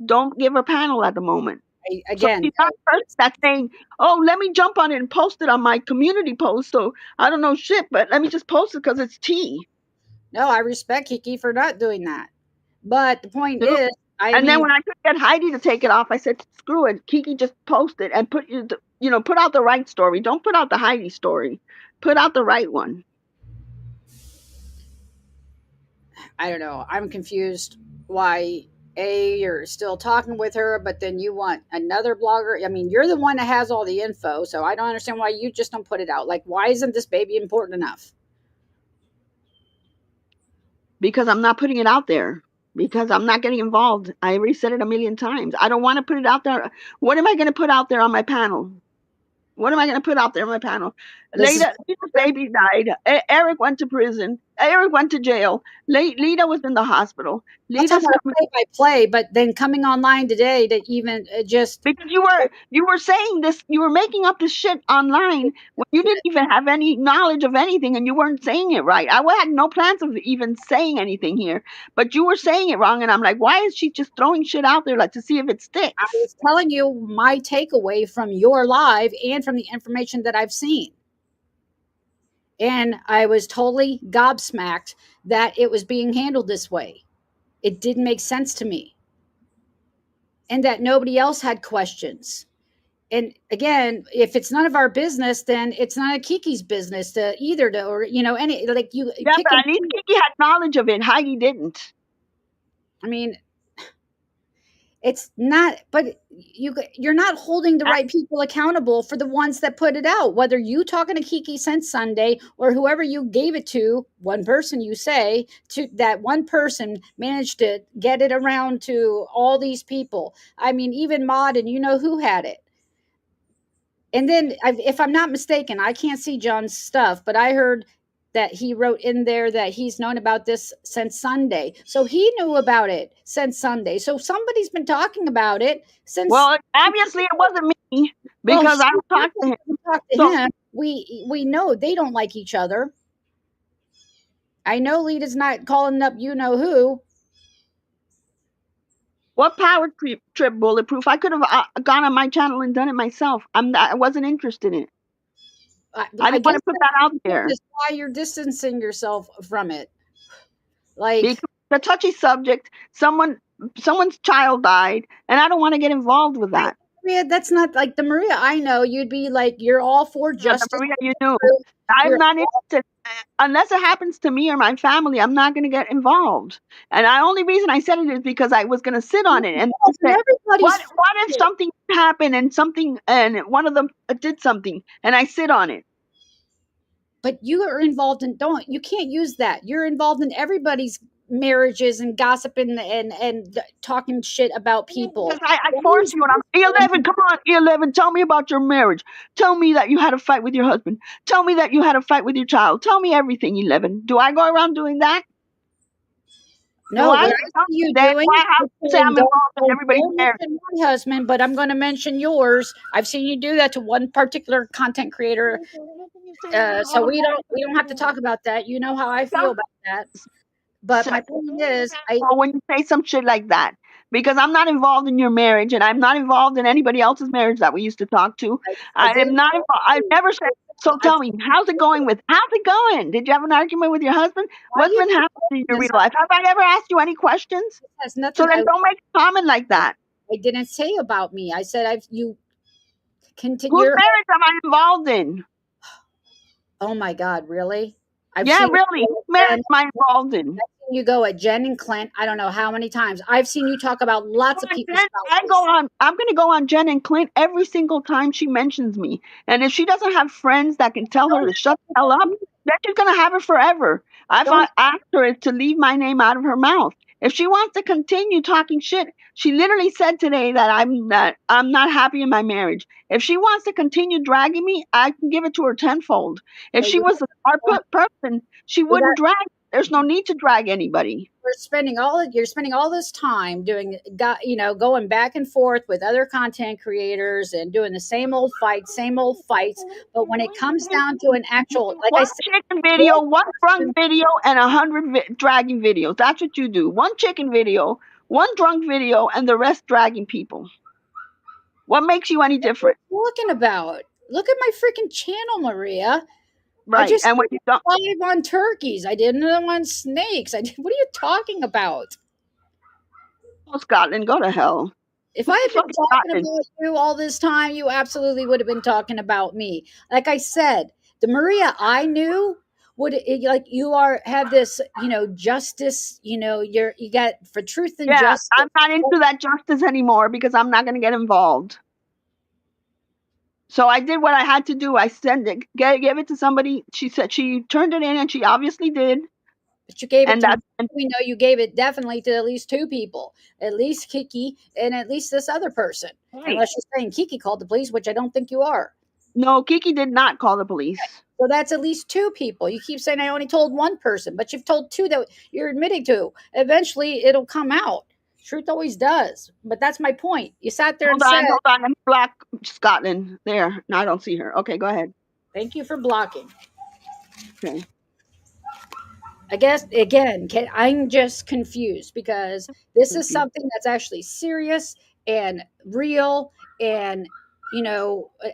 Don't give her panel at the moment. Again, so she's not the person that's saying, oh, let me jump on it and post it on my community post. So I don't know shit, but let me just post it because it's tea. No, I respect Kiki for not doing that. But the point is, then when I could get Heidi to take it off, I said, screw it. Kiki, just post it and put out the right story. Don't put out the Heidi story. Put out the right one. I don't know. I'm confused why you're still talking with her, but then you want another blogger. I mean, you're the one that has all the info, so I don't understand why you just don't put it out. Like, why isn't this baby important enough? Because I'm not putting it out there. because I'm not getting involved. I already said it a million times. I don't want to put it out there. What am I going to put out there on my panel? What am I going to put out there on my panel? This is Leida's baby died. Eric went to prison. Eric went to jail. Leida was in the hospital. not talking Leida's about play by play, but then coming online today to even just because you were saying this, you were making up this shit online when you didn't even have any knowledge of anything, and you weren't saying it right. I had no plans of even saying anything here, but you were saying it wrong, and I'm like, why is she just throwing shit out there like to see if it sticks? I was telling you my takeaway from your live and from the information that I've seen. And I was totally gobsmacked that it was being handled this way. It didn't make sense to me. And that nobody else had questions. And again, if it's none of our business, then it's not a Kiki's business to either to, or, any, like you Yeah, pick but at least Kiki had knowledge of it. Heidi didn't. I mean, it's not, but you're not holding the right people accountable for the ones that put it out, whether you talking to Kiki since Sunday or whoever you gave it to, one person you say, to that one person managed to get it around to all these people. I mean, even Maud and who had it. And then, if I'm not mistaken, I can't see John's stuff, but I heard that he wrote in there that he's known about this since Sunday. So he knew about it since Sunday. So somebody's been talking about it since. Well, obviously it wasn't me because I talked to him. Him. We know they don't like each other. I know Leida's not calling up who. What power trip bulletproof? I could have gone on my channel and done it myself. I wasn't interested in it. I didn't want to put that out there. That's why you're distancing yourself from it. Like, because the touchy subject, someone's child died, and I don't want to get involved with that. Maria, that's not like the Maria I know. You'd be like, you're all for justice. The Maria you knew. I'm not interested. Unless it happens to me or my family, I'm not going to get involved. And the only reason I said it is because I was going to sit on it and say, what if something happened and one of them did something and I sit on it? But you are involved in, you can't use that. You're involved in everybody's marriages and gossiping and talking shit about people. I force you, and I'm 11. Come on, 11. Tell me about your marriage. Tell me that you had a fight with your husband. Tell me that you had a fight with your child. Tell me everything, 11. Do I go around doing that? No, what I see you doing. Say I'm involved in everybody's marriage. My husband, but I'm going to mention yours. I've seen you do that to one particular content creator. So we don't have to talk about that. You know how I feel about that. But my point is, when you say some shit like that, because I'm not involved in your marriage, and I'm not involved in anybody else's marriage that we used to talk to. I am not involved. I've never said. So tell me, how's it going? Did you have an argument with your husband? What's been happening in your real life? Have I ever asked you any questions? So then don't make a comment like that. I didn't say about me. I said you continue. Whose marriage am I involved in? Oh my God, really? Really. Whose marriage am I involved in? You go at Jen and Clint. I don't know how many times I've seen you talk about lots of people. I'm going to go on Jen and Clint every single time she mentions me. And if she doesn't have friends that can tell her to shut the hell up, then she's going to have it forever. I've asked her to leave my name out of her mouth. If she wants to continue talking shit, she literally said today that I'm not happy in my marriage. If she wants to continue dragging me, I can give it to her tenfold. If she was a smart person, she wouldn't drag. There's no need to drag anybody. You're spending all this time doing, going back and forth with other content creators and doing the same old fights. But when it comes down to an actual, like one chicken video, one drunk video, and 100 dragging videos. That's what you do. One chicken video, one drunk video, and the rest dragging people. What makes you any different? What are you talking about? Look at my freaking channel, Maria. Right. I just and when you don't on turkeys, I did another on snakes. What are you talking about? Oh, Scotland, go to hell. If I had been talking about you all this time, you absolutely would have been talking about me. Like I said, the Maria I knew have this, justice, you got for truth and justice. I'm not into that justice anymore because I'm not going to get involved. So I did what I had to do. I sent it, gave it to somebody. She said she turned it in, and she obviously did. But you gave it And to me. that's and We know you gave it definitely to at least two people, at least Kiki and at least this other person. right. Unless you're saying Kiki called the police, which I don't think you are. No, Kiki did not call the police. So that's at least two people. You keep saying I only told one person, but you've told two that you're admitting to. Eventually, it'll come out. Truth always does. But that's my point. You sat there and said, Hold on. Let me block Scotland. There. No, I don't see her. Okay, go ahead. "Thank you for blocking." Okay. I guess again, I'm just confused because this is Mhm. something that's actually serious and real, and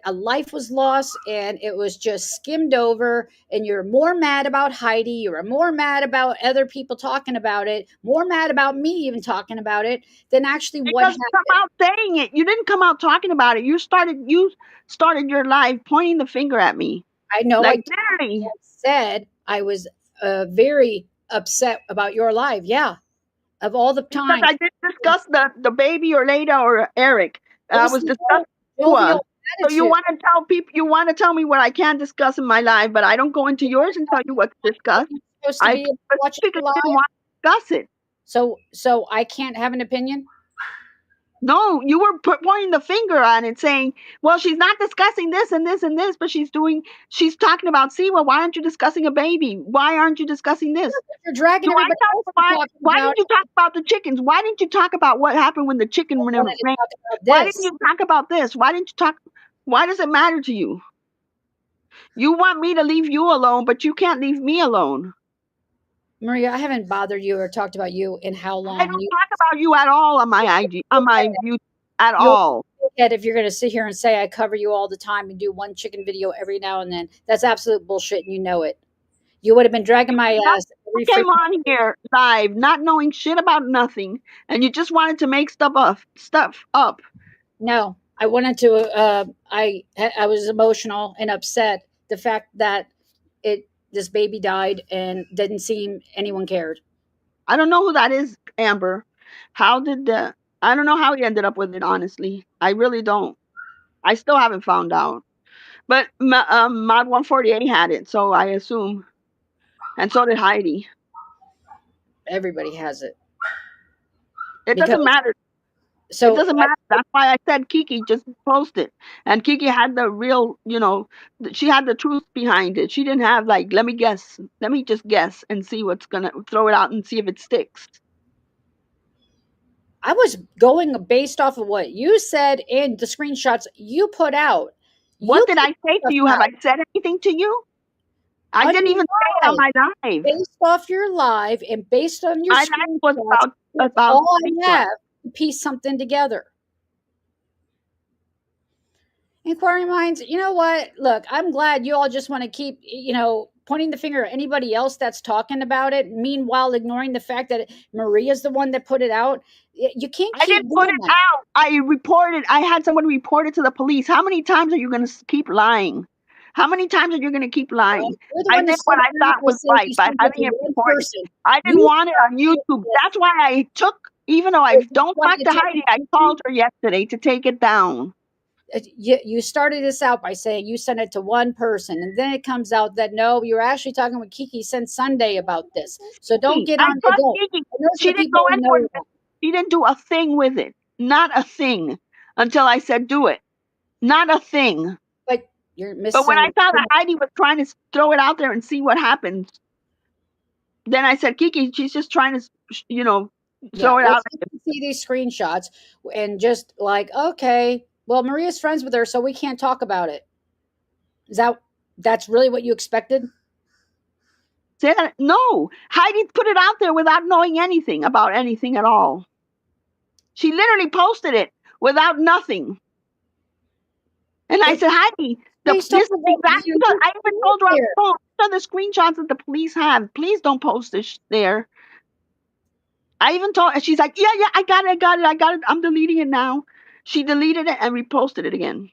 a life was lost, and it was just skimmed over. And you're more mad about Heidi. You were more mad about other people talking about it, more mad about me even talking about it than actually what Because happened. come out saying it. You didn't come out talking about it. You started your live pointing the finger at me. I know Like literally. said I was very upset about your life. Yeah, of all the Because time. I didn't discuss the baby or Leida or Eric. It I was was the discussing Noah. jovial So you attitude. want to tell people, you want to tell me what I can't discuss in my life, but I don't go into yours and tell you what to discuss. You're supposed to I be watching specifically your live, didn't want to discuss it. so I can't have an opinion. No, you were pointing the finger on it, saying, "Well, she's not discussing this and this and this, but she's talking about Siwa. Why aren't you discussing a baby? Why aren't you discussing this? You're dragging Do I everybody else talk? to talking Why about didn't you talk about the chickens? Why didn't you talk about what happened when the chicken it. I when it wanted to rained? talk about Why didn't this. you talk about this? Why didn't you talk? Why does it matter to you? You want me to leave you alone, but you can't leave me alone. Maria, I haven't bothered you or talked about you in how I long. don't talk about you at all on my IG, on my view at You'll all. get if you're going to sit here and say I cover you all the time and do one chicken video every now and then. That's absolute bullshit, and you know it. You would have been dragging my ass You every came freaking. on here live, not knowing shit about nothing, and you just wanted to make stuff up. No, I wanted to. I was emotional and upset. The fact that this baby died and didn't seem anyone cared. I don't know who that is, Amber. How did the? I don't know how he ended up with it. Honestly, I really don't. I still haven't found out. But Mod 148 had it, so I assume, and so did Heidi. Everybody has it It because doesn't matter. It so doesn't matter. That's why I said Kiki just post it. And Kiki had the real, she had the truth behind it. She didn't have like, let me guess. Let me just guess and see what's gonna throw it out and see if it sticks. I was going based off of what you said and the screenshots you put out. You What did I say put to you? stuff Have out I said anything to you? I on didn't your even say it on live, my live. based off your live and based on your My live was screenshots. That's about all I Siwa. have to piece something together. Inquiring minds, you know what? Look, I'm glad you all just want to keep, pointing the finger at anybody else that's talking about it, meanwhile ignoring the fact that Maria's the one that put it out. You can't I keep didn't put doing it that. out. I had someone report it to the police. How many times are you going to keep lying? How many times are you going to keep lying? You're the I one that did what I started thought out by was saying right you by sent it having to it one reported. person. I didn't You want it on YouTube. That's why I took, even though I don't why talk you to took Heidi, I called her yesterday to take it down. you started this out by saying you sent it to one person, and then it comes out that no, you're actually talking with Kiki since Sunday about this. So don't get I on. trust Don't. Kiki. And those are She the didn't people go who anywhere. know that. She didn't do a thing with it. Not a thing until I said do it. Not a thing. But you're But when I missing. saw that Heidi was trying to throw it out there and see what happens, then I said, Kiki, she's just trying to, Yeah, throw it well, out. so you can see these screenshots and just like, okay, well, Maria's friends with her, so we can't talk about it. Is that's really what you expected? Say that? No, Heidi put it out there without knowing anything about anything at all. She literally posted it without nothing. And I said, Heidi, this is Based off of what exactly. you I even told her on there. the phone, these are the screenshots that the police have. Please don't post this there. I even told, and she's like, yeah, I got it. I'm deleting it now. She deleted it and reposted it again.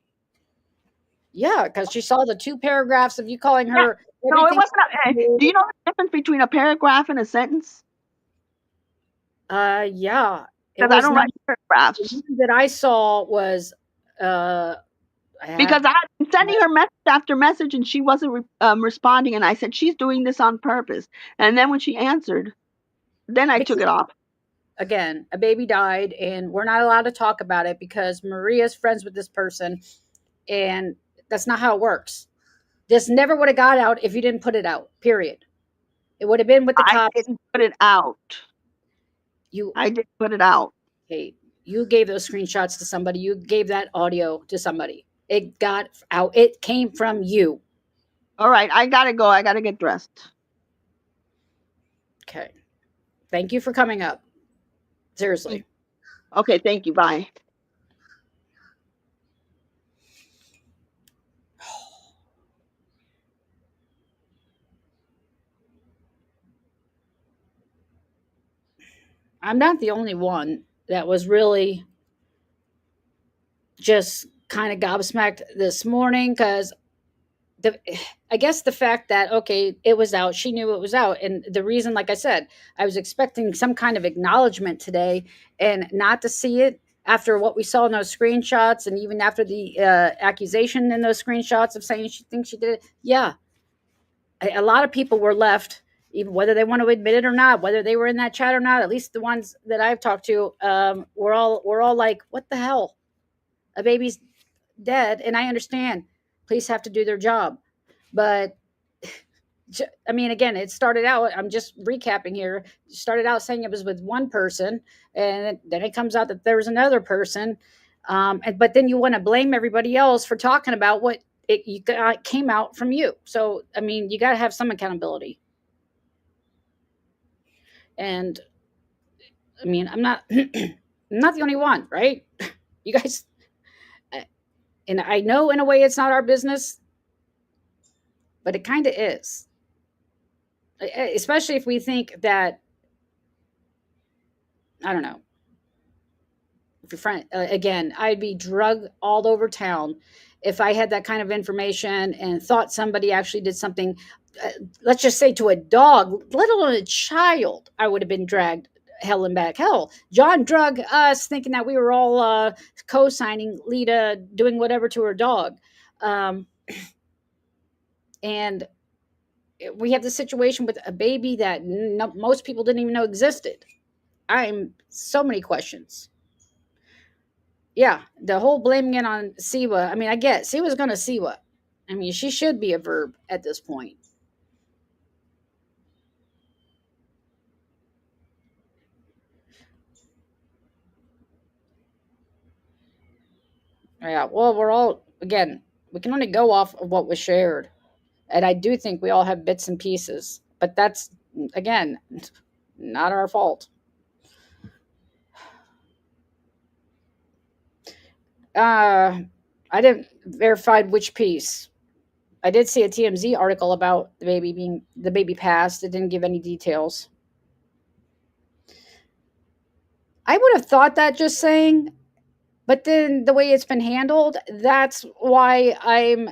Yeah, because she saw the 2 paragraphs of you calling her. No, it wasn't. Do you know the difference between a paragraph and a sentence? Yeah. It Because I was don't not write paragraphs. the one that I saw was Because I had been sending her message after message and she wasn't responding. And I said, she's doing this on purpose. And then when she answered, then I took it off. Again, a baby died, and we're not allowed to talk about it because Maria's friends with this person, and that's not how it works. This never would have got out if you didn't put it out, period. It would have been with the I cops. didn't put it out. I didn't put it out. Hey, you gave those screenshots to somebody. You gave that audio to somebody. It got out. It came from you. All right, I gotta go. I gotta get dressed. Okay. Thank you for coming up. Seriously. Okay, thank you. Bye. I'm not the only one that was really just kind of gobsmacked this morning because I guess the fact that, okay, it was out, she knew it was out. And the reason, like I said, I was expecting some kind of acknowledgement today, and not to see it after what we saw in those screenshots, and even after the accusation in those screenshots of saying she thinks she did it. Yeah. A lot of people were left, even whether they want to admit it or not, whether they were in that chat or not, at least the ones that I've talked to, we're all like, what the hell? A baby's dead. And I understand police have to do their job. But I mean, again, it started out, I'm just recapping here, it started out saying it was with one person, and then it comes out that there was another person. But then you want to blame everybody else for talking about what came out from you. So, I mean, you got to have some accountability. And I mean, I'm not I'm not the only one, right? You guys, and I know in a way it's not our business, but it kind of is. Especially if we think that, I don't know, if your friend, again, I'd be drug all over town if I had that kind of information and thought somebody actually did something, let's just say to a dog, let alone a child. I would have been dragged hell and back. Hell, John drug us thinking that we were all co-signing Leida doing whatever to her dog. And we have the situation with a baby that most people didn't even know existed. I'm so many questions. Yeah, the whole blaming it on Siwa. I mean, I get Siwa's going to Siwa. I mean, she should be a verb at this point. Yeah, well, we're all, again, we can only go off of what was shared. And I do think we all have bits and pieces. But that's, again, not our fault. I didn't verify which piece. I did see a TMZ article about the baby passed. It didn't give any details. I would have thought that, just saying, but then the way it's been handled, that's why I'm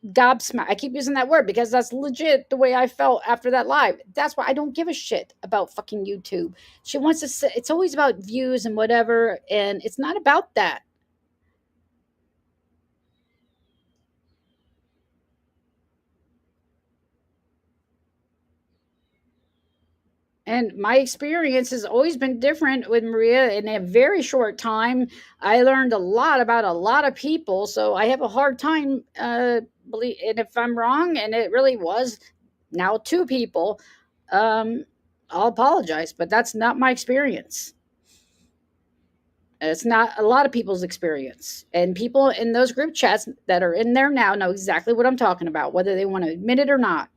gobsmacked. I keep using that word because that's legit the way I felt after that live. That's why I don't give a shit about fucking YouTube. She wants to say, it's always about views and whatever, and it's not about that. And my experience has always been different with Maria. In a very short time, I learned a lot about a lot of people. So I have a hard time believe. And if I'm wrong, and it really was now 2 people, I'll apologize. But that's not my experience. It's not a lot of people's experience. And people in those group chats that are in there now know exactly what I'm talking about, whether they want to admit it or not.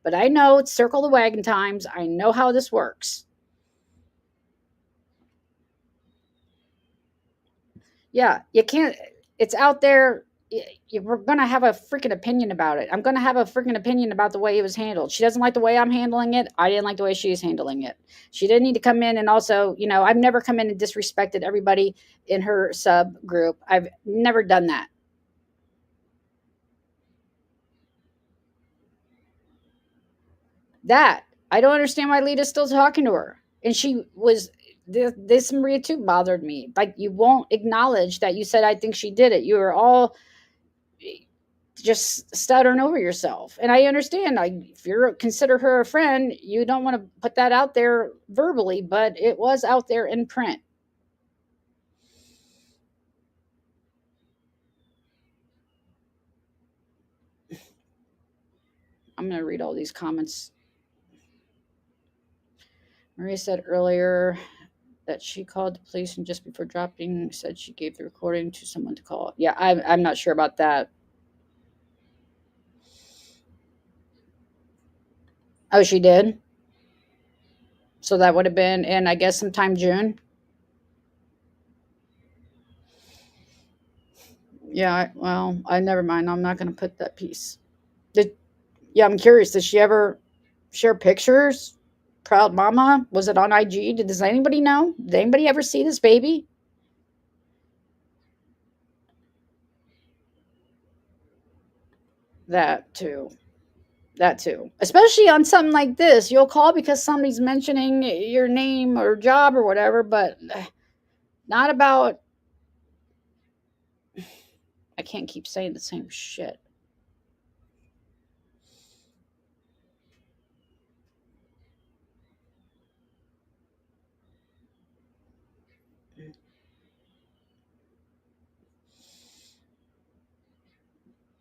But I know it's circle the wagon times. I know how this works. Yeah, you can't, it's out there. We're going to have a freaking opinion about it. I'm going to have a freaking opinion about the way it was handled. She doesn't like the way I'm handling it. I didn't like the way she's handling it. She didn't need to come in and also, I've never come in and disrespected everybody in her sub group. I've never done that. I don't understand why Leida's still talking to her. And she was, this Maria too bothered me. Like, you won't acknowledge that you said, I think she did it. You were all just stuttering over yourself. And I understand, if you consider her a friend, you don't want to put that out there verbally, but it was out there in print. I'm going to read all these comments. Maria said earlier that she called the police and just before dropping said she gave the recording to someone to call. Yeah, I'm not sure about that. Oh, she did? So that would have been in, I guess, sometime June. Yeah, well, I never mind. I'm not going to put that piece. Yeah, I'm curious. Did she ever share pictures? Proud mama? Was it on IG? Does anybody know? Did anybody ever see this baby? That too. That too. Especially on something like this. You'll call because somebody's mentioning your name or job or whatever, but not about. I can't keep saying the same shit.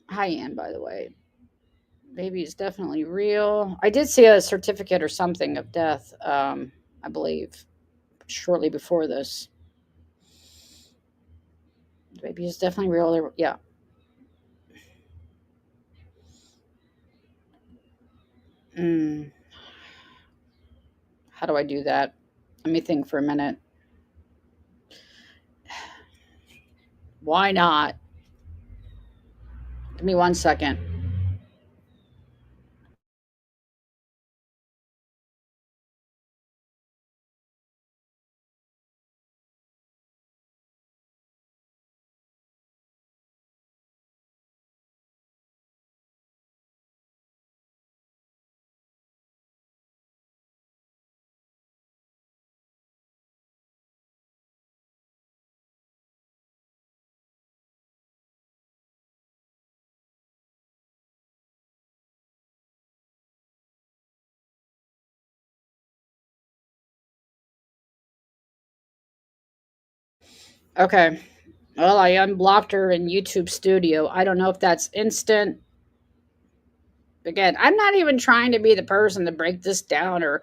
Hi, Ann, by the way. Baby is definitely real. I did see a certificate or something of death, I believe, shortly before this. The baby is definitely real. Yeah. How do I do that? Let me think for a minute. Why not? Give me 1 second. Okay. Well, I unblocked her in YouTube Studio. I don't know if that's instant. Again, I'm not even trying to be the person to break this down or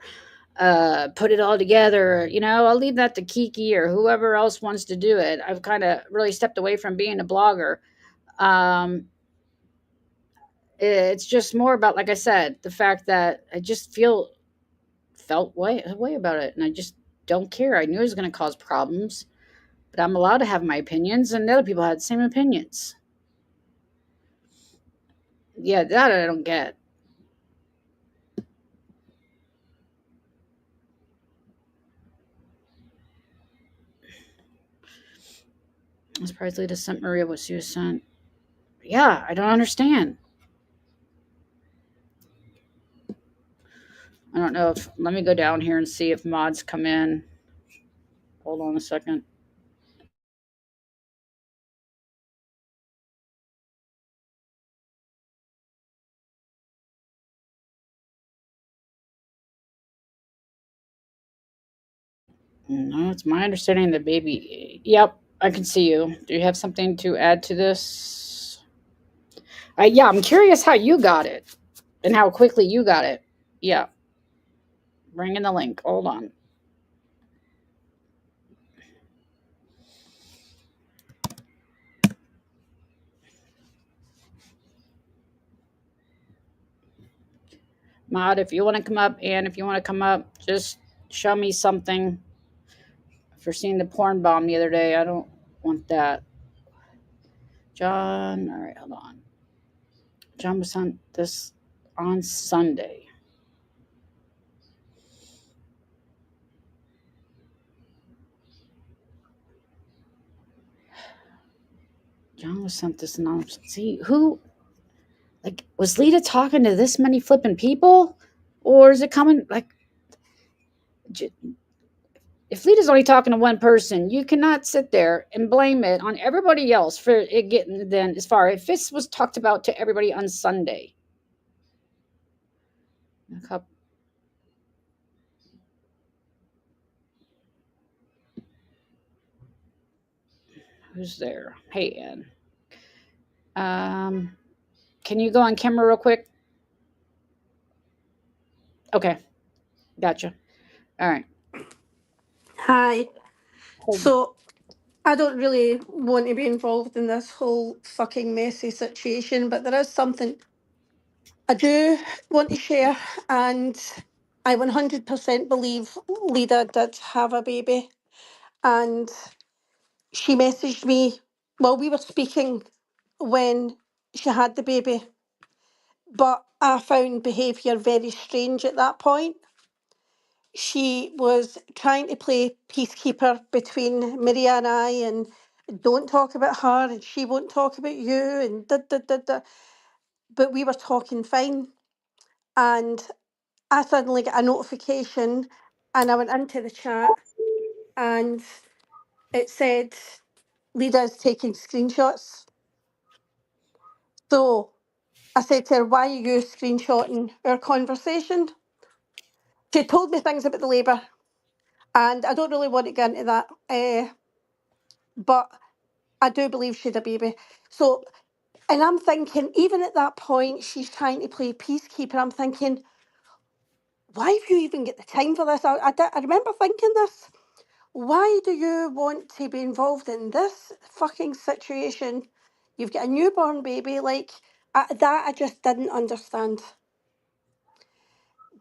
put it all together. I'll leave that to Kiki or whoever else wants to do it. I've kind of really stepped away from being a blogger. It's just more about, like I said, the fact that I just felt way about it, and I just don't care. I knew it was going to cause problems, but I'm allowed to have my opinions, and other people had the same opinions. Yeah, that I don't get. I was surprised Leida sent Maria what she was sent. Yeah, I don't understand. I don't know if. Let me go down here and see if mods come in. Hold on a second. No, it's my understanding the baby. Yep, I can see you. Do you have something to add to this? Yeah, I'm curious how you got it and how quickly you got it. Yeah. Bring in the link. Hold on. Mod, if you want to come up, and if you want to come up, just show me something. For seeing the porn bomb the other day, I don't want that. John, all right, hold on. John was on this on Sunday. John was sent this announcement. See, who, was Leida talking to this many flipping people? Or is it coming, if Leda's only talking to one person, you cannot sit there and blame it on everybody else for it getting then as far. If this was talked about to everybody on Sunday, who's there? Hey, Ann. Can you go on camera real quick? Okay, gotcha. All right. Hi. So I don't really want to be involved in this whole fucking messy situation, but there is something I do want to share, and I 100% believe Lida did have a baby, and she messaged me while we were speaking when she had the baby, but I found behaviour very strange at that point. She was trying to play peacekeeper between Maria and I, and don't talk about her, and she won't talk about you, and da da da da. But we were talking fine, and I suddenly got a notification, and I went into the chat, and it said Lida's taking screenshots. So I said to her, "Why are you screenshotting our conversation?" She told me things about the labour, and I don't really want to get into that, but I do believe she had a baby. So, and I'm thinking, even at that point, she's trying to play peacekeeper. I'm thinking, why have you even got the time for this? I remember thinking this. Why do you want to be involved in this fucking situation? You've got a newborn baby. Like, that I just didn't understand.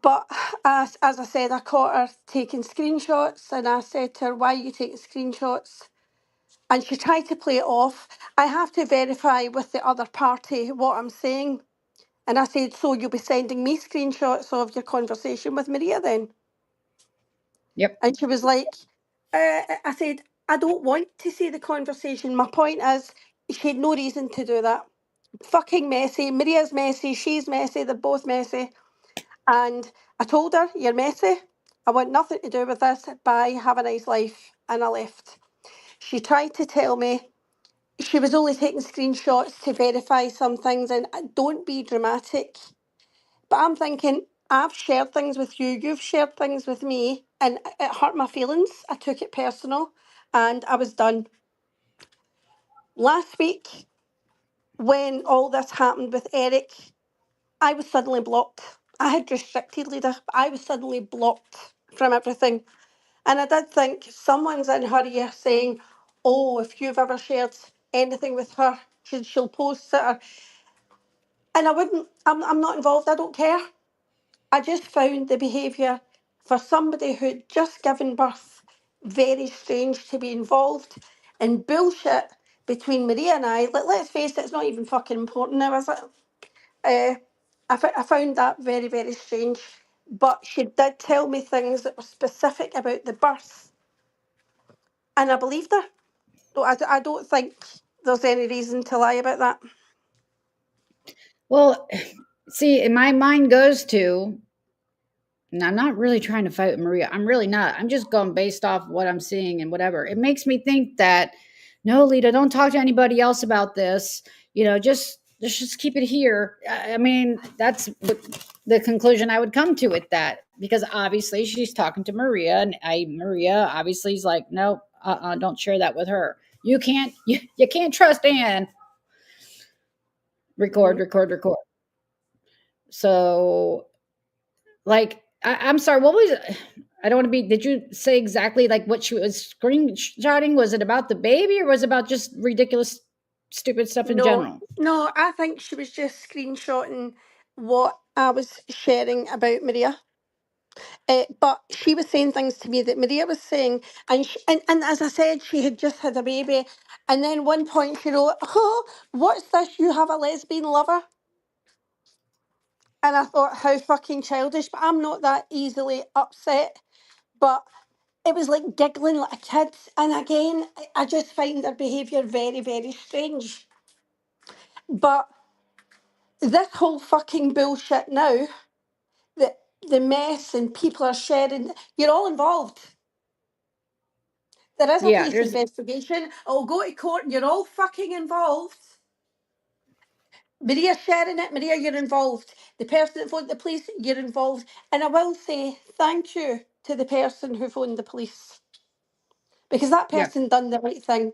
But as I said, I caught her taking screenshots, and I said to her, "Why are you taking screenshots?" And she tried to play it off. I have to verify with the other party what I'm saying. And I said, "So you'll be sending me screenshots of your conversation with Maria then?" Yep. And she was like, I said, "I don't want to see the conversation. My point is, she had no reason to do that. Fucking messy. Maria's messy. She's messy. They're both messy." And I told her, "You're messy. I want nothing to do with this. Bye. Have a nice life." And I left. She tried to tell me she was only taking screenshots to verify some things, and don't be dramatic. But I'm thinking, I've shared things with you, you've shared things with me, and it hurt my feelings. I took it personal, and I was done. Last week, when all this happened with Eric, I was suddenly blocked. I had restricted Leader, but I was suddenly blocked from everything. And I did think someone's in her ear saying, "Oh, if you've ever shared anything with her, she'll post it." And I wouldn't, I'm not involved, I don't care. I just found the behaviour for somebody who'd just given birth very strange to be involved in bullshit between Maria and I. Let's face it, it's not even fucking important now, is it? I found that very, very strange. But she did tell me things that were specific about the birth, and I believed her. So I don't think there's any reason to lie about that. Well, see, my mind goes to, and I'm not really trying to fight with Maria. I'm really not. I'm just going based off what I'm seeing and whatever. It makes me think that, no, Lita, don't talk to anybody else about this. Just keep it here. I mean, that's the conclusion I would come to with that, because obviously she's talking to Maria, and Maria obviously is like, no, don't share that with her. You can't trust Anne. Record. So, like, I'm sorry, what was it? I don't want to be, did you say exactly like what she was screenshotting? Was it about the baby, or was it about just ridiculous, stupid stuff in No, general? no, I think she was just screenshotting what I was sharing about Maria. But she was saying things to me that Maria was saying, and as I said, she had just had a baby, and then one point she wrote, "Oh, what's this? You have a lesbian lover?" And I thought, how fucking childish. But I'm not that easily upset. But it was like giggling like a kid. And again, I just find their behaviour very, very strange. But this whole fucking bullshit now, the, the mess and people are sharing, you're all involved. There is a Yeah, police there's investigation. It'll go to court and you're all fucking involved. Maria's sharing it. Maria, you're involved. The person that phoned the police, you're involved. And I will say thank you to the person who phoned the police because that yeah. person done the right thing.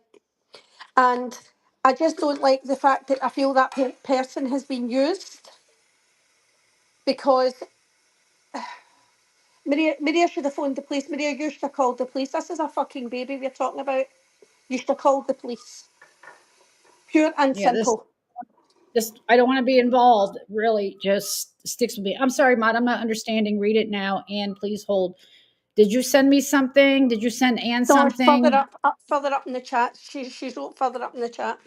And I just don't like the fact that I feel that person has been used because Maria should have phoned the police. Maria, you should have called the police. This is a fucking baby we're talking about. You should have called the police. Pure and Yeah, this simple. just I don't want to be involved. Really, just sticks with me. I'm sorry, Maud. I'm not understanding. Read it now, and please hold. Did you send me something? Did you send Anne No, it's something? further up in the chat. She wrote further up in the chat.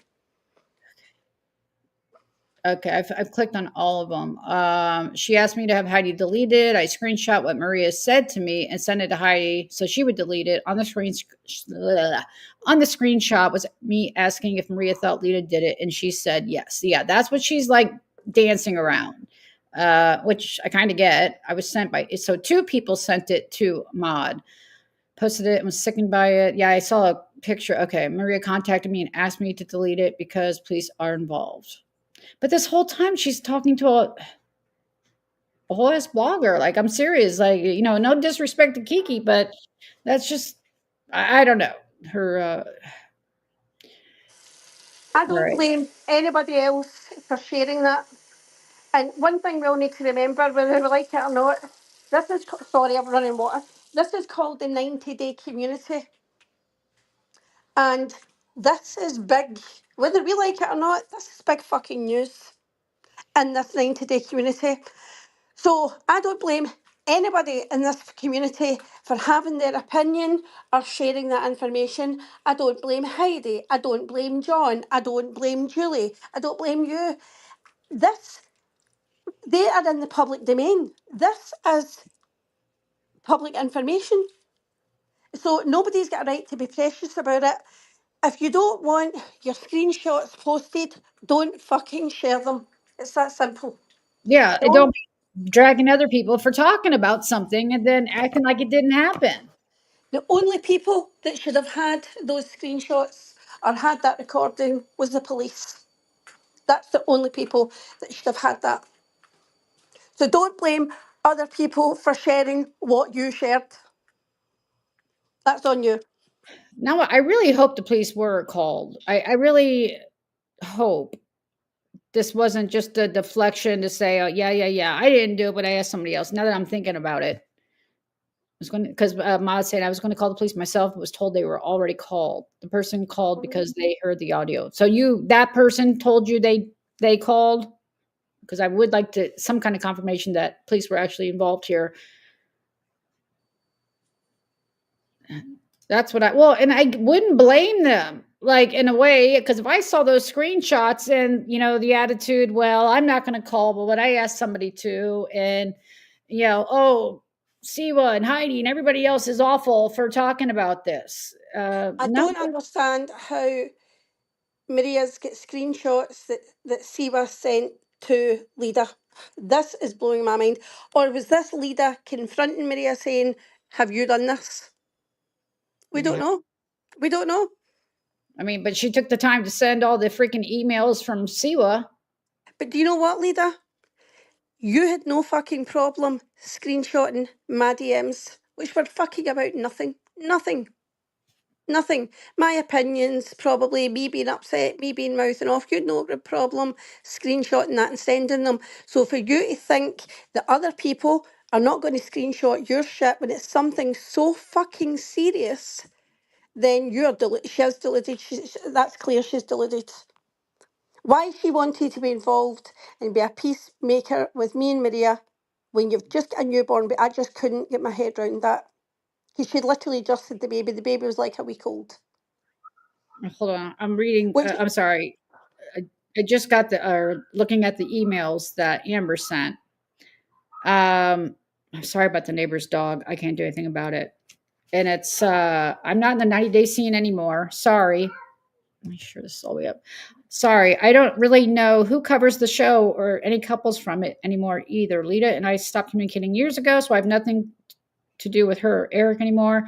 Okay, I've clicked on all of them. She asked me to have Heidi delete it. I screenshot what Maria said to me and sent it to Heidi so she would delete it. On the on the screenshot was me asking if Maria thought Lita did it, and she said yes. Yeah, that's what she's like dancing around, which I kind of get. I was sent by so two people sent it to Maud, posted it and was sickened by it. Yeah, I saw a picture. Okay, Maria contacted me and asked me to delete it because police are involved. But this whole time she's talking to a whole ass blogger. Like, I'm serious. Like, no disrespect to Kiki, but that's just, I don't know. Her, I all don't right. blame anybody else for sharing that. And one thing we'll need to remember, whether we like it or not, this is, sorry, I'm running water. This is called the 90-day community. And this is big. Whether we like it or not, this is big fucking news in this 90-day community. So I don't blame anybody in this community for having their opinion or sharing that information. I don't blame Heidi. I don't blame John. I don't blame Julie. I don't blame you. They are in the public domain. This is public information. So nobody's got a right to be precious about it. If you don't want your screenshots posted, don't fucking share them. It's that simple. Yeah. And don't Don't. be dragging other people for talking about something and then acting like it didn't happen. The only people that should have had those screenshots or had that recording was the police. That's the only people that should have had that. So don't blame other people for sharing what you shared. That's on you. Now, I really hope the police were called. I really hope this wasn't just a deflection to say, oh, yeah, I didn't do it, but I asked somebody else. Now that I'm thinking about it, was going to because Ma said I was going to call the police myself, but was told they were already called. The person called because they heard the audio. So that person told you they called, because I would like to some kind of confirmation that police were actually involved here. That's what and I wouldn't blame them, like, in a way, because if I saw those screenshots and the attitude, well, I'm not going to call, but what I asked somebody to, and oh, Siwa and Heidi and everybody else is awful for talking about this. I No, don't understand how Maria's got screenshots that Siva sent to Leida. This is blowing my mind. Or was this Leida confronting Maria saying, have you done this? We don't yeah. know. We don't know. I mean, but she took the time to send all the freaking emails from Siwa. But do you know what, Leida? You had no fucking problem screenshotting my DMs, which were fucking about nothing. Nothing. Nothing. My opinions, probably me being upset, me being mouthing off, you had no problem screenshotting that and sending them. So for you to think that other people are not going to screenshot your shit when it's something so fucking serious, then she has deluded. That's clear, she's deluded. Why she wanted to be involved and be a peacemaker with me and Maria when you've just got a newborn, but I just couldn't get my head around that. Because she'd literally just had the baby. The baby was like a week old. Hold on, I'm reading. Which I'm sorry. I just got looking at the emails that Amber sent. I'm sorry about the neighbor's dog. I can't do anything about it. And it's I'm not in the 90-day scene anymore. Sorry. Let me sure this is all the way up. Sorry, I don't really know who covers the show or any couples from it anymore either. Lita and I stopped communicating years ago, so I have nothing to do with her or Eric anymore.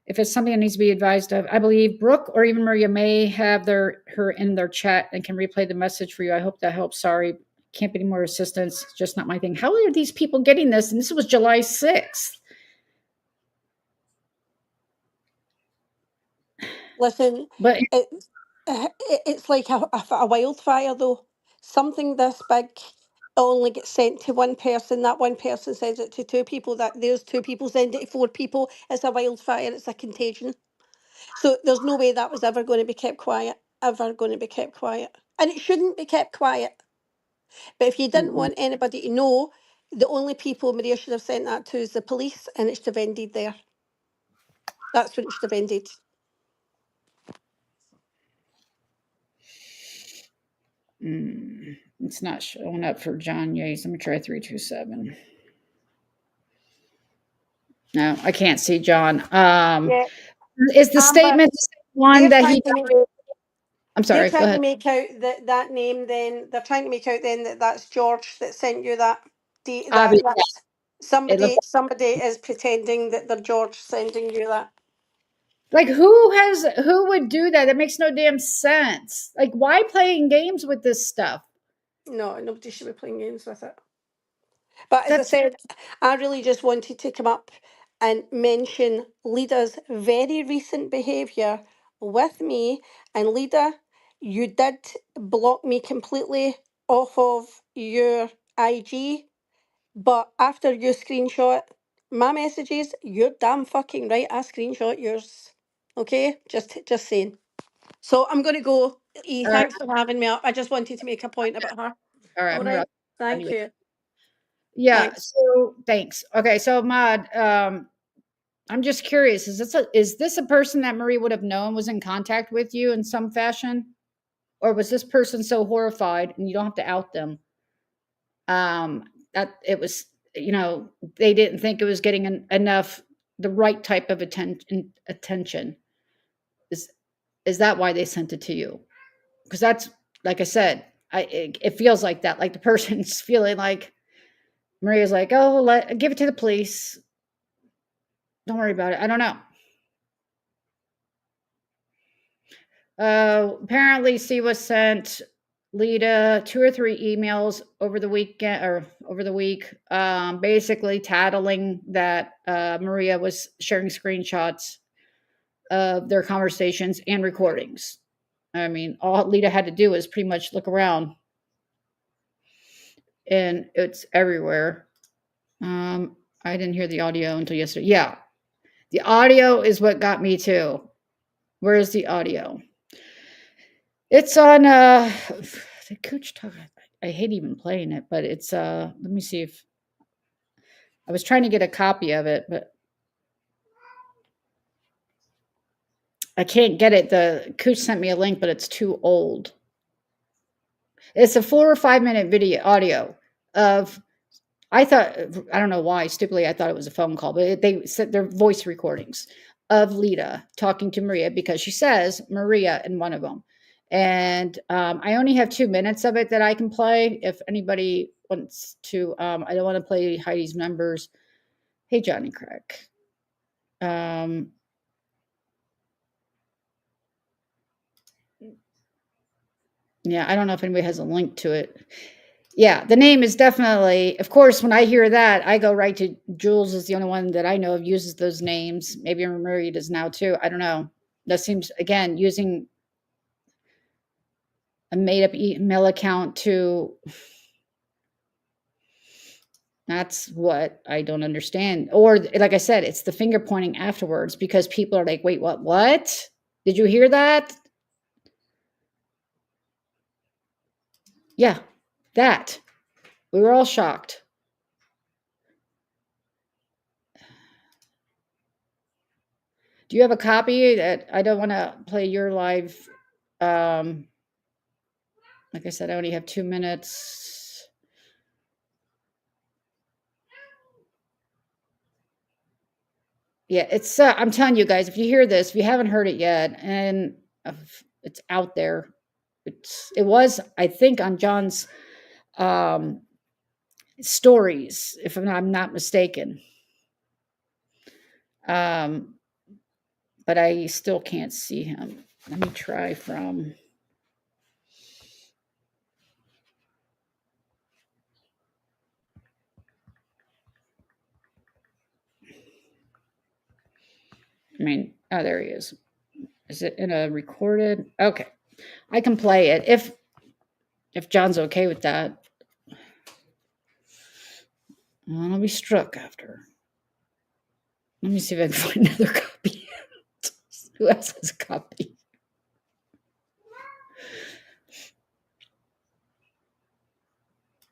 if it's something that needs to be advised of. I believe Brooke or even Maria may have her in their chat and can replay the message for you. I hope that helps. Sorry, can't be any more assistance. It's just not my thing. How are these people getting this? And this was July 6th. Listen, But it's like a wildfire, though. Something this big only gets sent to one person. That one person sends it to two people. That those two people send it to four people. It's a wildfire. It's a contagion. So there's no way that was ever going to be kept quiet. Ever going to be kept quiet, and it shouldn't be kept quiet. But if you didn't want anybody to know, the only people Maria should have sent that to is the police, and it should have ended there. That's when it should have ended. it's not showing up for John Yates. Let me try 327. No, I can't see John. Yeah, Is the Amber, statement the same one they're that trying he? to make I'm they're sorry. Go trying to ahead. make out that name. Then they're trying to make out then that that's George that sent you that. Obviously, That's it looks somebody is pretending that they're George sending you that. like who would do that? That makes no damn sense. Like, why playing games with this stuff? No, nobody should be playing games with it. But as I That's said, I really just wanted to come up and mention Leida's very recent behaviour with me. And Leida, you did block me completely off of your IG, but after you screenshot my messages, you're damn fucking right. I screenshot yours. Okay, just saying. So I'm gonna go. E, all right. thanks for having me up. I just wanted to make a point about her. All right. All I'm right. about Thank anyway. you. Yeah. Thanks. So thanks. Okay. So Maud, I'm just curious. Is this a person that Marie would have known was in contact with you in some fashion, or was this person so horrified, and you don't have to out them, that it was, they didn't think it was getting enough, the right type of attention? Is that why they sent it to you? Because that's, like I said, it feels like that. Like the person's feeling like Maria's like, oh, give it to the police. Don't worry about it. I don't know. Apparently, Siwa sent Leida 2 or 3 emails over the weekend or over the week, basically tattling that Maria was sharing screenshots of their conversations and recordings. I mean, all Leida had to do was pretty much look around, and it's everywhere. I didn't hear the audio until yesterday. Yeah, the audio is what got me too. Where's the audio? It's on the Cooch Talk. I hate even playing it, but it's let me see if I was trying to get a copy of it, but I can't get it. The Cooch sent me a link, but it's too old. It's a 4 or 5 minute video audio of, I thought, I don't know why, stupidly, I thought it was a phone call, but they said they're voice recordings of Leida talking to Maria, because she says Maria in one of them. And I only have 2 minutes of it that I can play. If anybody wants to, I don't want to play Heidi's numbers. Hey, Johnny Crack. Yeah, I don't know if anybody has a link to it. Yeah, the name is definitely, of course, when I hear that, I go right to Jules is the only one that I know of uses those names. Maybe Marie does now too. I don't know. That seems, again, using a made up email account to, that's what I don't understand. Or like I said, it's the finger pointing afterwards, because people are like, wait, what? Did you hear that? Yeah, that. We were all shocked. Do you have a copy? That I don't want to play your live. Like I said, I only have 2 minutes. Yeah, it's. I'm telling you guys, if you hear this, if you haven't heard it yet, and it's out there, it was, I think, on John's stories, if I'm not mistaken. but I still can't see him. Let me try from. I mean, oh, there he is. Is it in a recorded? Okay, I can play it if John's okay with that. I'll be struck after. Let me see if I can find another copy. Who else has a copy?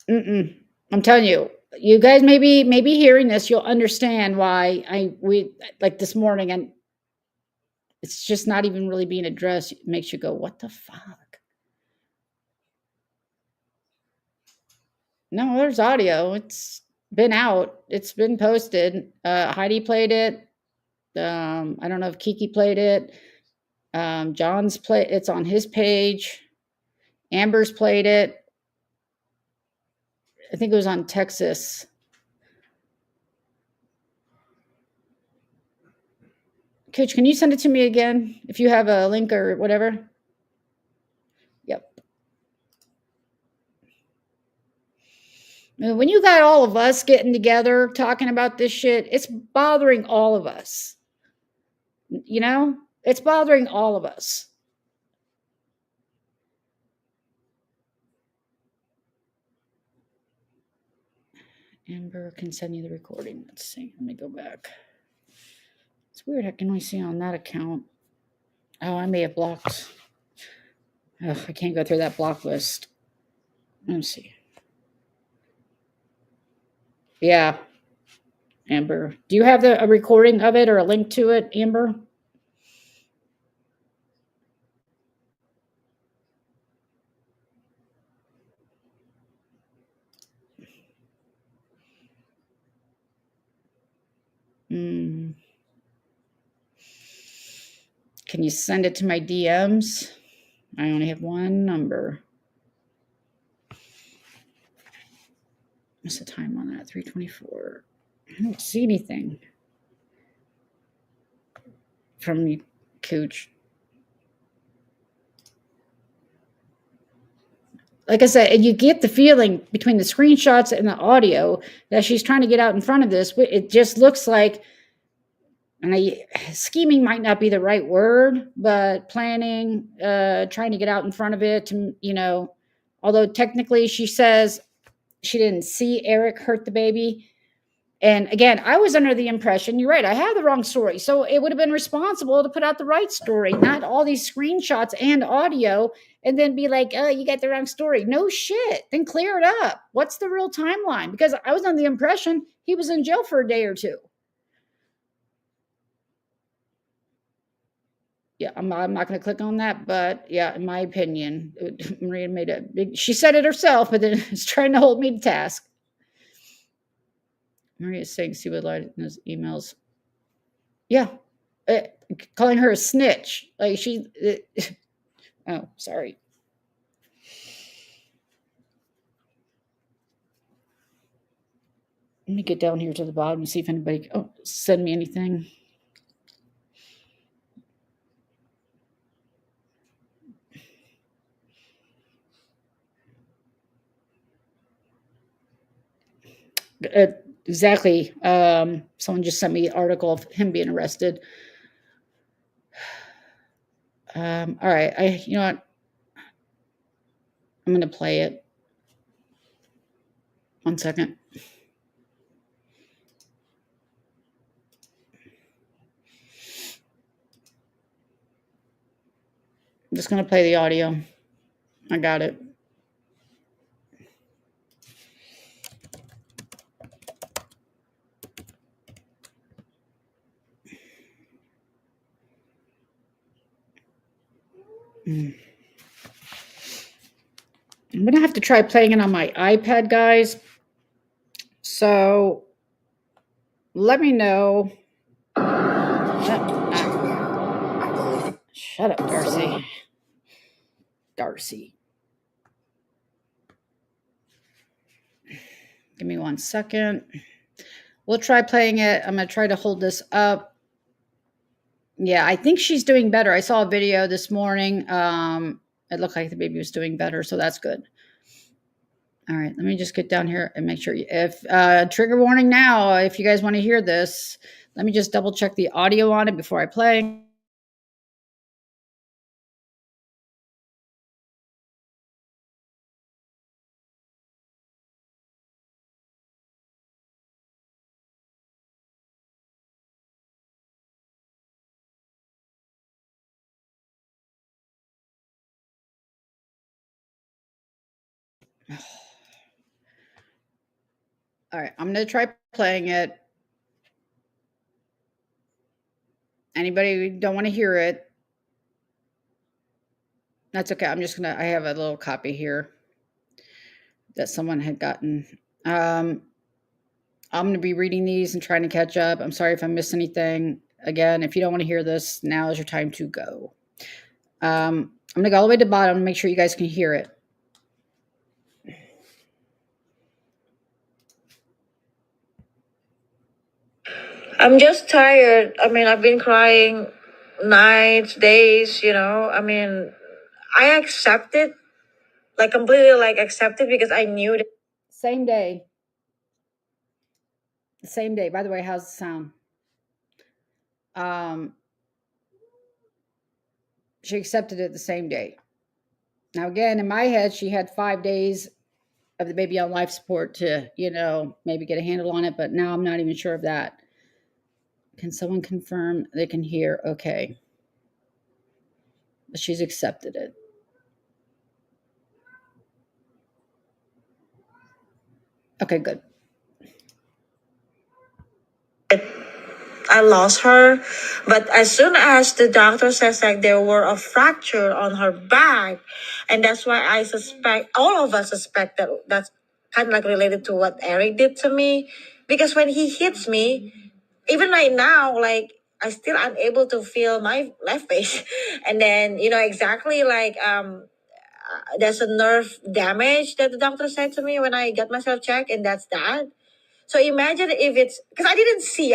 I'm telling you, you guys maybe hearing this, you'll understand why we like this morning, and it's just not even really being addressed. It makes you go, what the fuck? No, there's audio. It's been out. It's been posted. Heidi played it. I don't know if Kiki played it. John's play. It's on his page. Amber's played it. I think it was on Texas. Coach, can you send it to me again if you have a link or whatever? Yep. When you got all of us getting together talking about this shit, it's bothering all of us. You know, it's bothering all of us. Amber can send you the recording. Let's see. Let me go back. It's weird. I can only see on that account. Oh, I may have blocked. Ugh, I can't go through that block list. Let's see. Yeah. Amber. Do you have a recording of it or a link to it, Amber? Can you send it to my DMs? I only have one number. What's the time on that? 3:24. I don't see anything from you, Cooch. Like I said, and you get the feeling between the screenshots and the audio that she's trying to get out in front of this. It just looks like, and scheming might not be the right word, but planning, trying to get out in front of it to, you know, although technically she says she didn't see Eric hurt the baby. And again, I was under the impression, you're right, I have the wrong story. So it would have been responsible to put out the right story, not all these screenshots and audio, and then be like, oh, you got the wrong story. No shit. Then clear it up. What's the real timeline? Because I was under the impression he was in jail for a day or two. Yeah, I'm not going to click on that, but yeah, in my opinion, Maria made a big, she said it herself, but then it's trying to hold me to task. Maria's saying see what lied in those emails. Yeah, calling her a snitch. Like she, oh, sorry. Let me get down here to the bottom and see if anybody, send me anything. Exactly. Someone just sent me an article of him being arrested. All right. You know what? I'm going to play it. 1 second. I'm just going to play the audio. I got it. I'm going to have to try playing it on my iPad, guys. So let me know. Shut up, Darcy. Darcy. Give me 1 second. We'll try playing it. I'm going to try to hold this up. Yeah, I think she's doing better. I saw a video this morning. It looked like the baby was doing better, so that's good. All right, let me just get down here and make sure. If trigger warning now, if you guys want to hear this, let me just double check the audio on it before I play. All right, I'm going to try playing it. Anybody who don't want to hear it, that's okay. I'm just going to, I have a little copy here that someone had gotten. I'm going to be reading these and trying to catch up. I'm sorry if I miss anything. Again, if you don't want to hear this, now is your time to go. I'm going to go all the way to the bottom and make sure you guys can hear it. I'm just tired. I mean, I've been crying nights, days, you know. I mean, I accept it, like completely like accept it because I knew that. Same day. The same day. By the way, how's the sound? She accepted it the same day. Now, again, in my head, she had 5 days of the baby on life support to, you know, maybe get a handle on it, but now I'm not even sure of that. Can someone confirm they can hear? Okay. But she's accepted it. Okay, good. I lost her, but as soon as the doctor says like there were a fracture on her back, and that's why I suspect all of us suspect that that's kind of like related to what Eric did to me, because when he hits me, even right now, like I still unable to feel my left face, and then you know exactly like there's a nerve damage that the doctor said to me when I got myself checked, and that's that. So imagine if it's because I didn't see.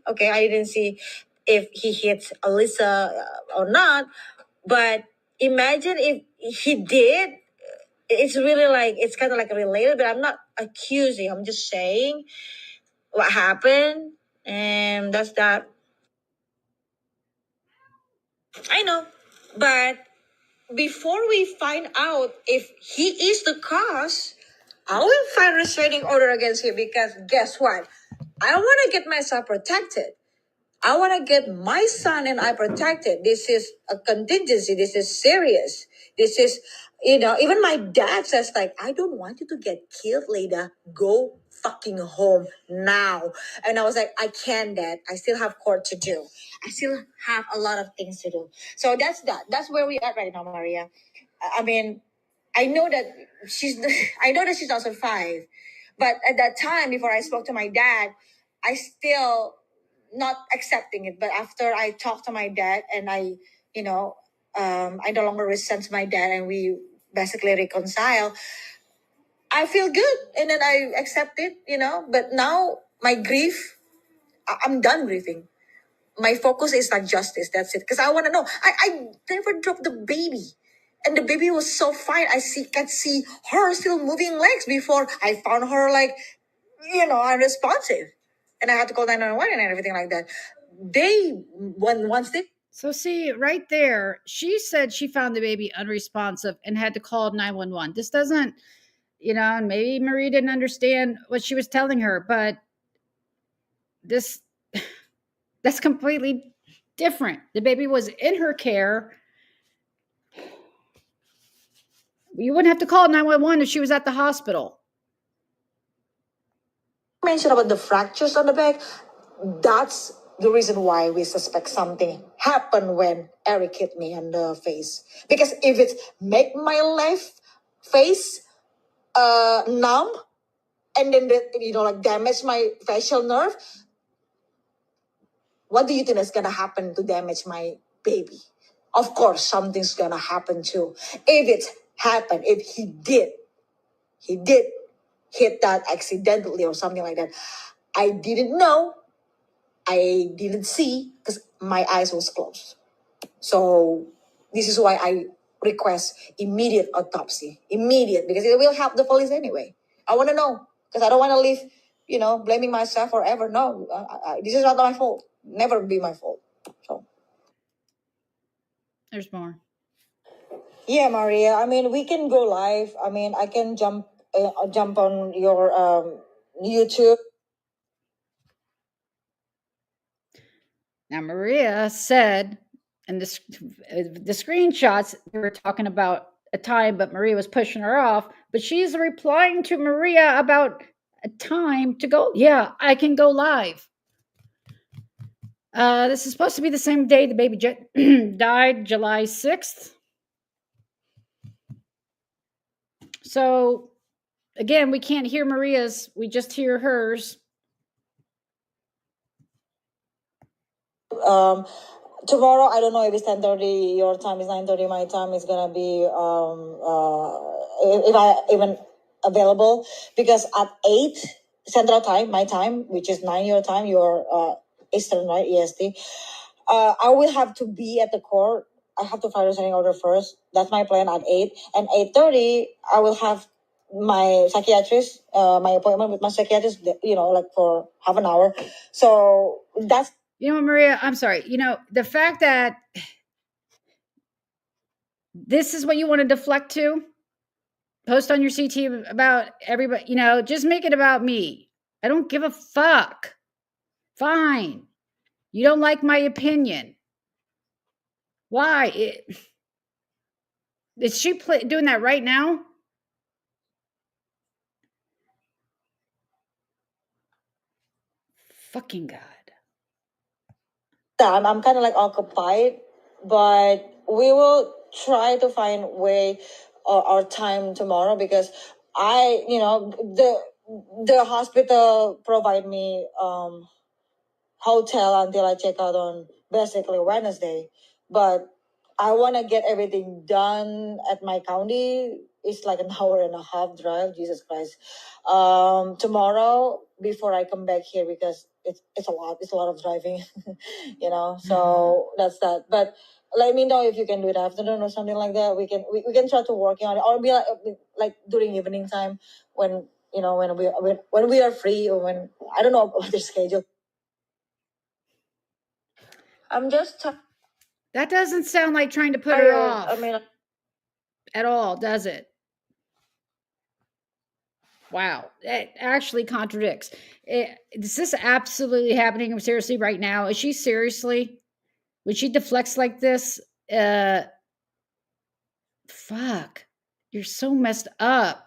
Okay, I didn't see if he hits Alyssa or not. But imagine if he did. It's really like it's kind of like related, but I'm not accusing. I'm just saying what happened, and that's that. I know, but before we find out if he is the cause, I will file restraining order against him because guess what? I want to get myself protected. I want to get my son and I protected. This is a contingency. This is serious. This is, you know, even my dad says, like, I don't want you to get killed, Leida. Go fucking home now. And I was like, I can't, Dad. I still have court to do. I still have a lot of things to do. So that's that. That's where we are right now, Maria. I mean, I know that I know that she's also 5. But at that time, before I spoke to my dad, I still not accepting it. But after I talked to my dad and you know, I no longer resent my dad and we basically reconcile, I feel good. And then I accept it, you know. But now my grief, I'm done grieving. My focus is like justice. That's it. Because I want to know. I never dropped the baby. And the baby was so fine. Can see her still moving legs before I found her like, you know, unresponsive. And I had to call 911 and everything like that. Once they. So see, right there, she said she found the baby unresponsive and had to call 911. This doesn't, you know, and maybe Marie didn't understand what she was telling her, but this that's completely different. The baby was in her care. You wouldn't have to call 911 if she was at the hospital. Mention about the fractures on the back. That's the reason why we suspect something happened when Eric hit me on the face. Because if it's make my left face numb and then you know like damage my facial nerve, what do you think is gonna happen to damage my baby? Of course, something's gonna happen too. If it happened, if he did hit that accidentally or something like that. I didn't know. I didn't see because my eyes was closed. So this is why I request immediate autopsy, immediate, because it will help the police anyway. I want to know because I don't want to live, blaming myself forever. No, this is not my fault. Never be my fault. So There's more. yeah, Maria. I mean, we can go live. I mean, I can jump on your YouTube. Now, Maria said, and the screenshots, they were talking about a time, but Maria was pushing her off. But she's replying to Maria about a time to go. Yeah, I can go live. This is supposed to be the same day the baby died, July 6th. So, again, we can't hear Maria's. We just hear hers. Tomorrow, I don't know if it's 10:30 your time, is 9:30 my time. It's gonna be if I even available, because at 8 Central Time, my time, which is 9 your time, your Eastern, right, EST. I will have to be at the court. I have to file a restraining order first. That's my plan at 8, and 8:30 I will have my psychiatrist, my appointment with my psychiatrist. Like for half an hour. So that's. Maria, I'm sorry. The fact that this is what you want to deflect to, post on your CT about everybody, just make it about me. I don't give a fuck. Fine. You don't like my opinion. Why? Is she doing that right now? Fucking God. I'm kind of like occupied, but we will try to find way our time tomorrow, because the hospital provide me hotel until I check out on basically Wednesday, but I want to get everything done at my county. It's like an hour and a half drive. Jesus Christ. Tomorrow before I come back here, because it's a lot. It's a lot of driving, So that's that. But let me know if you can do it afternoon or something like that. We can try to work on it, or be like during evening time when when we are free, or when I don't know about the schedule. I'm just. That doesn't sound like trying to put her off. I mean, at all, does it? Wow, it actually contradicts. Is this absolutely happening seriously right now? Is she seriously? Would she deflects like this? Fuck, you're so messed up.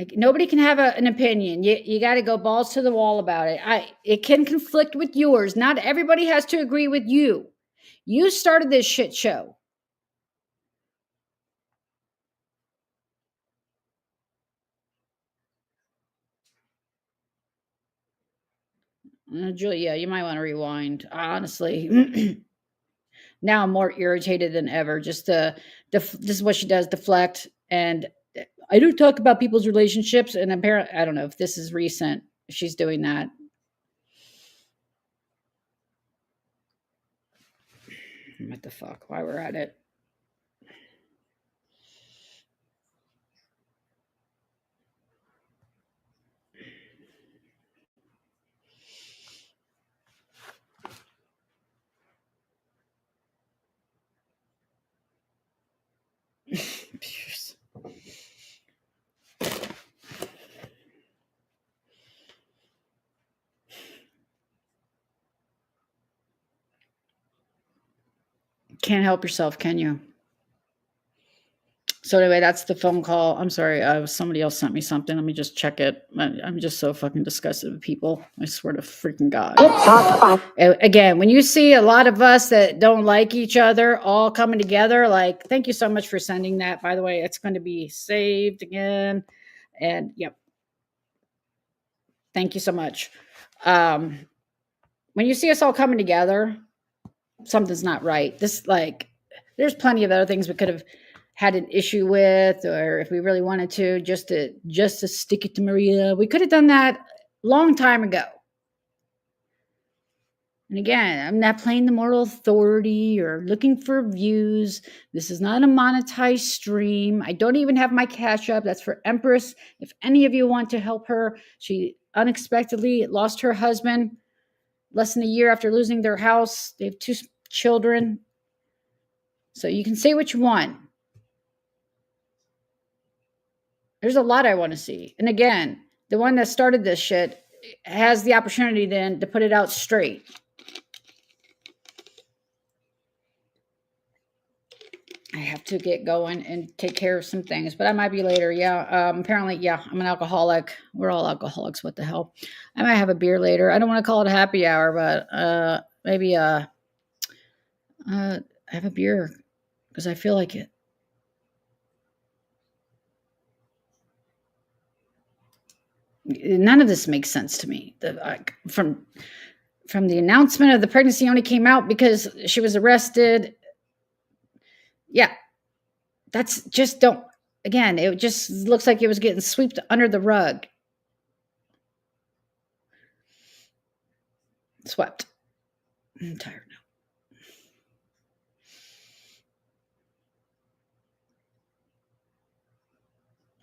Like, nobody can have an opinion. You got to go balls to the wall about it. It can conflict with yours. Not everybody has to agree with you. You started this shit show. Julia, you might want to rewind. Honestly, now I'm more irritated than ever. Just this is what she does: deflect. And I don't talk about people's relationships. And apparently, I don't know if this is recent. She's doing that. What the fuck? Why we're at it? Can't help yourself, can you? So anyway, that's the phone call. I'm sorry. Somebody else sent me something. Let me just check it. I'm just so fucking disgusted with people. I swear to freaking God. Again, when you see a lot of us that don't like each other all coming together, like, thank you so much for sending that. By the way, it's going to be saved again. And yep. Thank you so much. When you see us all coming together, something's not right. There's plenty of other things we could have had an issue with, or if we really wanted to, just to stick it to Maria, we could have done that long time ago. And again, I'm not playing the moral authority or looking for views. This is not a monetized stream. I don't even have my cash up. That's for Empress. If any of you want to help her, she unexpectedly lost her husband less than a year after losing their house. They have 2 children. So you can say what you want. There's a lot I want to see. And again, the one that started this shit has the opportunity then to put it out straight. I have to get going and take care of some things, but I might be later. Yeah. Apparently, yeah, I'm an alcoholic. We're all alcoholics. What the hell? I might have a beer later. I don't want to call it a happy hour, but maybe have a beer because I feel like it. None of this makes sense to me. From the announcement of the pregnancy only came out because she was arrested. Yeah, that's just don't. Again, it just looks like it was getting swept under the rug. Swept. I'm tired now.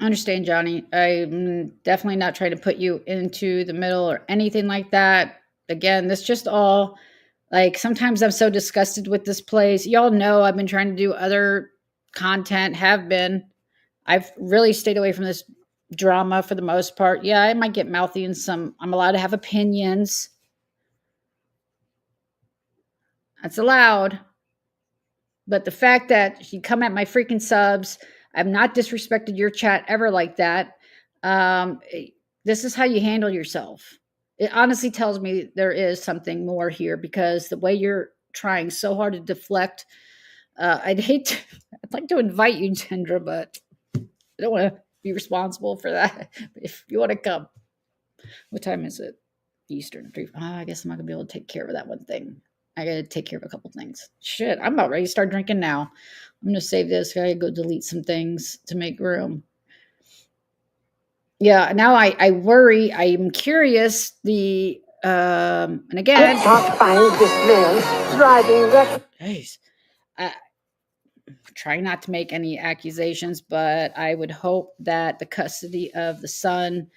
I understand, Johnny. I'm definitely not trying to put you into the middle or anything like that. Again, this just all like sometimes I'm so disgusted with this place. Y'all know I've been trying to do other content, have been. I've really stayed away from this drama for the most part. Yeah, I might get mouthy in some. I'm allowed to have opinions. That's allowed. But the fact that you come at my freaking subs, I've not disrespected your chat ever like that. This is how you handle yourself. It honestly tells me there is something more here because the way you're trying so hard to deflect, I'd like to invite you, Kendra, but I don't want to be responsible for that. If you want to come, what time is it? Eastern. I guess I'm not gonna be able to take care of that one thing. I gotta take care of a couple things. Shit, I'm about ready to start drinking now. I'm gonna save this. I gotta go delete some things to make room. Yeah, now I worry. I'm curious. And again, Can't find this man's driving record. Jeez, I try not to make any accusations, but I would hope that the custody of the son,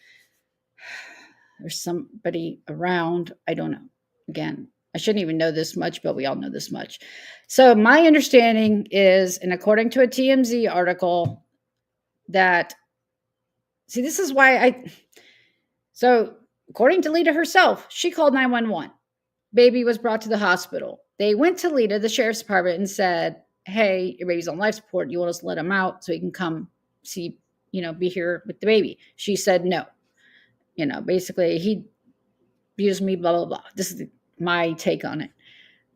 there's somebody around. I don't know. Again, I shouldn't even know this much, but we all know this much. So my understanding is, and according to a TMZ article, that this is why so according to Leida herself, she called 911. Baby was brought to the hospital. They went to Leida, the sheriff's department, and said, hey, your baby's on life support. You want us to let him out so he can come see, be here with the baby? She said no. Basically he abused me, blah, blah, blah. This is my take on it.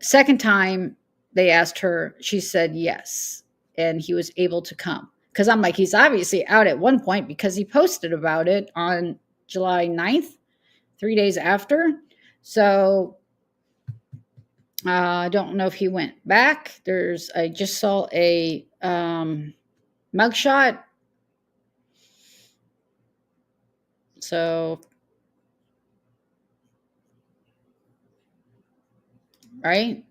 Second time they asked her, she said yes. And he was able to come. Because I'm like, he's obviously out at one point because he posted about it on July 9th, 3 days after. So I don't know if he went back. I just saw a mugshot. So, right?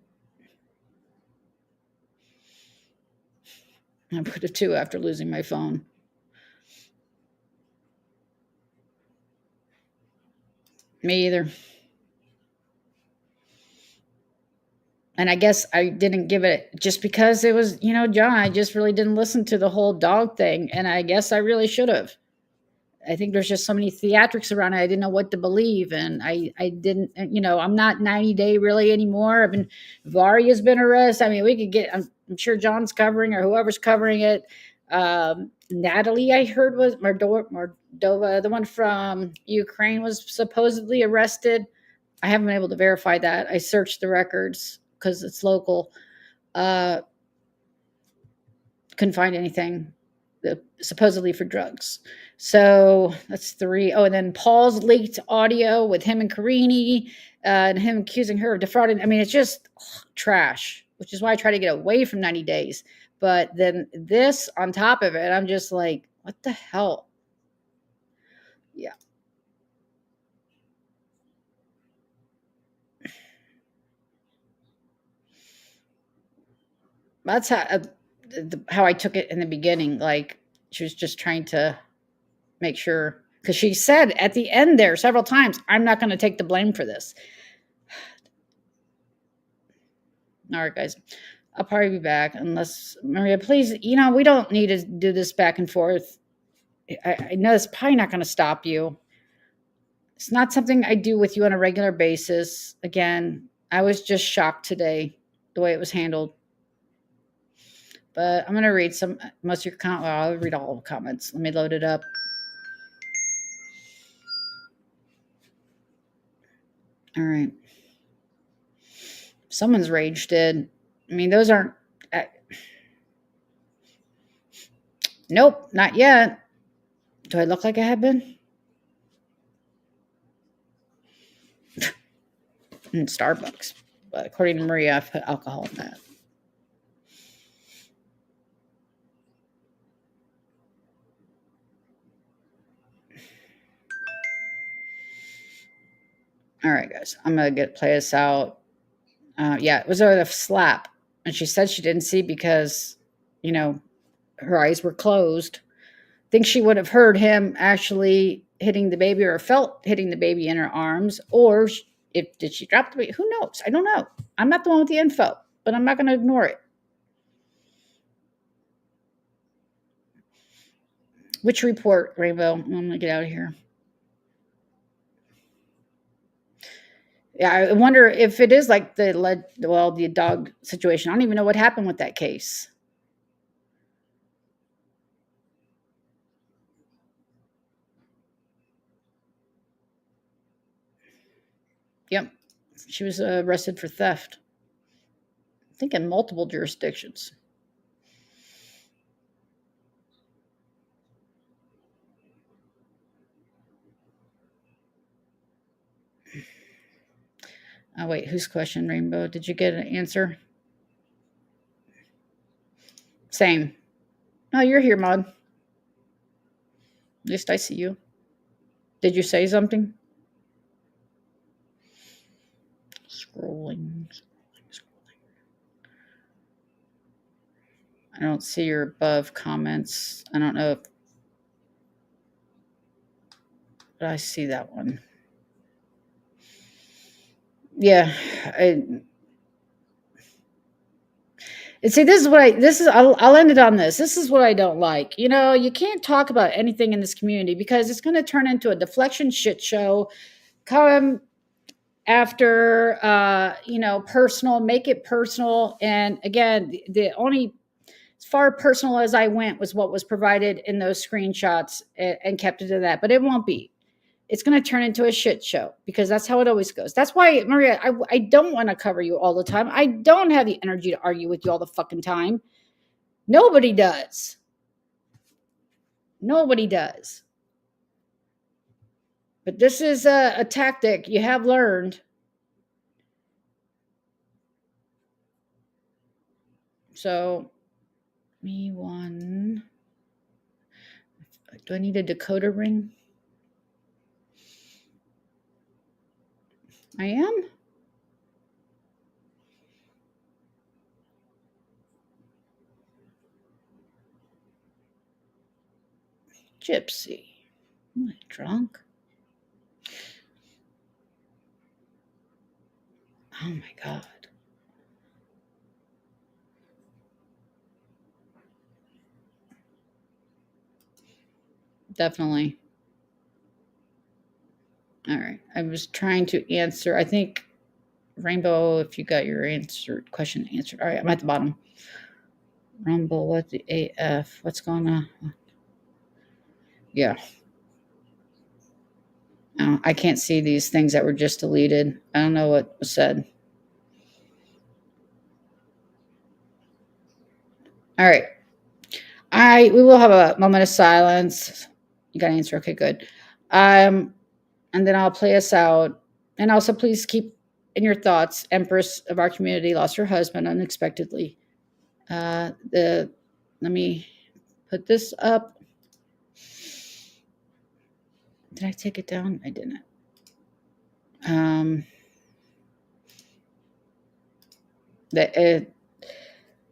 I put a 2 after losing my phone. Me either. And I guess I didn't give it just because it was, John, I just really didn't listen to the whole dog thing. And I guess I really should have. I think there's just so many theatrics around it. I didn't know what to believe. And I didn't, I'm not 90 Day really anymore. Varia's been arrested. I mean, we could I'm sure John's covering or whoever's covering it. Natalie, I heard, was Mordova, the one from Ukraine, was supposedly arrested. I haven't been able to verify that. I searched the records because it's local. Couldn't find anything supposedly for drugs. So that's 3. Oh, and then Paul's leaked audio with him and Karini and him accusing her of defrauding. I mean, it's just trash, which is why I try to get away from 90 Days. But then this on top of it, I'm just like, what the hell? Yeah. That's how I took it in the beginning. Like she was just trying to make sure, because she said at the end there several times, I'm not going to take the blame for this. All right, guys. I'll probably be back unless Maria, please, we don't need to do this back and forth. I know it's probably not going to stop you. It's not something I do with you on a regular basis. Again, I was just shocked today the way it was handled. But I'm going to read most of your comments. Well, I'll read all the comments. Let me load it up. All right. Someone's rage did. I mean, those aren't. Nope, not yet. Do I look like I have been? In Starbucks. But according to Maria, I've put alcohol in that. All right, guys. I'm going to play this out. Yeah, it was a slap. And she said she didn't see because, her eyes were closed. I think she would have heard him actually hitting the baby or felt hitting the baby in her arms. Or did she drop the baby? Who knows? I don't know. I'm not the one with the info, but I'm not going to ignore it. Which report, Rainbow? I'm going to get out of here. Yeah, I wonder if it is like the dog situation. I don't even know what happened with that case. Yep. She was arrested for theft. I think in multiple jurisdictions. Oh, wait, whose question, Rainbow? Did you get an answer? Same. Oh, you're here, Maud. At least I see you. Did you say something? Scrolling. I don't see your above comments. I don't know if but I see that one. Yeah, see, I'll end it on this. This is what I don't like. You can't talk about anything in this community because it's going to turn into a deflection shit show. Come after, personal, make it personal. And again, the only as far personal as I went was what was provided in those screenshots and kept it to that, but it won't be. It's going to turn into a shit show because that's how it always goes. That's why, Maria, I don't want to cover you all the time. I don't have the energy to argue with you all the fucking time. Nobody does. Nobody does. But this is a tactic you have learned. So, me one. Do I need a decoder ring? I am? Gypsy. Am I drunk? Oh my God. Definitely. All right. I was trying to answer. I think, Rainbow, if you got your question answered. All right. I'm at the bottom. Rumble, what the AF? What's going on? Yeah. I can't see these things that were just deleted. I don't know what was said. All right. We will have a moment of silence. You got an answer? Okay, good. And then I'll play us out. And also, please keep in your thoughts, Empress of our community lost her husband unexpectedly. Let me put this up. Did I take it down? I didn't.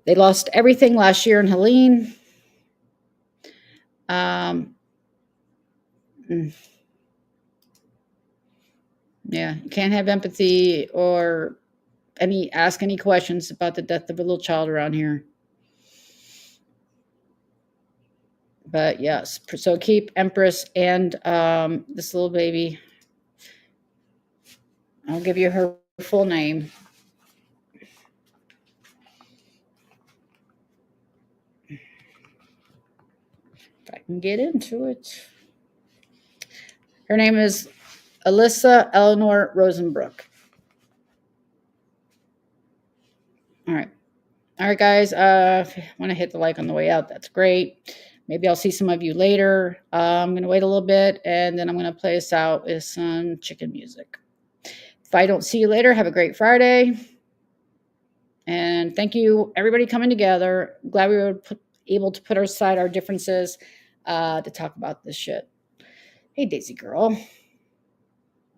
They lost everything last year in Helene. Yeah, you can't have empathy or ask any questions about the death of a little child around here. But yes, so keep Empress and this little baby. I'll give you her full name. If I can get into it. Her name is Alyssa Eleanor Rosenbrook. All right. All right, guys. If you want to hit the like on the way out, that's great. Maybe I'll see some of you later. I'm going to wait a little bit, and then I'm going to play us out with some chicken music. If I don't see you later, have a great Friday. And thank you, everybody coming together. Glad we were able to put aside our differences to talk about this shit. Hey, Daisy girl.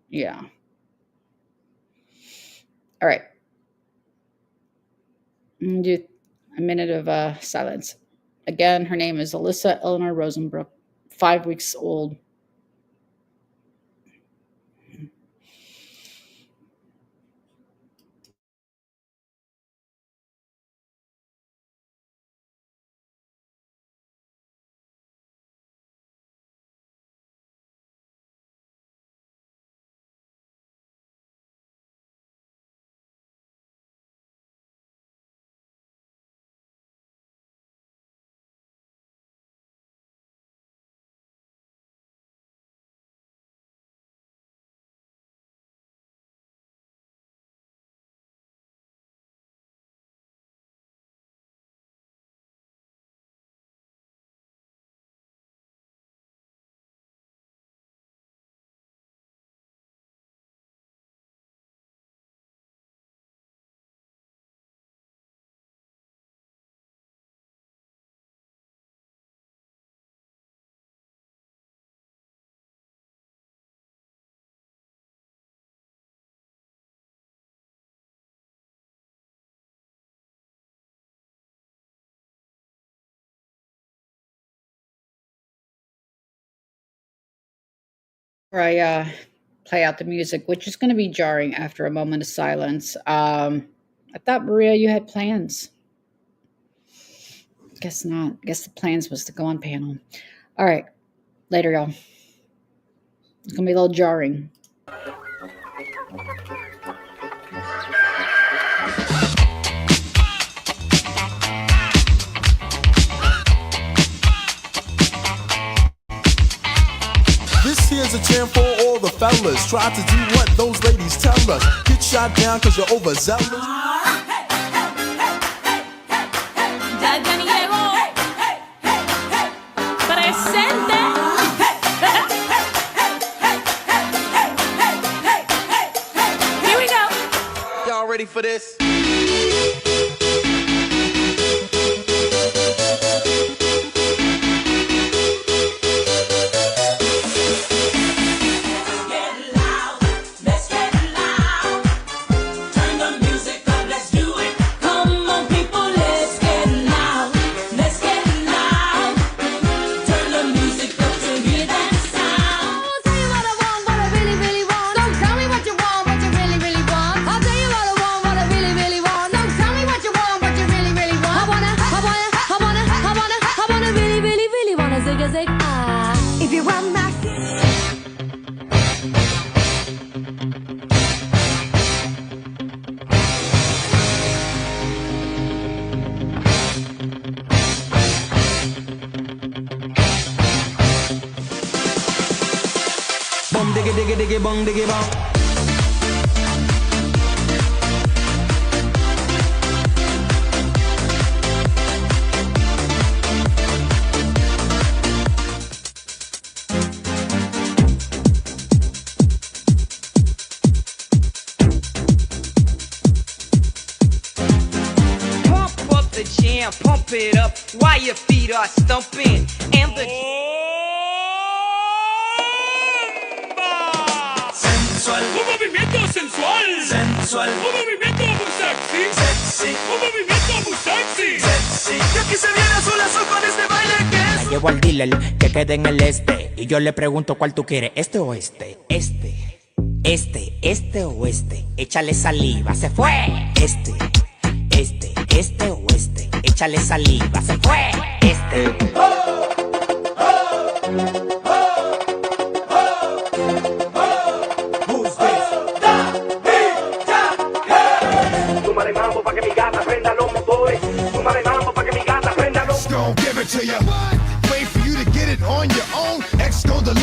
Yeah. All right. I'm going to do a minute of silence. Again, her name is Alyssa Eleanor Rosenbrook, 5 weeks old. Before I play out the music, which is going to be jarring after a moment of silence. I thought, Maria, you had plans. Guess not. Guess the plans was to go on panel. All right. Later, y'all. It's going to be a little jarring. This here's a jam for all the fellas. Try to do what those ladies tell us. Get shot down cause you're overzealous. Here we go. Y'all ready for this? If you want my Bum diggy diggy diggy bong diggy bong. Pump up the jam, pump it up while your feet are stumping. And the Sensual, un movimiento sensual. Sensual, un movimiento muy sexy. Sexy, un movimiento muy sexy. llevo al dealer que quede en el este. Y yo le pregunto cuál tú quieres, este o este. Este o este. Échale saliva, se fue. Este o este. Échale saliva, se fue. Súmale mambo pa' que mi gata prenda los motores. Súmale mambo pa' que mi gata prenda los Gon' give it to you. Wait for you to get it on your own. X gon' deliver.